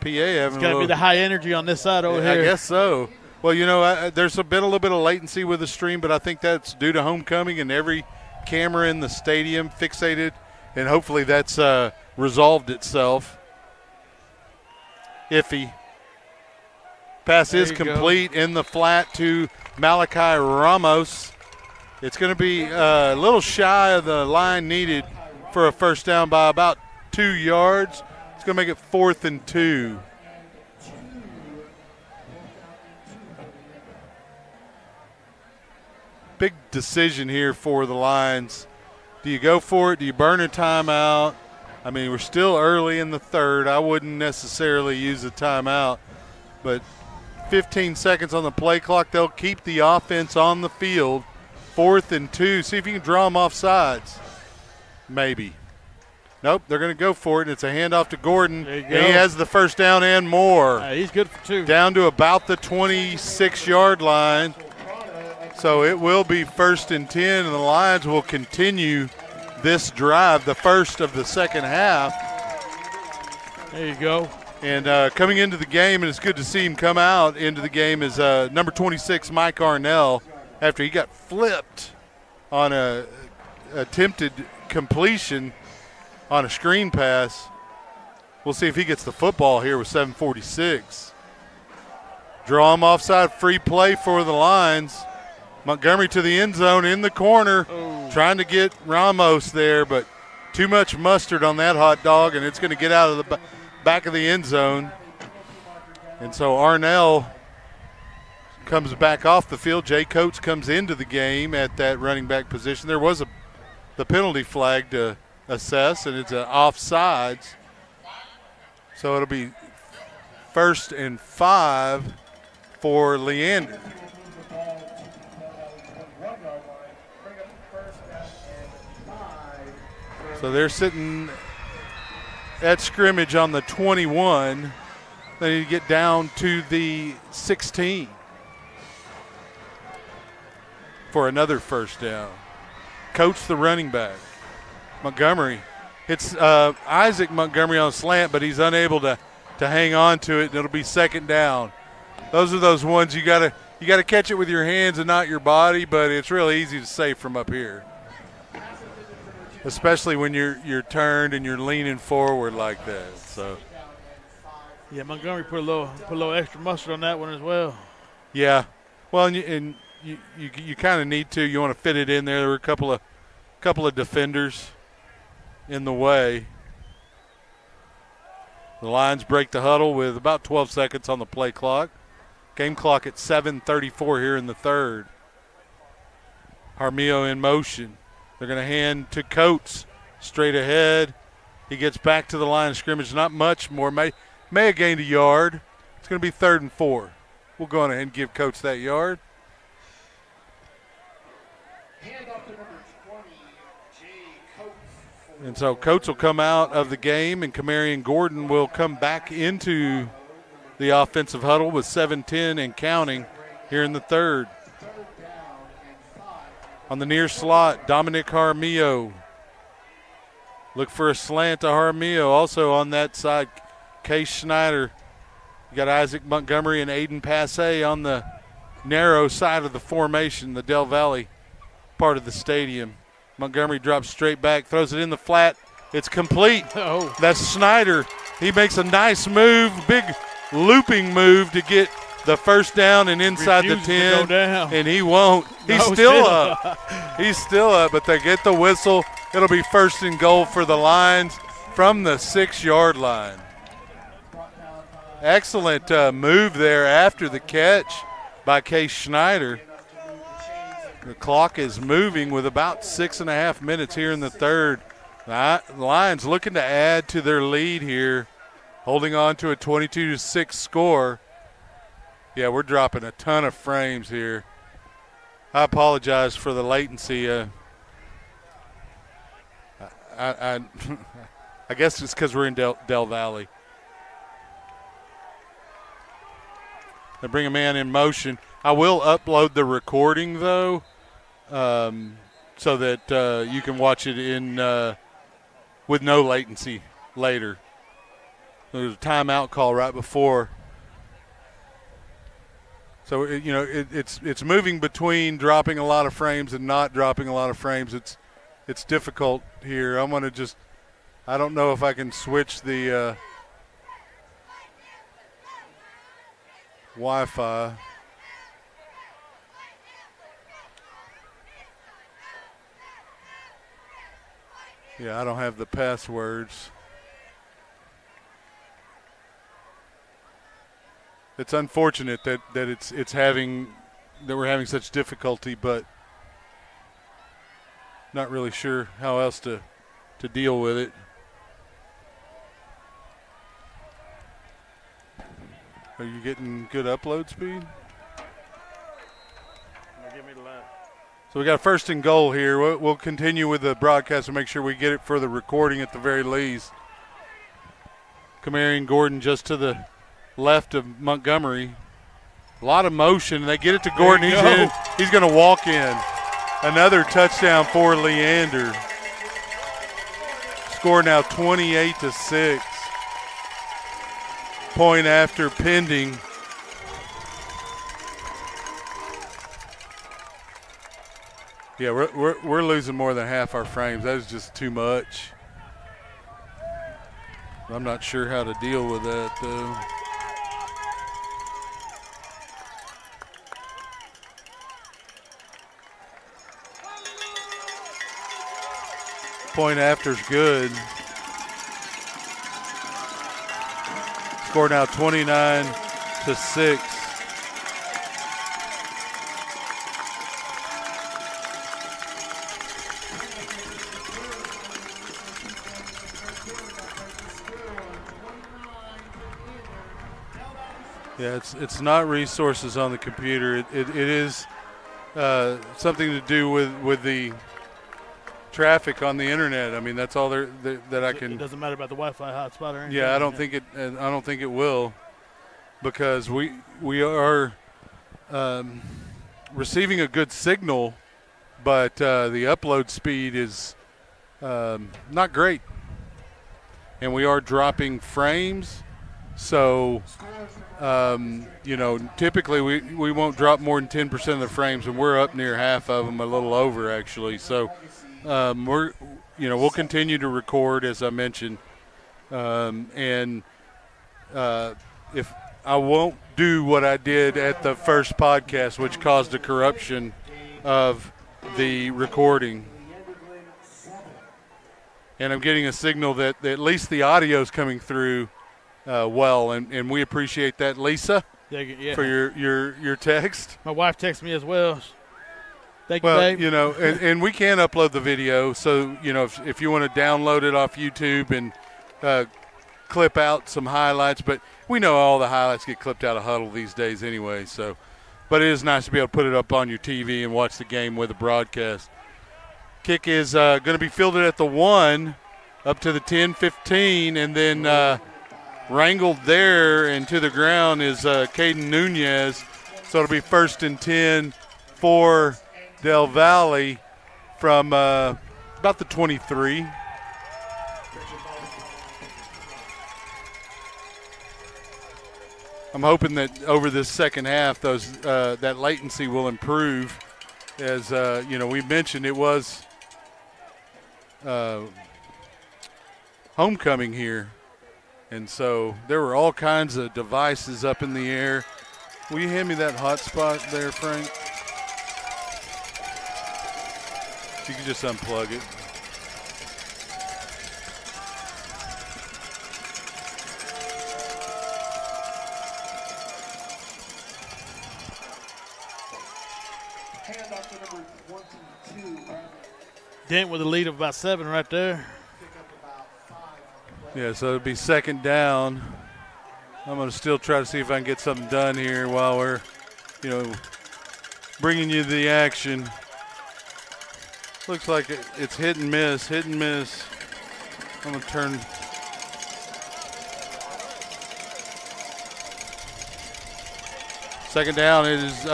PA having it's got to be the high energy on this side over here. I guess so. Well, there's a little bit of latency with the stream, but I think that's due to homecoming and every camera in the stadium fixated, and hopefully that's resolved itself. Iffy. Pass is complete in the flat to Malachi Ramos. It's going to be a little shy of the line needed for a first down by about 2 yards. It's going to make it 4th and 2. Big decision here for the Lions. Do you go for it? Do you burn a timeout? I mean, we're still early in the third. I wouldn't necessarily use a timeout, but 15 seconds on the play clock. They'll keep the offense on the field. 4th and 2. See if you can draw them off sides. Maybe. Nope, they're going to go for it, and it's a handoff to Gordon. There you go. And he has the first down and more. He's good for 2. Down to about the 26-yard line. So it will be 1st and 10, and the Lions will continue this drive, the first of the second half. There you go. And coming into the game, and it's good to see him come out into the game, is number 26, Mike Arnell, after he got flipped on a attempted completion on a screen pass. We'll see if he gets the football here with 7:46. Draw him offside, free play for the Lions. Montgomery to the end zone in the corner, trying to get Ramos there, but too much mustard on that hot dog, and it's going to get out of the back of the end zone. And so Arnell comes back off the field. Jay Coates comes into the game at that running back position. There was the penalty flag to assess, and it's an offsides. So it'll be 1st and 5 for Leander. So they're sitting at scrimmage on the 21. They need to get down to the 16 for another first down. Coach the running back. Montgomery hits Isaac Montgomery on a slant, but he's unable to hang on to it, and it'll be 2nd down. Those are those ones you gotta catch it with your hands and not your body, but it's really easy to save from up here, especially when you're turned and you're leaning forward like that. So, yeah, Montgomery put a little extra mustard on that one as well. Yeah, well, and you kind of need to. You want to fit it in there. There were a couple of defenders in the way. The Lions break the huddle with about 12 seconds on the play clock. Game clock at 7:34 here in the third. Jaramillo in motion. They're going to hand to Coates straight ahead. He gets back to the line of scrimmage. Not much more. May have gained a yard. It's going to be 3rd and 4. We'll go on ahead and give Coates that yard. And so Coates will come out of the game, and Kamarian Gordon will come back into the offensive huddle with 7:10 and counting here in the third. On the near slot, Dominic Jaramillo. Look for a slant to Jaramillo. Also on that side, Case Schneider. You got Isaac Montgomery and Aiden Passe on the narrow side of the formation, the Del Valle part of the stadium. Montgomery drops straight back, throws it in the flat. It's complete. Oh. That's Schneider. He makes a nice move, big looping move to get the first down and inside the 10. To go down. And he won't. He's still up. He's still up, but they get the whistle. It'll be 1st and goal for the Lions from the 6-yard line. Excellent move there after the catch by Case Schneider. The clock is moving with about 6.5 minutes here in the third. The Lions looking to add to their lead here, holding on to a 22-6 score. Yeah, we're dropping a ton of frames here. I apologize for the latency. I guess it's because we're in Del Valle. They bring a man in motion. I will upload the recording, though, so that you can watch it in with no latency later. There was a timeout call right before. So, it's moving between dropping a lot of frames and not dropping a lot of frames. It's difficult here. I'm going to I don't know if I can switch the Wi-Fi. Yeah, I don't have the passwords. It's unfortunate that we're having such difficulty, but not really sure how else to deal with it. Are you getting good upload speed? Give me the line. So we got a 1st and goal here. We'll continue with the broadcast and make sure we get it for the recording at the very least. Kamarian Gordon just to the left of Montgomery. A lot of motion. They get it to Gordon. He's going to walk in. Another touchdown for Leander. Score now 28-6. Point after pending. Yeah, we're losing more than half our frames. That is just too much. I'm not sure how to deal with that, though. Point after's good. Score now 29-6. Yeah, it's not resources on the computer. It is something to do with the traffic on the internet. I mean, that's all that I can. It doesn't matter about the Wi-Fi hotspot or anything. Yeah, I don't think it will, because we are receiving a good signal, but the upload speed is not great, and we are dropping frames. So, typically we won't drop more than 10% of the frames, and we're up near half of them, a little over actually. So, we'll continue to record, as I mentioned, and if I won't do what I did at the first podcast, which caused a corruption of the recording. And I'm getting a signal that at least the audio is coming through well, and we appreciate that, Lisa, for your text. My wife texted me as well. Thank you, well, babe. And we can upload the video, so if you want to download it off YouTube and clip out some highlights, but we know all the highlights get clipped out of Huddle these days anyway. So, but it is nice to be able to put it up on your TV and watch the game with a broadcast. Kick is going to be fielded at the 1 up to the 10-15, and then wrangled there and to the ground is Caden Nunez. So it'll be 1st and 10 for Del Valle from about the 23. I'm hoping that over this second half, that latency will improve. As we mentioned, it was homecoming here, and so there were all kinds of devices up in the air. Will you hand me that hotspot there, Frank? You can just unplug it. Dent with a lead of about 7 right there. Yeah, so it'll be 2nd down. I'm going to still try to see if I can get something done here while we're, bringing you the action. Looks like it's hit and miss. I'm going to turn. Second down, it is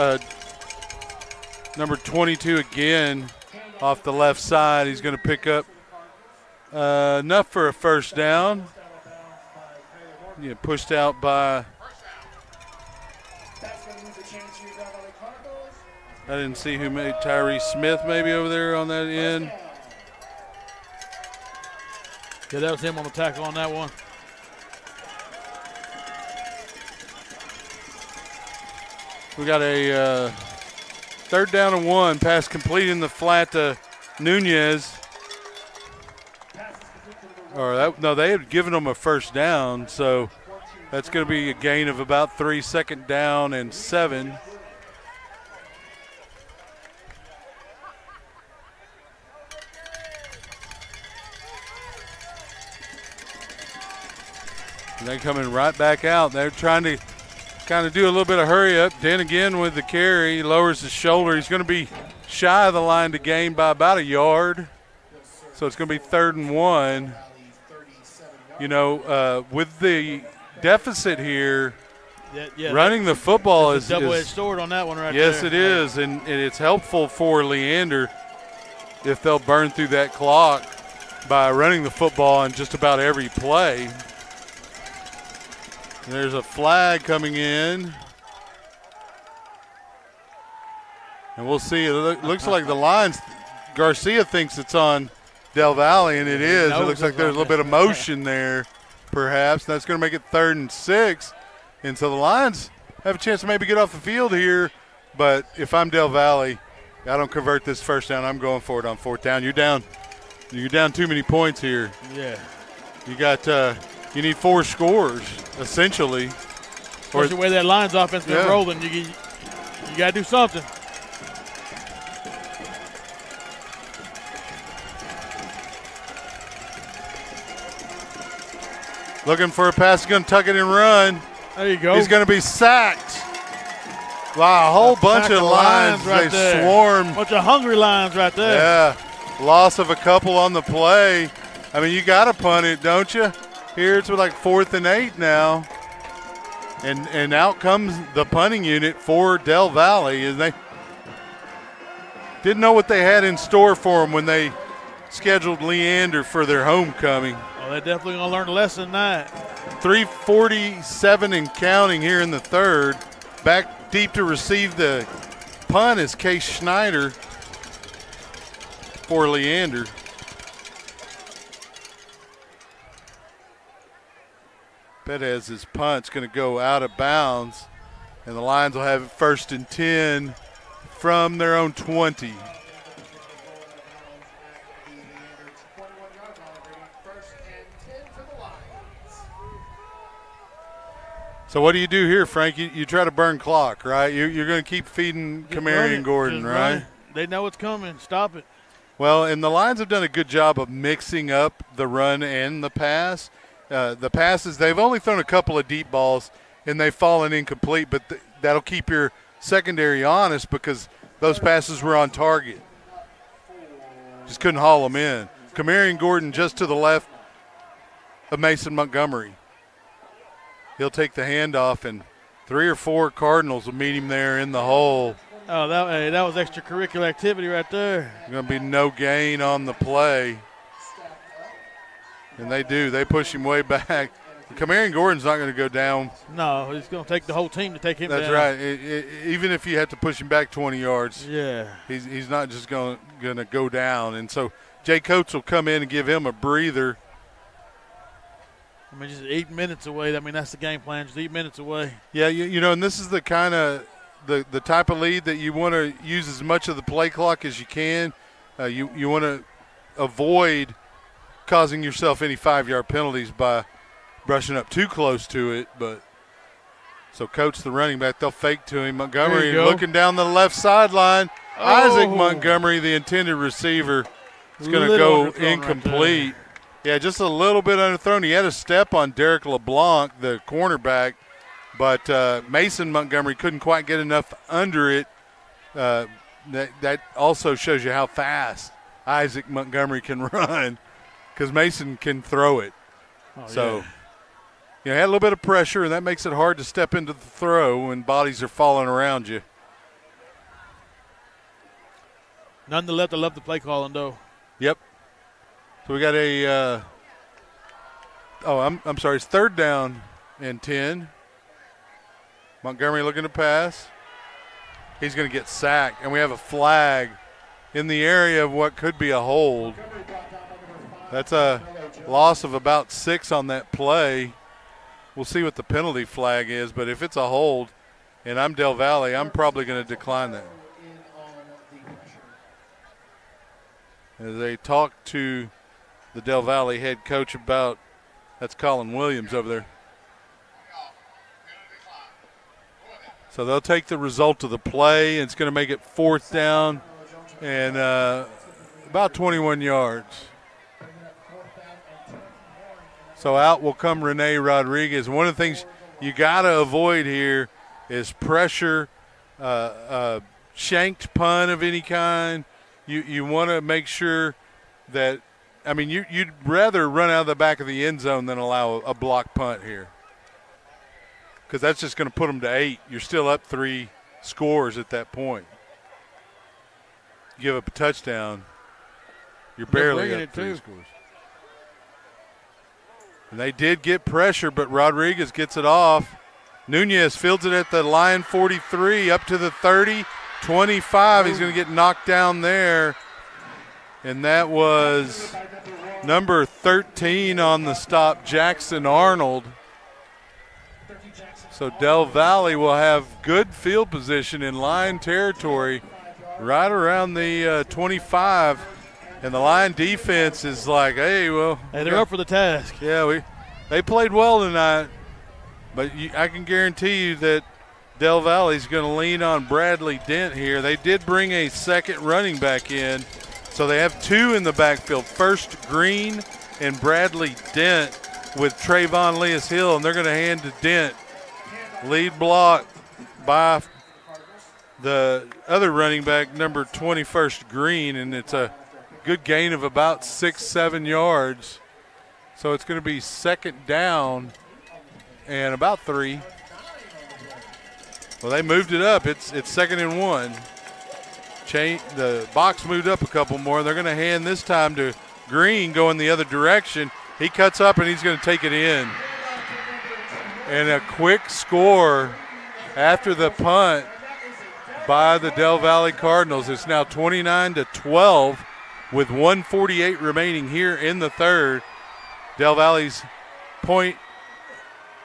number 22 again off the left side. He's going to pick up enough for a 1st down. Yeah, pushed out by. I didn't see who made Tyree Smith maybe over there on that end. Yeah, that was him on the tackle on that one. We got a 3rd down and 1. Pass complete in the flat to Nunez. They had given them a 1st down, so that's going to be a gain of about 3, 2nd down and 7. And they're coming right back out. They're trying to kind of do a little bit of hurry up. Den again with the carry. He lowers his shoulder. He's going to be shy of the line to gain by about a yard. So it's going to be 3rd and 1. With the deficit here, running the football is double-edged sword on that one right yes, there. Yes, it is, and it's helpful for Leander if they'll burn through that clock by running the football in just about every play. There's a flag coming in. And we'll see. It looks like the lines, Garcia thinks it's on Del Valle, and it is. It looks like there's a little bit of motion there, perhaps. That's going to make it 3rd and 6. And so the Lions have a chance to maybe get off the field here. But if I'm Del Valle, I don't convert this first down. I'm going for it on 4th down. You're down too many points here. Yeah. You got you need 4 scores, essentially. Especially the way that Lions offense been rolling, you got to do something. Looking for a pass, going to tuck it and run. There you go. He's going to be sacked. Wow, a whole bunch of Lions right there. Swarm. Bunch of hungry Lions right there. Yeah, loss of a couple on the play. I mean, you got to punt it, don't you? Here it's like 4th and 8 now. And out comes the punting unit for Del Valle. And they didn't know what they had in store for them when they scheduled Leander for their homecoming. Oh, they're definitely going to learn a lesson tonight. 3:47 and counting here in the 3rd. Back deep to receive the punt is Case Schneider for Leander. Betez, his punt's going to go out of bounds, and the Lions will have it 1st and 10 from their own 20. So what do you do here, Frank? You try to burn clock, right? You're going to keep feeding Kamari and Gordon, right? They know it's coming. Stop it. Well, and the Lions have done a good job of mixing up the run and the pass. The passes, they've only thrown a couple of deep balls, and they've fallen incomplete, but that'll keep your secondary honest because those passes were on target. Just couldn't haul them in. Kamari and Gordon just to the left of Mason Montgomery. He'll take the handoff, and 3 or 4 Cardinals will meet him there in the hole. Oh, that was extracurricular activity right there. Going to be no gain on the play. And they do. They push him way back. Kamari and Gordon's not going to go down. No, he's going to take the whole team to take him down. That's right. Even if you have to push him back 20 yards, he's not just going to go down. And so Jay Coates will come in and give him a breather. I mean, just 8 minutes away. I mean, that's the game plan, just 8 minutes away. Yeah, you know, and this is the kind of the type of lead that you want to use as much of the play clock as you can. You want to avoid causing yourself any 5-yard penalties by brushing up too close to it. But so Coates, the running back, they'll fake to him. Montgomery looking down the left sideline. Oh. Isaac Montgomery, the intended receiver, is going to go incomplete. Yeah, just a little bit underthrown. He had a step on Derek LeBlanc, the cornerback, but Mason Montgomery couldn't quite get enough under it. That also shows you how fast Isaac Montgomery can run because Mason can throw it. You know, had a little bit of pressure, and that makes it hard to step into the throw when bodies are falling around you. None to left. I love the play calling, though. Yep. So we got a I'm sorry, it's 3rd down and 10. Montgomery looking to pass. He's going to get sacked, and we have a flag in the area of what could be a hold. That's a loss of about 6 on that play. We'll see what the penalty flag is, but if it's a hold and I'm Del Valle, I'm probably going to decline that. As they talk to the Del Valle head coach about, that's Colin Williams over there. So they'll take the result of the play, and it's going to make it 4th down and about 21 yards. So out will come Rene Rodriguez. One of the things you got to avoid here is pressure, shanked punt of any kind. You want to make sure that, I mean, you'd rather run out of the back of the end zone than allow a block punt here, because that's just going to put them to 8. You're still up 3 scores at that point. Give up a touchdown, you're barely up 3 scores. And they did get pressure, but Rodriguez gets it off. Nunez fields it at the line 43, up to the 30, 25. He's going to get knocked down there. And that was number 13 on the stop, Jackson Arnold. So Del Valle will have good field position in line territory right around the 25. And the line defense is like, hey, well. Hey, they're up for the task. Yeah, they played well tonight. But I can guarantee you that Del Valle's going to lean on Bradley Dent here. They did bring a second running back in. So they have two in the backfield. First Green and Bradley Dent with Trayvon Leas-Hill, and they're going to hand to Dent. Lead block by the other running back, number 21st Green, and it's a good gain of about 6-7 yards. So it's going to be second down and about 3. Well, they moved it up. It's 2nd and 1. The box moved up a couple more. They're going to hand this time to Green going the other direction. He cuts up and he's going to take it in. And a quick score after the punt by the Del Valle Cardinals. It's now 29-12 with 1:48 remaining here in the third. Del Valle's point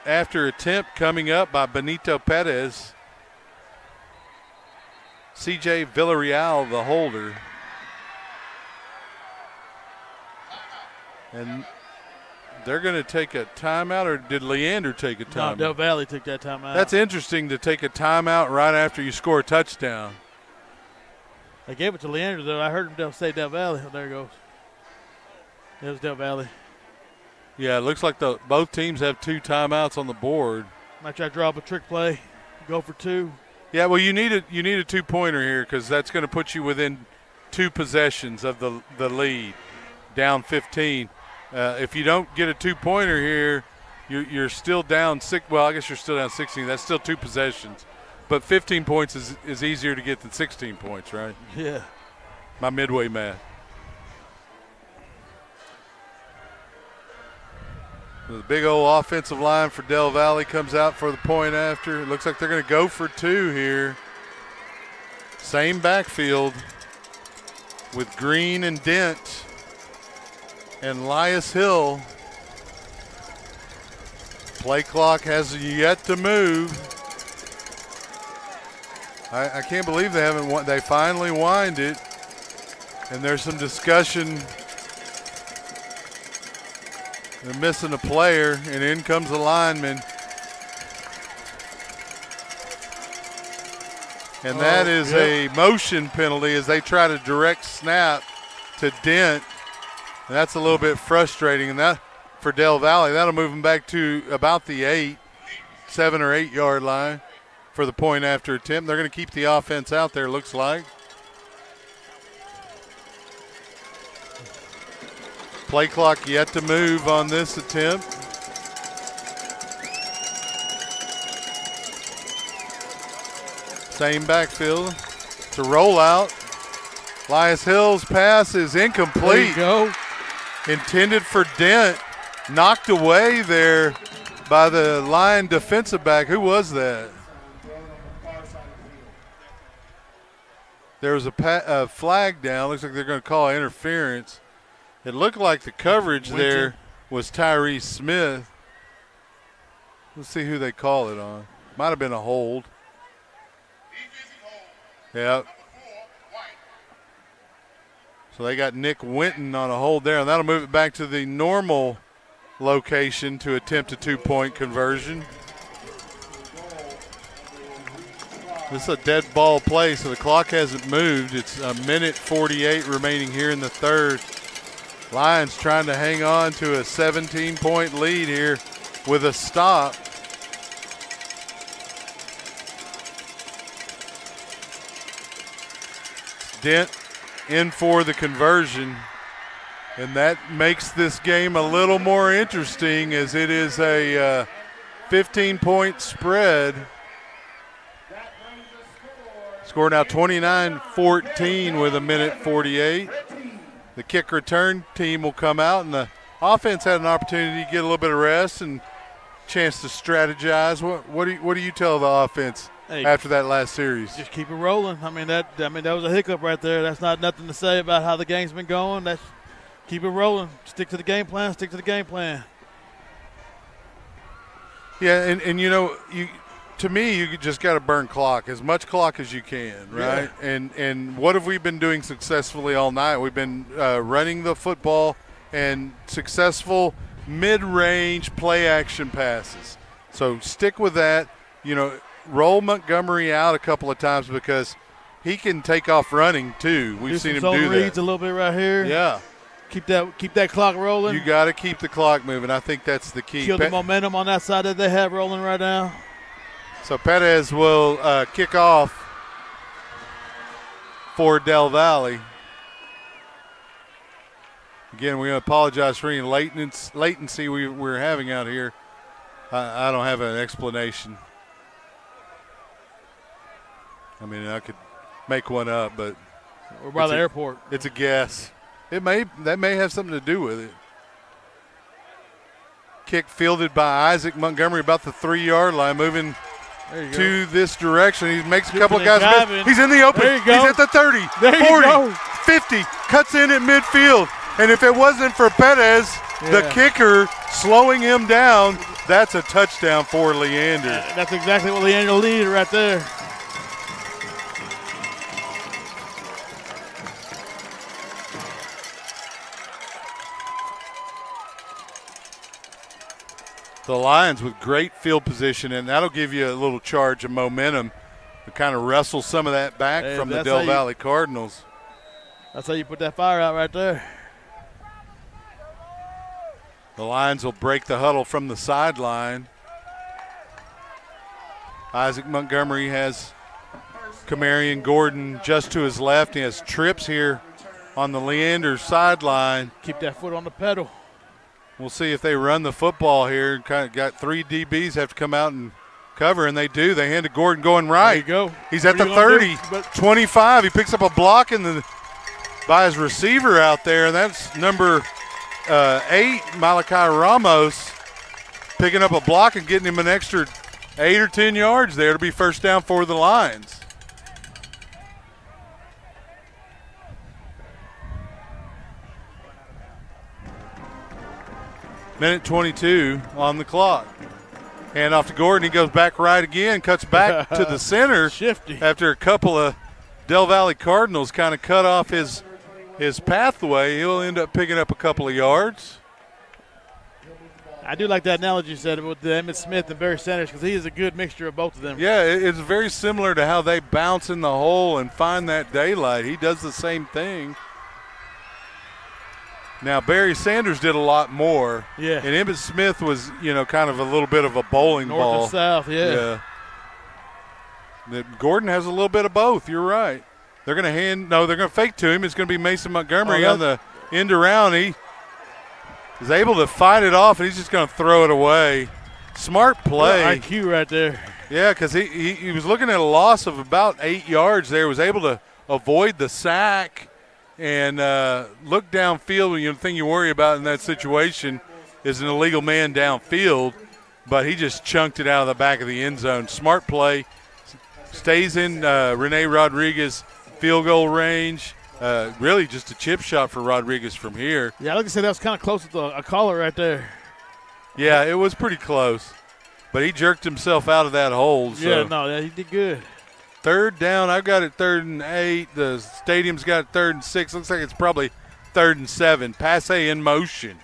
after attempt coming up by Benito Perez. C.J. Villarreal, the holder. And they're going to take a timeout, or did Leander take a timeout? No, Del Valle took that timeout. That's interesting to take a timeout right after you score a touchdown. They gave it to Leander, though. I heard him say Del Valle. Oh, there it goes. It was Del Valle. Yeah, it looks like both teams have 2 timeouts on the board. Might try to draw up a trick play, go for 2. Yeah, well, you need a 2-pointer here because that's going to put you within 2 possessions of the lead, down 15. If you don't get a 2-pointer here, you're still down 6. Well, I guess you're still down 16. That's still 2 possessions. But 15 points is easier to get than 16 points, right? Yeah. My midway math. The big old offensive line for Del Valle comes out for the point after. It looks like they're going to go for 2 here. Same backfield with Green and Dent and Leas-Hill. Play clock has yet to move. I can't believe they haven't. They finally wind it, and there's some discussion. They're missing a player, and in comes the lineman. And that is a motion penalty as they try to direct snap to Dent. And that's a little bit frustrating. And that for Del Valle, that'll move them back to about the 7 or 8 yard line for the point after attempt. They're going to keep the offense out there, looks like. Play clock yet to move on this attempt. Same backfield. It's a rollout. Leas-Hill's pass is incomplete. There you go. Intended for Dent. Knocked away there by the line defensive back. Who was that? There was a flag down. Looks like they're going to call interference. It looked like the coverage there was Tyrese Smith. Let's see who they call it on. Might have been a hold. Yep. So they got Nick Winton on a hold there, and that'll move it back to the normal location to attempt a 2-point conversion. This is a dead ball play, so the clock hasn't moved. It's 1:48 remaining here in the third. Lions trying to hang on to a 17-point lead here with a stop. Dent in for the conversion, and that makes this game a little more interesting as it is a 15-point spread. Score now 29-14 with 1:48. The kick return team will come out, and the offense had an opportunity to get a little bit of rest and chance to strategize. What do you tell the offense after that last series? Just keep it rolling. I mean that was a hiccup right there. That's not nothing to say about how the game's been going. That's keep it rolling. Stick to the game plan. Stick to the game plan. Yeah, and to me, you just got to burn clock, as much clock as you can, right? Yeah. And what have we been doing successfully all night? We've been running the football and successful mid-range play-action passes. So stick with that. Roll Montgomery out a couple of times because he can take off running too. We've seen him do that. Reads a little bit right here. Yeah. Keep that clock rolling. You got to keep the clock moving. I think that's the key. Kill the momentum on that side that they have rolling right now. So Perez will kick off for Del Valle. Again, we apologize for any latency we're having out here. I don't have an explanation. I mean, I could make one up, but we're by the airport. It's a guess. That may have something to do with it. Kick fielded by Isaac Montgomery about the 3-yard line, moving to this direction. He makes a couple of guys miss. He's in the open. There you go. He's at the 30, there 40, 50, cuts in at midfield. And if it wasn't for Perez, the kicker slowing him down, that's a touchdown for Leander. That's exactly what Leander needed right there. The Lions with great field position, and that'll give you a little charge of momentum to kind of wrestle some of that back from the Del Valle Cardinals. That's how you put that fire out right there. The Lions will break the huddle from the sideline. Isaac Montgomery has Camarion Gordon just to his left. He has trips here on the Leander sideline. Keep that foot on the pedal. We'll see if they run the football here. Kind of got 3 DBs have to come out and cover, and they do. They hand to Gordon going right. There you go. He's at the 30, 25. He picks up a block by his receiver out there, and that's number 8, Malachi Ramos, picking up a block and getting him an extra 8 or 10 yards there to be first down for the Lions. Minute 22 on the clock. Hand off to Gordon. He goes back right again, cuts back to the center. Shifty. After a couple of Del Valle Cardinals kind of cut off his pathway, he'll end up picking up a couple of yards. I do like that analogy you said with Emmitt Smith and Barry Sanders because he is a good mixture of both of them. Yeah, it's very similar to how they bounce in the hole and find that daylight. He does the same thing. Now, Barry Sanders did a lot more. Yeah. And Emmitt Smith was, kind of a little bit of a bowling ball. North and south, yeah. Gordon has a little bit of both. You're right. They're going to fake to him. It's going to be Mason Montgomery on the end around. He is able to fight it off, and he's just going to throw it away. Smart play. IQ right there. Yeah, because he was looking at a loss of about 8 yards there, was able to avoid the sack and look downfield. The thing you worry about in that situation is an illegal man downfield, but he just chunked it out of the back of the end zone. Smart play. Stays in Rene Rodriguez field goal range. Really just a chip shot for Rodriguez from here. Yeah, like I said, that was kind of close to a caller right there. Yeah, it was pretty close. But he jerked himself out of that hole. So. Yeah, he did good. Third down, I've got it 3rd and 8. The stadium's got it 3rd and 6. Looks like it's probably 3rd and 7. Passe in motion.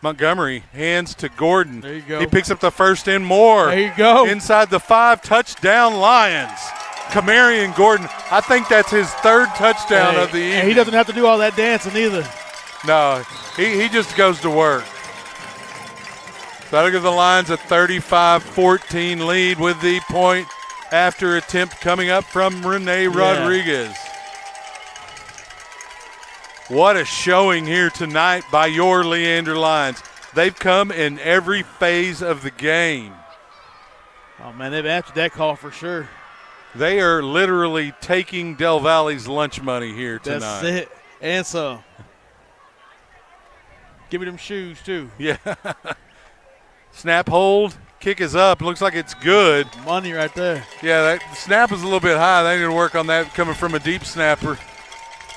Montgomery hands to Gordon. There you go. He picks up the first and more. There you go. Inside the 5, touchdown Lions. Camarion Gordon, I think that's his 3rd touchdown of the evening. And he doesn't have to do all that dancing either. No, he just goes to work. So that'll give the Lions a 35-14 lead with the point after attempt coming up from Rene Rodriguez. What a showing here tonight by your Leander Lions. They've come in every phase of the game. Oh, man, they've answered that call for sure. They are literally taking Del Valle's lunch money here tonight. That's it. And some. Give me them shoes, too. Yeah. Snap, hold, kick is up. Looks like it's good. Money right there. Yeah, that snap is a little bit high. They need to work on that coming from a deep snapper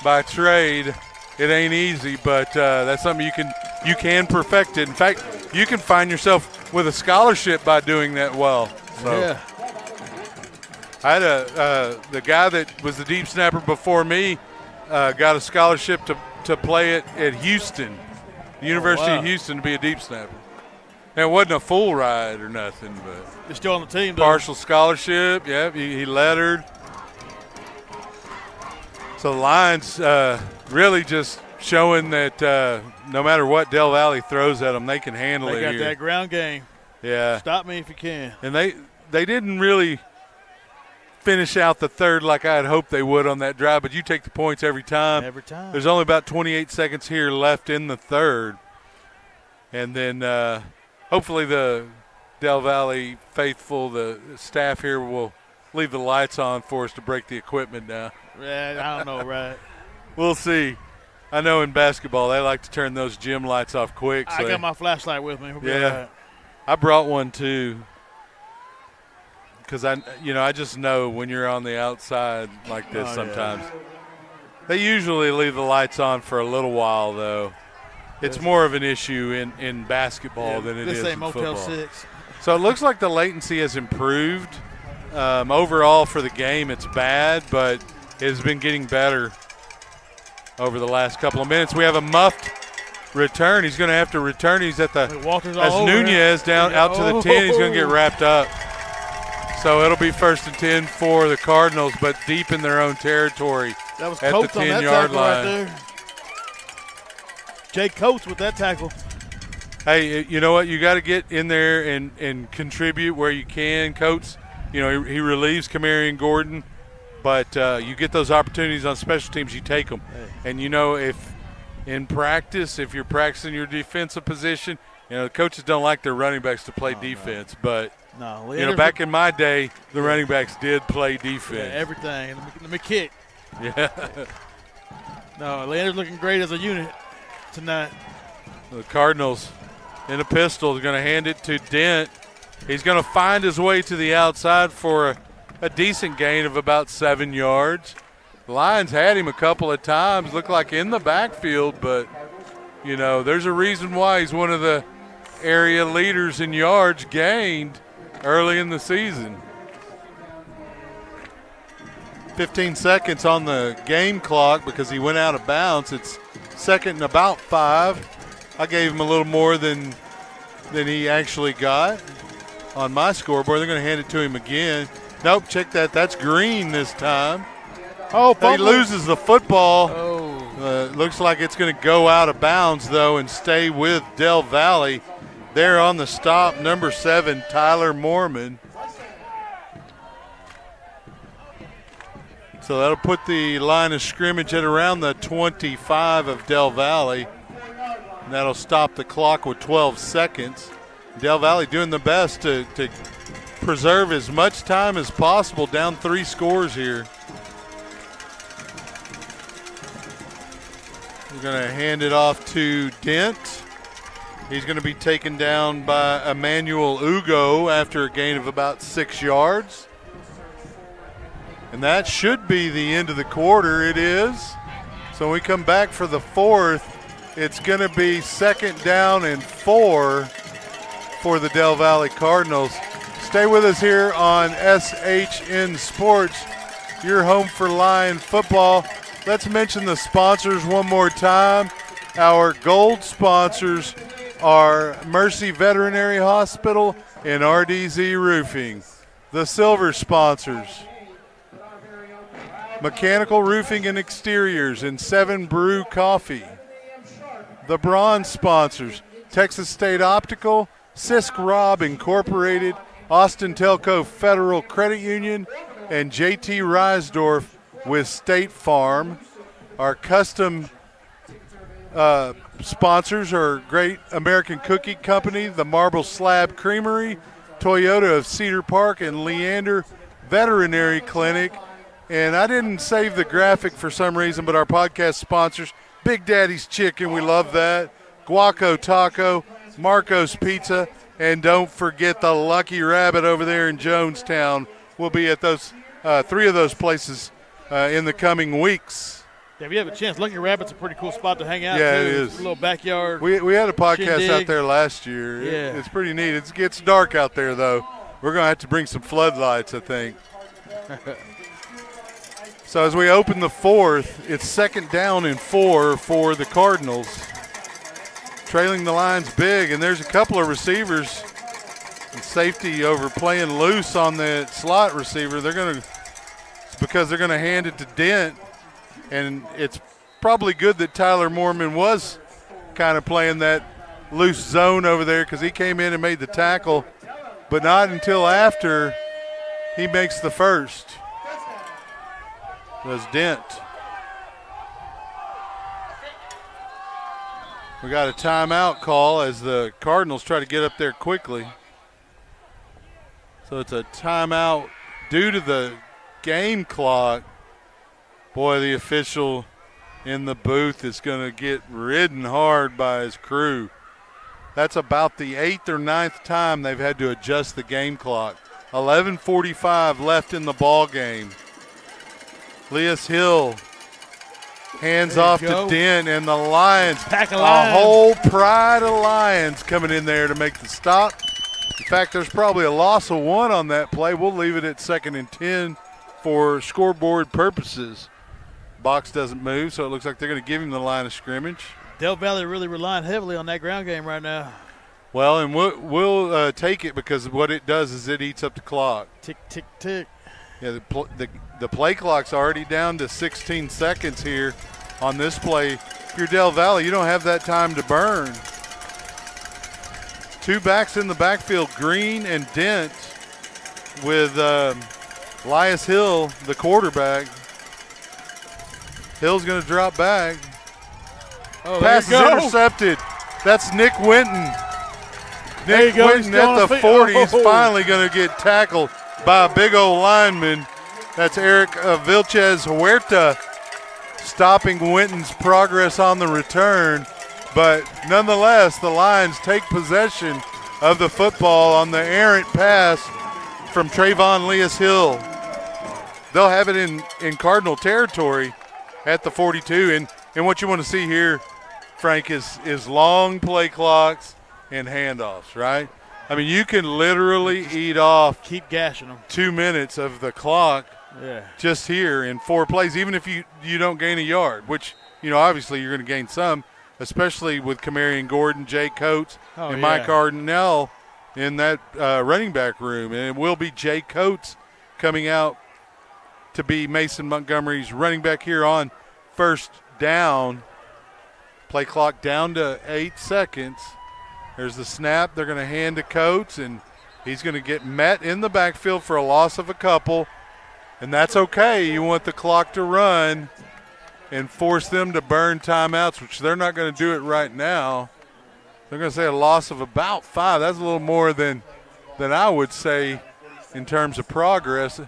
by trade. It ain't easy, but that's something you can perfect it. In fact, you can find yourself with a scholarship by doing that well. So. Yeah. I had the guy that was the deep snapper before me got a scholarship to play it at Houston, the University of Houston, to be a deep snapper. And it wasn't a full ride or nothing, but you're still on the team, though. Partial scholarship. Yeah, he lettered. So the Lions really just showing that no matter what Del Valle throws at them, they can handle it here. They got that ground game. Yeah. Stop me if you can. And they didn't really finish out the third like I had hoped they would on that drive, but you take the points every time. Every time. There's only about 28 seconds here left in the third. And then hopefully the Del Valle faithful, the staff here, will leave the lights on for us to break the equipment down. Yeah, I don't know, right? We'll see. I know in basketball they like to turn those gym lights off quick. I got my flashlight with me. We'll be all right. I brought one too. Because I just know when you're on the outside like this sometimes. Yeah. They usually leave the lights on for a little while, though. It's more of an issue in basketball than it is in football. Motel 6. So it looks like the latency has improved. Overall for the game, it's bad, but it has been getting better over the last couple of minutes. We have a muffed return. He's going to have to return. He's at as Nunez down out to the 10. He's going to get wrapped up. So it'll be 1st and 10 for the Cardinals, but deep in their own territory that was at Coates the 10-yard line. Right there. Jay Coates with that tackle. Hey, you know what? You got to get in there and contribute where you can. Coates, he relieves Kamarian Gordon, but you get those opportunities on special teams, you take them. Hey. And, if in practice, if you're practicing your defensive position, the coaches don't like their running backs to play defense, but – no, back in my day, the running backs did play defense. Yeah, everything. Let me kick. Yeah. No, Leander's looking great as a unit tonight. The Cardinals in a pistol is going to hand it to Dent. He's going to find his way to the outside for a decent gain of about 7 yards. The Lions had him a couple of times, looked like in the backfield, but, there's a reason why he's one of the area leaders in yards gained early in the season. 15 seconds on the game clock because he went out of bounds. It's 2nd and about 5. I gave him a little more than he actually got on my scoreboard. They're going to hand it to him again. Nope, check that. That's green this time. Oh, he loses the football. Looks like it's going to go out of bounds, though, and stay with Del Valle. There on the stop, number 7, Tyler Mormon. So that'll put the line of scrimmage at around the 25 of Del Valle. And that'll stop the clock with 12 seconds. Del Valle doing the best to preserve as much time as possible, down 3 scores here. We're going to hand it off to Dent. He's going to be taken down by Emmanuel Ugo after a gain of about 6 yards. And that should be the end of the quarter. It is. So when we come back for the 4th, it's going to be 2nd down and 4 for the Del Valle Cardinals. Stay with us here on SHN Sports, your home for Lion football. Let's mention the sponsors one more time. Our gold sponsors are Mercy Veterinary Hospital and RDZ Roofing. The silver sponsors, Mechanical Roofing and Exteriors and 7 Brew Coffee. The bronze sponsors, Texas State Optical, Sisk Rob Incorporated, Austin Telco Federal Credit Union, and JT Reisdorf with State Farm. Our custom sponsors are Great American Cookie Company, the Marble Slab Creamery, Toyota of Cedar Park, and Leander Veterinary Clinic. And I didn't save the graphic for some reason, but our podcast sponsors, Big Daddy's Chicken, we love that. Guaco Taco, Marco's Pizza, and don't forget the Lucky Rabbit over there in Jonestown. We'll be at those 3 of those places in the coming weeks. Yeah, if you have a chance, Lucky Rabbit's a pretty cool spot to hang out. Yeah, too. it is. A little backyard. We had a podcast shindig out there last year. Yeah. It's pretty neat. It gets dark out there, though. We're going to have to bring some floodlights, I think. So as we open the 4th, it's 2nd down and 4 for the Cardinals. Trailing the lines big, and there's a couple of receivers. And safety over playing loose on the slot receiver. It's because they're going to hand it to Dent, and it's probably good that Tyler Moorman was kind of playing that loose zone over there because he came in and made the tackle, but not until after he makes the first. Was Dent. We got a timeout call as the Cardinals try to get up there quickly. So it's a timeout due to the game clock. Boy, the official in the booth is going to get ridden hard by his crew. That's about the 8th or 9th time they've had to adjust the game clock. 11:45 left in the ball game. Leas Hill hands off to Dent, and the Lions, Pack of Lions. A whole pride of Lions coming in there to make the stop. In fact, there's probably a loss of 1 on that play. We'll leave it at 2nd and 10 for scoreboard purposes. Box doesn't move, so it looks like they're going to give him the line of scrimmage. Del Valle really relying heavily on that ground game right now. Well, and we'll take it because what it does is it eats up the clock. Tick, tick, tick. Yeah, the play clock's already down to 16 seconds here on this play. If you're Del Valle, you don't have that time to burn. 2 backs in the backfield, Green and Dent, with Lias Hill, the quarterback. Hill's going to drop back. Oh, Pass is intercepted. That's Nick Winton. Nick Winton at the 40 is finally going to get tackled by a big old lineman. That's Eric Vilches Huerta stopping Winton's progress on the return. But nonetheless, the Lions take possession of the football on the errant pass from Trayvon Leas Hill. They'll have it in Cardinal territory at the 42. And what you want to see here, Frank, is long play clocks and handoffs, right? I mean, you can literally eat off. Keep gashing them. 2 minutes of the clock just here in 4 plays, even if you don't gain a yard, which, obviously you're going to gain some, especially with Kamarian Gordon, Jay Coates, and Mike Ardenell in that running back room. And it will be Jay Coates coming out to be Mason Montgomery's running back here on first down. Play clock down to 8 seconds. There's the snap. They're going to hand to Coates, and he's going to get met in the backfield for a loss of a couple, and that's okay. You want the clock to run and force them to burn timeouts, which they're not going to do it right now. They're going to say a loss of about 5. That's a little more than I would say in terms of progress.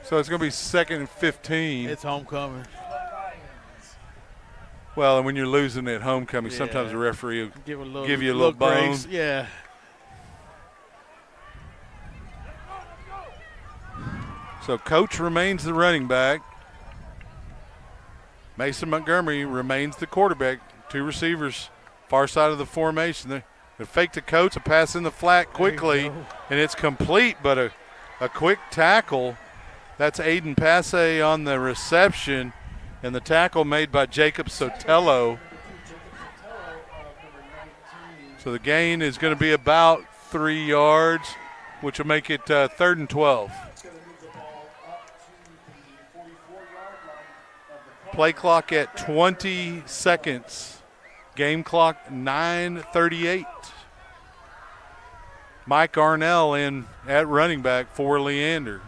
So it's going to be 2nd and 15. It's homecoming. Well, and when you're losing at homecoming, sometimes the referee will give you a little bone. Breaks. Yeah. So Coach remains the running back. Mason Montgomery remains the quarterback. 2 receivers, far side of the formation. They fake to Coates, a pass in the flat quickly, and it's complete, but a quick tackle. That's Aiden Passe on the reception. And the tackle made by Jacob Sotelo. So the gain is going to be about 3 yards, which will make it 3rd and 12. Play clock at 20 seconds. Game clock 9:38. Mike Arnell in at running back for Leander.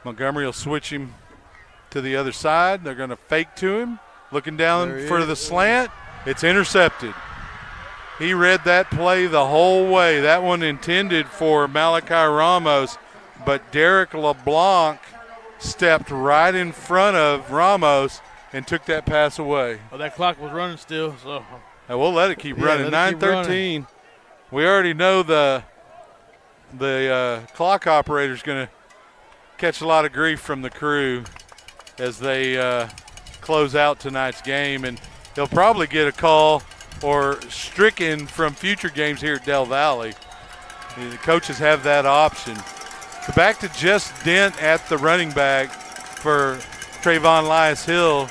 Montgomery will switch him to the other side. They're going to fake to him. Looking down for the slant. It's intercepted. He read that play the whole way. That one intended for Malachi Ramos, but Derek LeBlanc stepped right in front of Ramos and took that pass away. Well, that clock was running still, so. We'll let it keep running. 9:13. We already know the clock operator's going to catch a lot of grief from the crew as they close out tonight's game, and he'll probably get a call or stricken from future games here at Del Valle. The coaches have that option. So back to just Dent at the running back for Trayvon Lyas-Hill.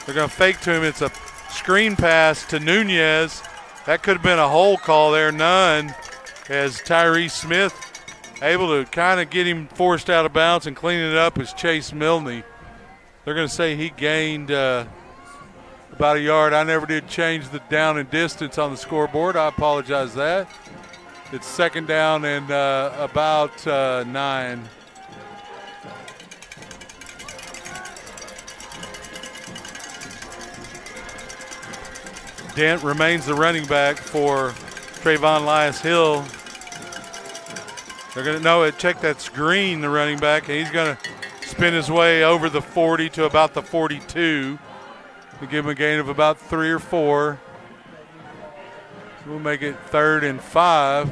They're going to fake to him. It's a screen pass to Nunez. That could have been a hole call there. None, as Tyree Smith able to kind of get him forced out of bounds and clean it up as Chase Milne. They're going to say he gained about a yard. I never did change the down and distance on the scoreboard. I apologize that. It's second down and about 9. Dent remains the running back for Trayvon Lyas-Hill. They're going to check that's Green, the running back, and he's going to spin his way over the 40 to about the 42 to give him a gain of about 3 or 4. We'll make it 3rd and 5.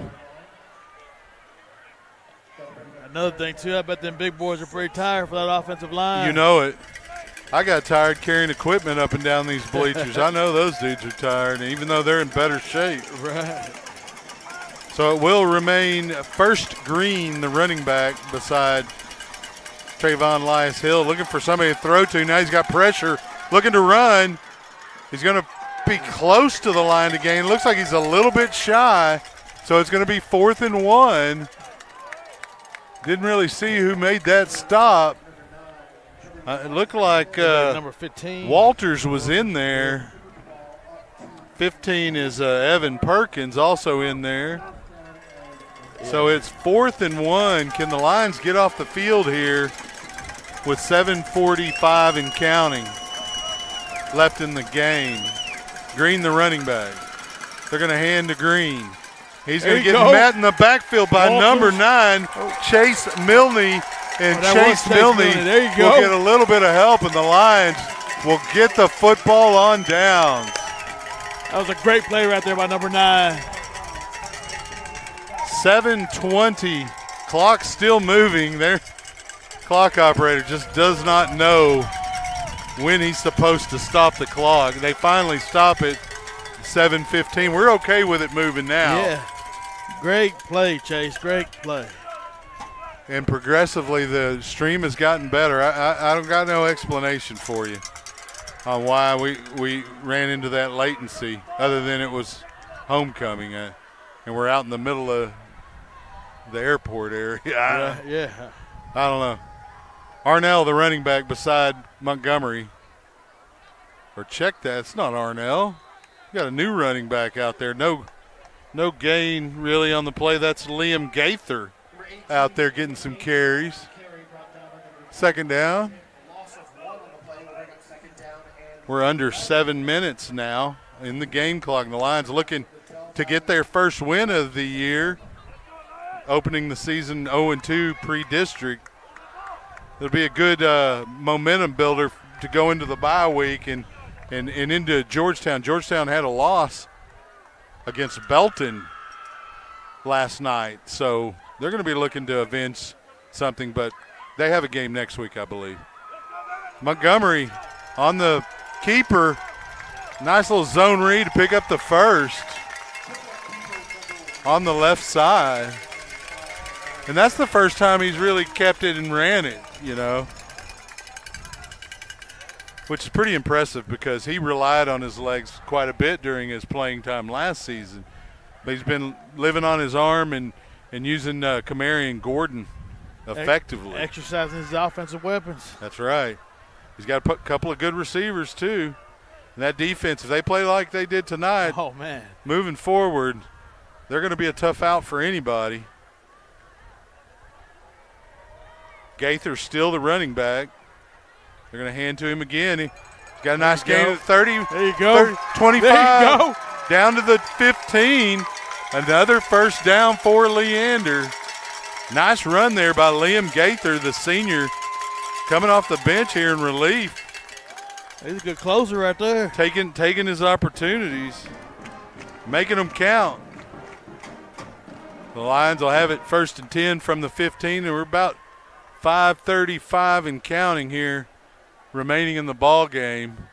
Another thing, too, I bet them big boys are pretty tired for that offensive line. You know it. I got tired carrying equipment up and down these bleachers. I know those dudes are tired, even though they're in better shape. Right. So it will remain first Green, the running back, beside Trayvon Lyas-Hill, looking for somebody to throw to. Now he's got pressure, looking to run. He's going to be close to the line to gain. Looks like he's a little bit shy, so it's going to be 4th and 1. Didn't really see who made that stop. It looked like number 15. Walters was in there. 15 is Evan Perkins also in there. So it's 4th and 1. Can the Lions get off the field here with 7:45 and counting left in the game? Green, the running back. They're going to hand to Green. He's going to get met in the backfield by number 9, Chase Milne. And Chase Milne will get a little bit of help, and the Lions will get the football on down. That was a great play right there by number 9. 7:20. Clock still moving. Their clock operator just does not know when he's supposed to stop the clock. They finally stop it 7:15. We're okay with it moving now. Yeah. Great play, Chase. Great play. And progressively, the stream has gotten better. I don't got no explanation for you on why we ran into that latency, other than it was homecoming, and we're out in the middle of the airport area. Yeah. I don't know. Arnell, the running back beside Montgomery. Or check that. It's not Arnell. You got a new running back out there. No gain really on the play. That's Liam Gaither out there getting some carries. Second down. We're under 7 minutes now in the game clock. And the Lions looking to get their first win of the year, opening the season 0-2 pre-district. It'll be a good momentum builder to go into the bye week and into Georgetown. Georgetown had a loss against Belton last night, so they're going to be looking to avenge something, but they have a game next week, I believe. Montgomery on the keeper. Nice little zone read to pick up the first on the left side. And that's the first time he's really kept it and ran it, which is pretty impressive because he relied on his legs quite a bit during his playing time last season. But he's been living on his arm and using Kamari and Gordon effectively. Exercising his offensive weapons. That's right. He's got a couple of good receivers, too. And that defense, if they play like they did tonight, moving forward, they're going to be a tough out for anybody. Gaither's still the running back. They're going to hand to him again. He's got a nice gain of 30. There you go. 30, 25. There you go. Down to the 15. Another first down for Leander. Nice run there by Liam Gaither, the senior, coming off the bench here in relief. He's a good closer right there. Taking his opportunities. making them count. The Lions will have it 1st and 10 from the 15, and we're about 5:35 and counting here remaining in the ball game.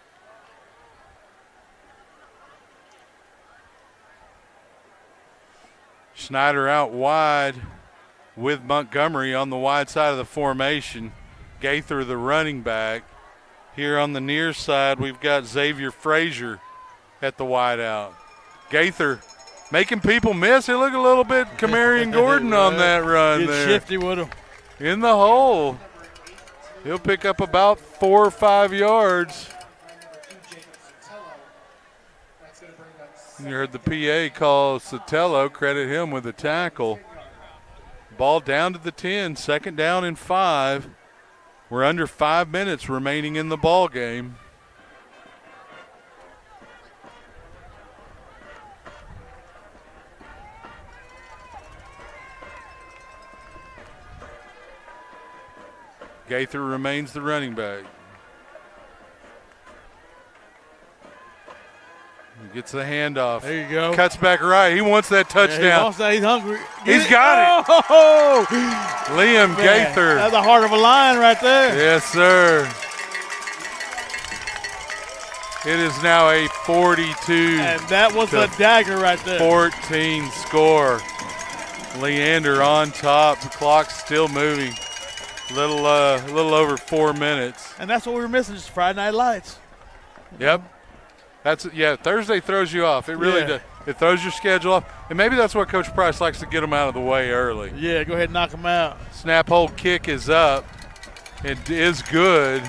Schneider out wide with Montgomery on the wide side of the formation. Gaither, the running back. Here on the near side, we've got Xavier Frazier at the wide out. Gaither making people miss. Hey, look a little bit Kamarian Gordon on that run Get there. shifty with him. In the hole. He'll pick up about 4 or 5 yards. You heard the PA call Sotelo, credit him with the tackle. Ball down to the 10, 2nd down and 5. We're under 5 minutes remaining in the ball game. Gaither remains the running back. He gets the handoff. There you go. Cuts back right. He wants that touchdown. Yeah, he wants that. He's hungry. He's got it. Oh! Liam Man, Gaither. that's the heart of a lion right there. Yes, sir. It is now a 42. And that was a dagger right there. 14 score. Leander on top. The clock's still moving. Little over 4 minutes. And that's what we were missing, just Friday Night Lights. Yep. Thursday throws you off. It really Yeah. does. It throws your schedule off. And maybe that's what Coach Price likes to get them out of the way early. Yeah, go ahead and knock them out. Snap, hold, kick is up. It is good.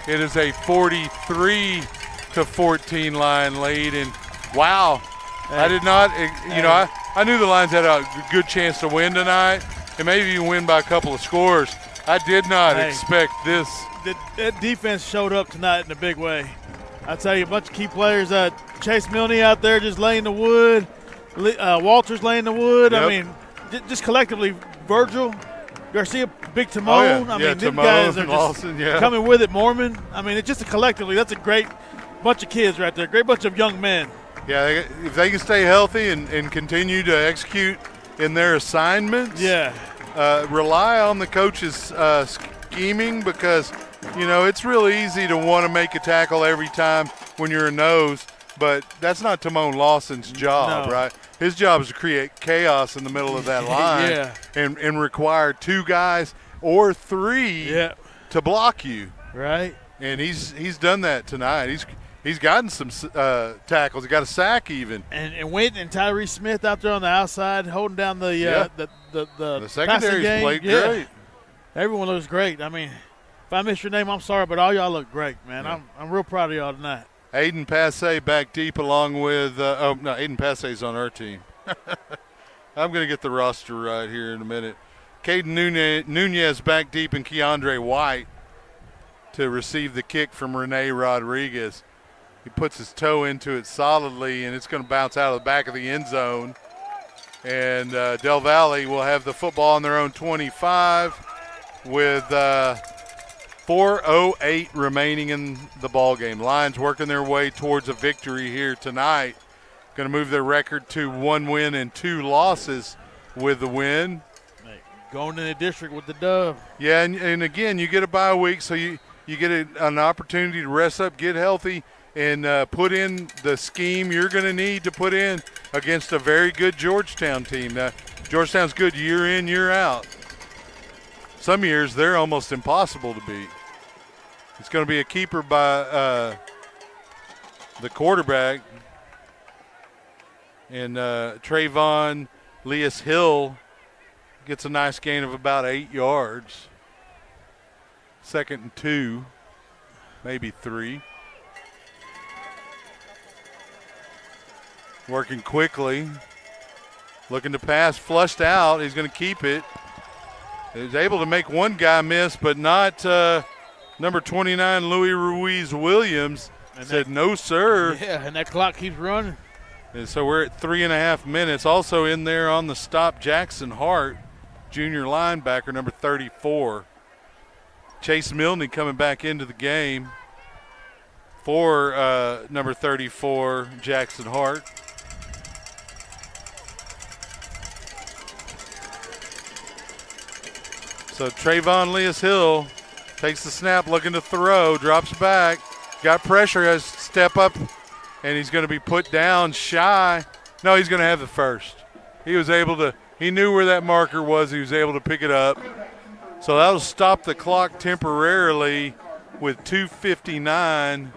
It is a 43-14 Lion lead. And wow, I did not, I knew the Lions had a good chance to win tonight. And maybe you win by a couple of scores. I did not expect this. That defense showed up tonight in a big way. I tell you, a bunch of key players. Chase Milne out there just laying the wood. Walters laying the wood. Yep. I mean, just collectively, Virgil, Garcia, Big Timon. I mean, them guys are just Lawson, coming with it. Mormon. I mean, it's just collectively, that's a great bunch of kids right there. Great bunch of young men. Yeah, if they can stay healthy and continue to execute in their assignments. Yeah. Rely on the coach's scheming because, it's really easy to want to make a tackle every time when you're a nose, but that's not Timon Lawson's job, right? His job is to create chaos in the middle of that line and require 2 guys or 3 to block you. Right. And he's done that tonight. He's gotten some tackles. He got a sack even. And Wynton and Tyree Smith out there on the outside holding down the secondaries played great. Everyone looks great. I mean, if I missed your name, I'm sorry, but all y'all look great, man. Yeah. I'm real proud of y'all tonight. Aiden Passe back deep along with Aiden Passe's on our team. I'm going to get the roster right here in a minute. Caden Nunez back deep and Keandre White to receive the kick from Rene Rodriguez. He puts his toe into it solidly, and it's going to bounce out of the back of the end zone. And Del Valle will have the football on their own 25 with 4:08 remaining in the ball game. Lions working their way towards a victory here tonight. Going to move their record to 1 win and 2 losses with the win. Going in the district with the dub. Yeah, and again, you get a bye week, so you get an opportunity to rest up, get healthy, and put in the scheme you're going to need to put in against a very good Georgetown team. Now, Georgetown's good year in, year out. Some years they're almost impossible to beat. It's going to be a keeper by the quarterback. And Trayvon Leas Hill gets a nice gain of about 8 yards. 2nd and 2, maybe 3. Working quickly. Looking to pass, flushed out. He's going to keep it. He's able to make one guy miss, but not number 29, Louis Ruiz-Williams. Said, no, sir. Yeah, and that clock keeps running. And so we're at 3.5 minutes. Also in there on the stop, Jackson Hart, junior linebacker, number 34. Chase Milne coming back into the game for number 34, Jackson Hart. So Trayvon Leas-Hill takes the snap, looking to throw, drops back, got pressure, has to step up, and he's going to be put down shy. No, he's going to have the first. He knew where that marker was. He was able to pick it up. So that'll stop the clock temporarily with 2:59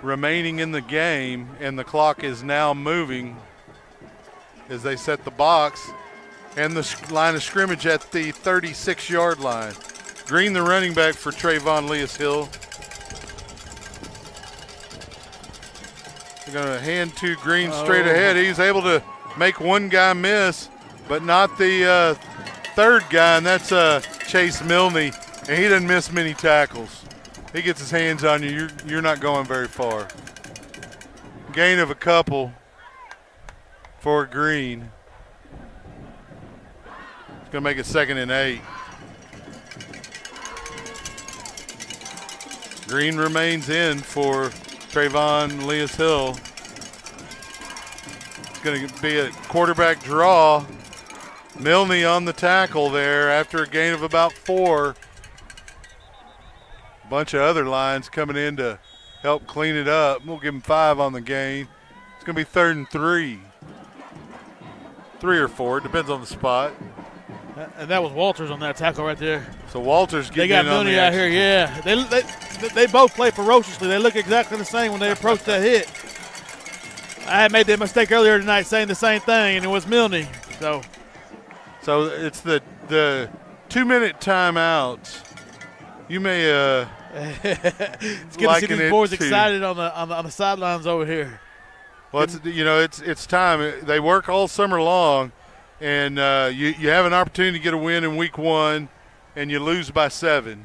remaining in the game, and the clock is now moving as they set the box and the line of scrimmage at the 36-yard line. Green, the running back for Trayvon Leas-Hill. They're going to hand to Green straight ahead. He's able to make one guy miss, but not the third guy, and that's Chase Milne, and he doesn't miss many tackles. He gets his hands on you, you're not going very far. Gain of a couple for Green. It's going to make it 2nd and 8. Green remains in for Trayvon Leas-Hill. It's going to be a quarterback draw. Milne on the tackle there after a gain of about 4. A bunch of other lines coming in to help clean it up. We'll give him 5 on the gain. It's going to be 3rd and 3. 3 or 4, depends on the spot. And that was Walters on that tackle right there. So Walters getting in on the Milne out here, yeah. They both play ferociously. They look exactly the same when they approach that hit. I had made that mistake earlier tonight saying the same thing, and it was Milne. So it's the 2-minute timeouts. You may it's good to see these boys excited on the sidelines over here. Well, it's time. They work all summer long, and you have an opportunity to get a win in week 1, and you lose by 7,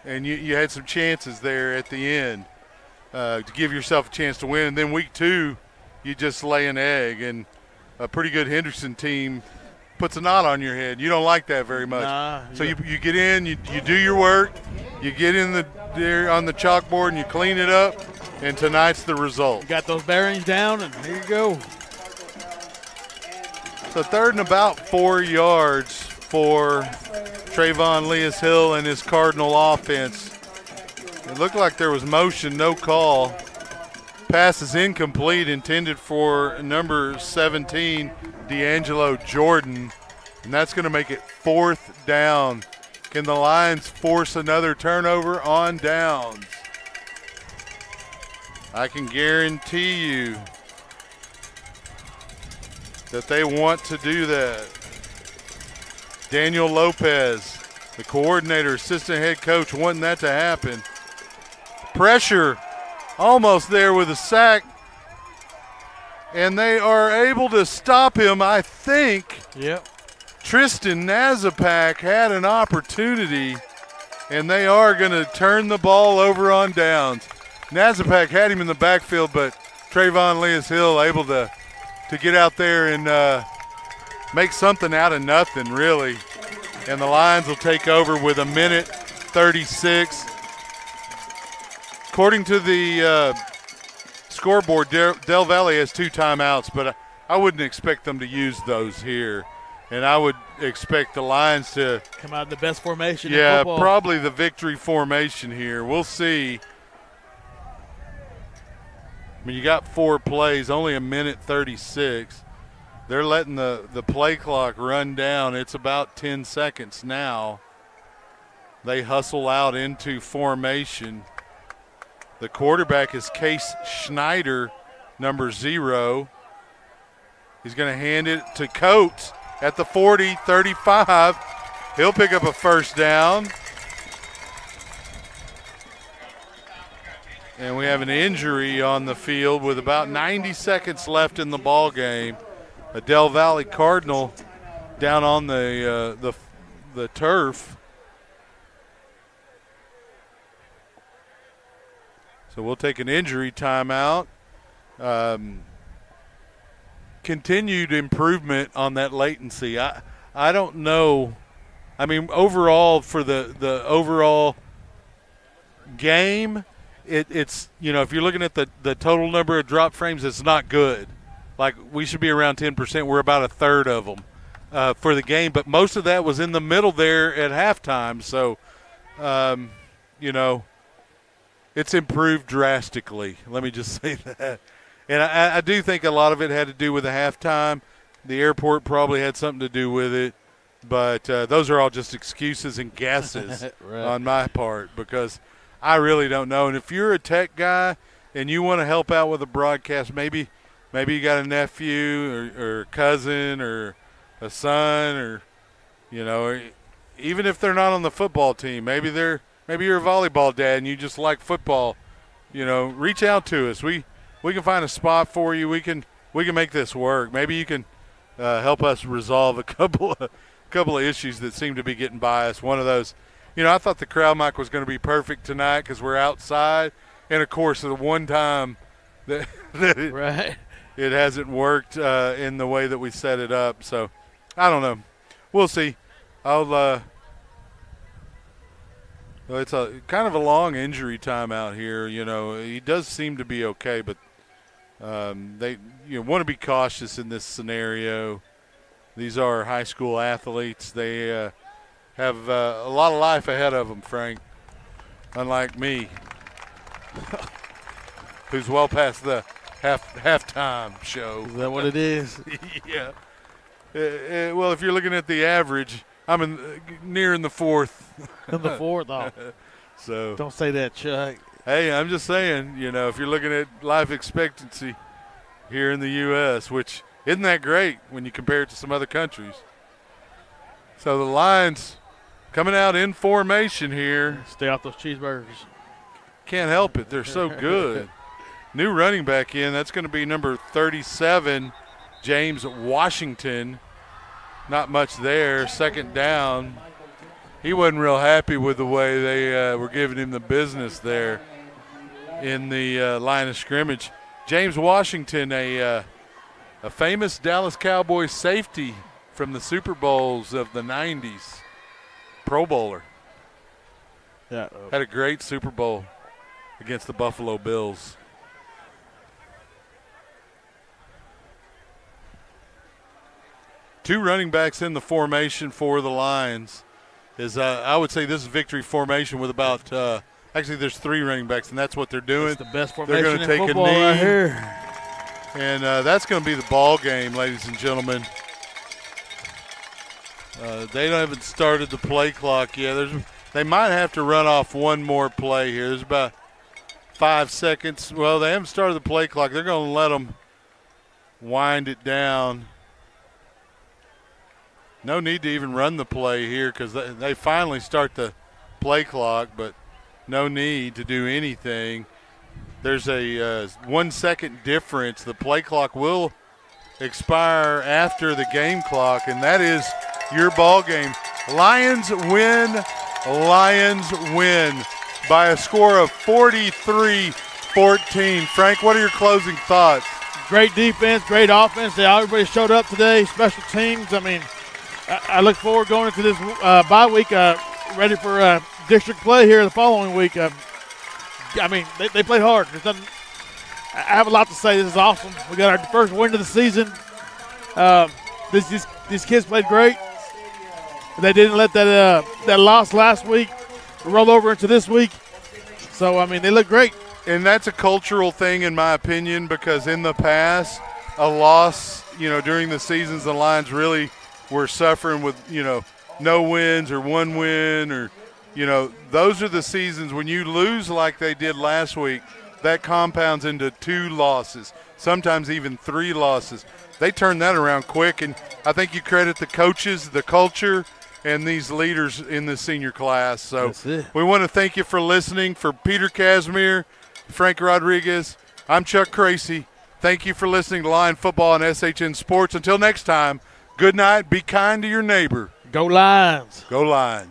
and you had some chances there at the end to give yourself a chance to win. And then week 2, you just lay an egg, and a pretty good Henderson team puts a knot on your head. You don't like that very much. So you get in, you do your work, you get in there on the chalkboard, and you clean it up, and tonight's the result. You got those bearings down, and here you go. So 3rd and about 4 yards for Trayvon Leas-Hill and his Cardinal offense. It looked like there was motion, no call. Pass is incomplete, intended for number 17, D'Angelo Jordan, and that's going to make it 4th down. Can the Lions force another turnover on downs? I can guarantee you that they want to do that. Daniel Lopez, the coordinator, assistant head coach, wanting that to happen. Pressure almost there with a sack, and they are able to stop him, I think. Yep. Tristan Nazapak had an opportunity, and they are going to turn the ball over on downs. Nazapak had him in the backfield, but Trayvon Leas-Hill able to get out there and make something out of nothing, really. And the Lions will take over with 1:36. According to the scoreboard, Del Valle has 2 timeouts, but I wouldn't expect them to use those here. And I would expect the Lions to come out in the best formation. Yeah, in football. Probably the victory formation here. We'll see. I mean, you got 4 plays, only 1:36. They're letting the play clock run down. It's about 10 seconds now. They hustle out into formation. The quarterback is Case Schneider, number 0. He's going to hand it to Coates at the 40, 35. He'll pick up a 1st down. And we have an injury on the field with about 90 seconds left in the ball game. A Del Valle Cardinal down on the turf. So we'll take an injury timeout. Continued improvement on that latency. I don't know. I mean, overall, for the overall game, it's, if you're looking at the total number of drop frames, it's not good. Like, we should be around 10%. We're about 1/3 of them. for the game, but most of that was in the middle there at halftime. So, it's improved drastically. Let me just say that. And I do think a lot of it had to do with the halftime. The airport probably had something to do with it. But those are all just excuses and guesses right. on my part because I really don't know. And if you're a tech guy and you want to help out with a broadcast, maybe you got a nephew or a cousin or a son or, even if they're not on the football team, maybe you're a volleyball dad and you just like football, reach out to us. We can find a spot for you. We can make this work. Maybe you can help us resolve a couple of issues that seem to be getting by us. One of those, I thought the crowd mic was going to be perfect tonight because we're outside. And, of course, the one time that right. it hasn't worked in the way that we set it up. So, I don't know. We'll see. It's a kind of a long injury time out here. He does seem to be okay, but they want to be cautious in this scenario. These are high school athletes. They have a lot of life ahead of them, Frank, unlike me, who's well past the halftime show. Is that what it is? Yeah. Well, if you're looking at the average, I'm near in the fourth. In the fourth? Oh. So don't say that, Chuck. Hey, I'm just saying, if you're looking at life expectancy here in the U.S., which isn't that great when you compare it to some other countries. So the Lions coming out in formation here. Stay off those cheeseburgers. Can't help it. They're so good. New running back in. That's going to be number 37, James Washington. Not much there. Second down. He wasn't real happy with the way they were giving him the business there in the line of scrimmage. James Washington, a famous Dallas Cowboys safety from the Super Bowls of the 90s. Pro Bowler. Yeah. Had a great Super Bowl against the Buffalo Bills. Two running backs in the formation for the Lions. I would say this is victory formation with about actually there's three running backs, and that's what they're doing. It's the best formation they're going to take in football a knee, right here. And that's going to be the ball game, ladies and gentlemen. They haven't started the play clock yet. They might have to run off one more play here. There's about 5 seconds. Well, they haven't started the play clock. They're going to let them wind it down. No need to even run the play here because they finally start the play clock, but no need to do anything. There's a 1 second difference. The play clock will expire after the game clock, and that is your ball game. Lions win by a score of 43-14. Frank, what are your closing thoughts? Great defense, great offense. Everybody showed up today. Special teams. I mean, I look forward going into this bye week, ready for district play here the following week. They played hard. I have a lot to say. This is awesome. We got our first win of the season. These kids played great. They didn't let that loss last week roll over into this week. So, they look great. And that's a cultural thing, in my opinion, because in the past, a loss, during the seasons, the Lions really were suffering with, no wins or one win or, those are the seasons when you lose like they did last week, that compounds into 2 losses, sometimes even 3 losses. They turned that around quick, and I think you credit the coaches, the culture, and these leaders in the senior class. So we want to thank you for listening. For Peter Casimir, Frank Rodriguez, I'm Chuck Cracy. Thank you for listening to Lion Football on SHN Sports. Until next time, good night. Be kind to your neighbor. Go Lions. Go Lions.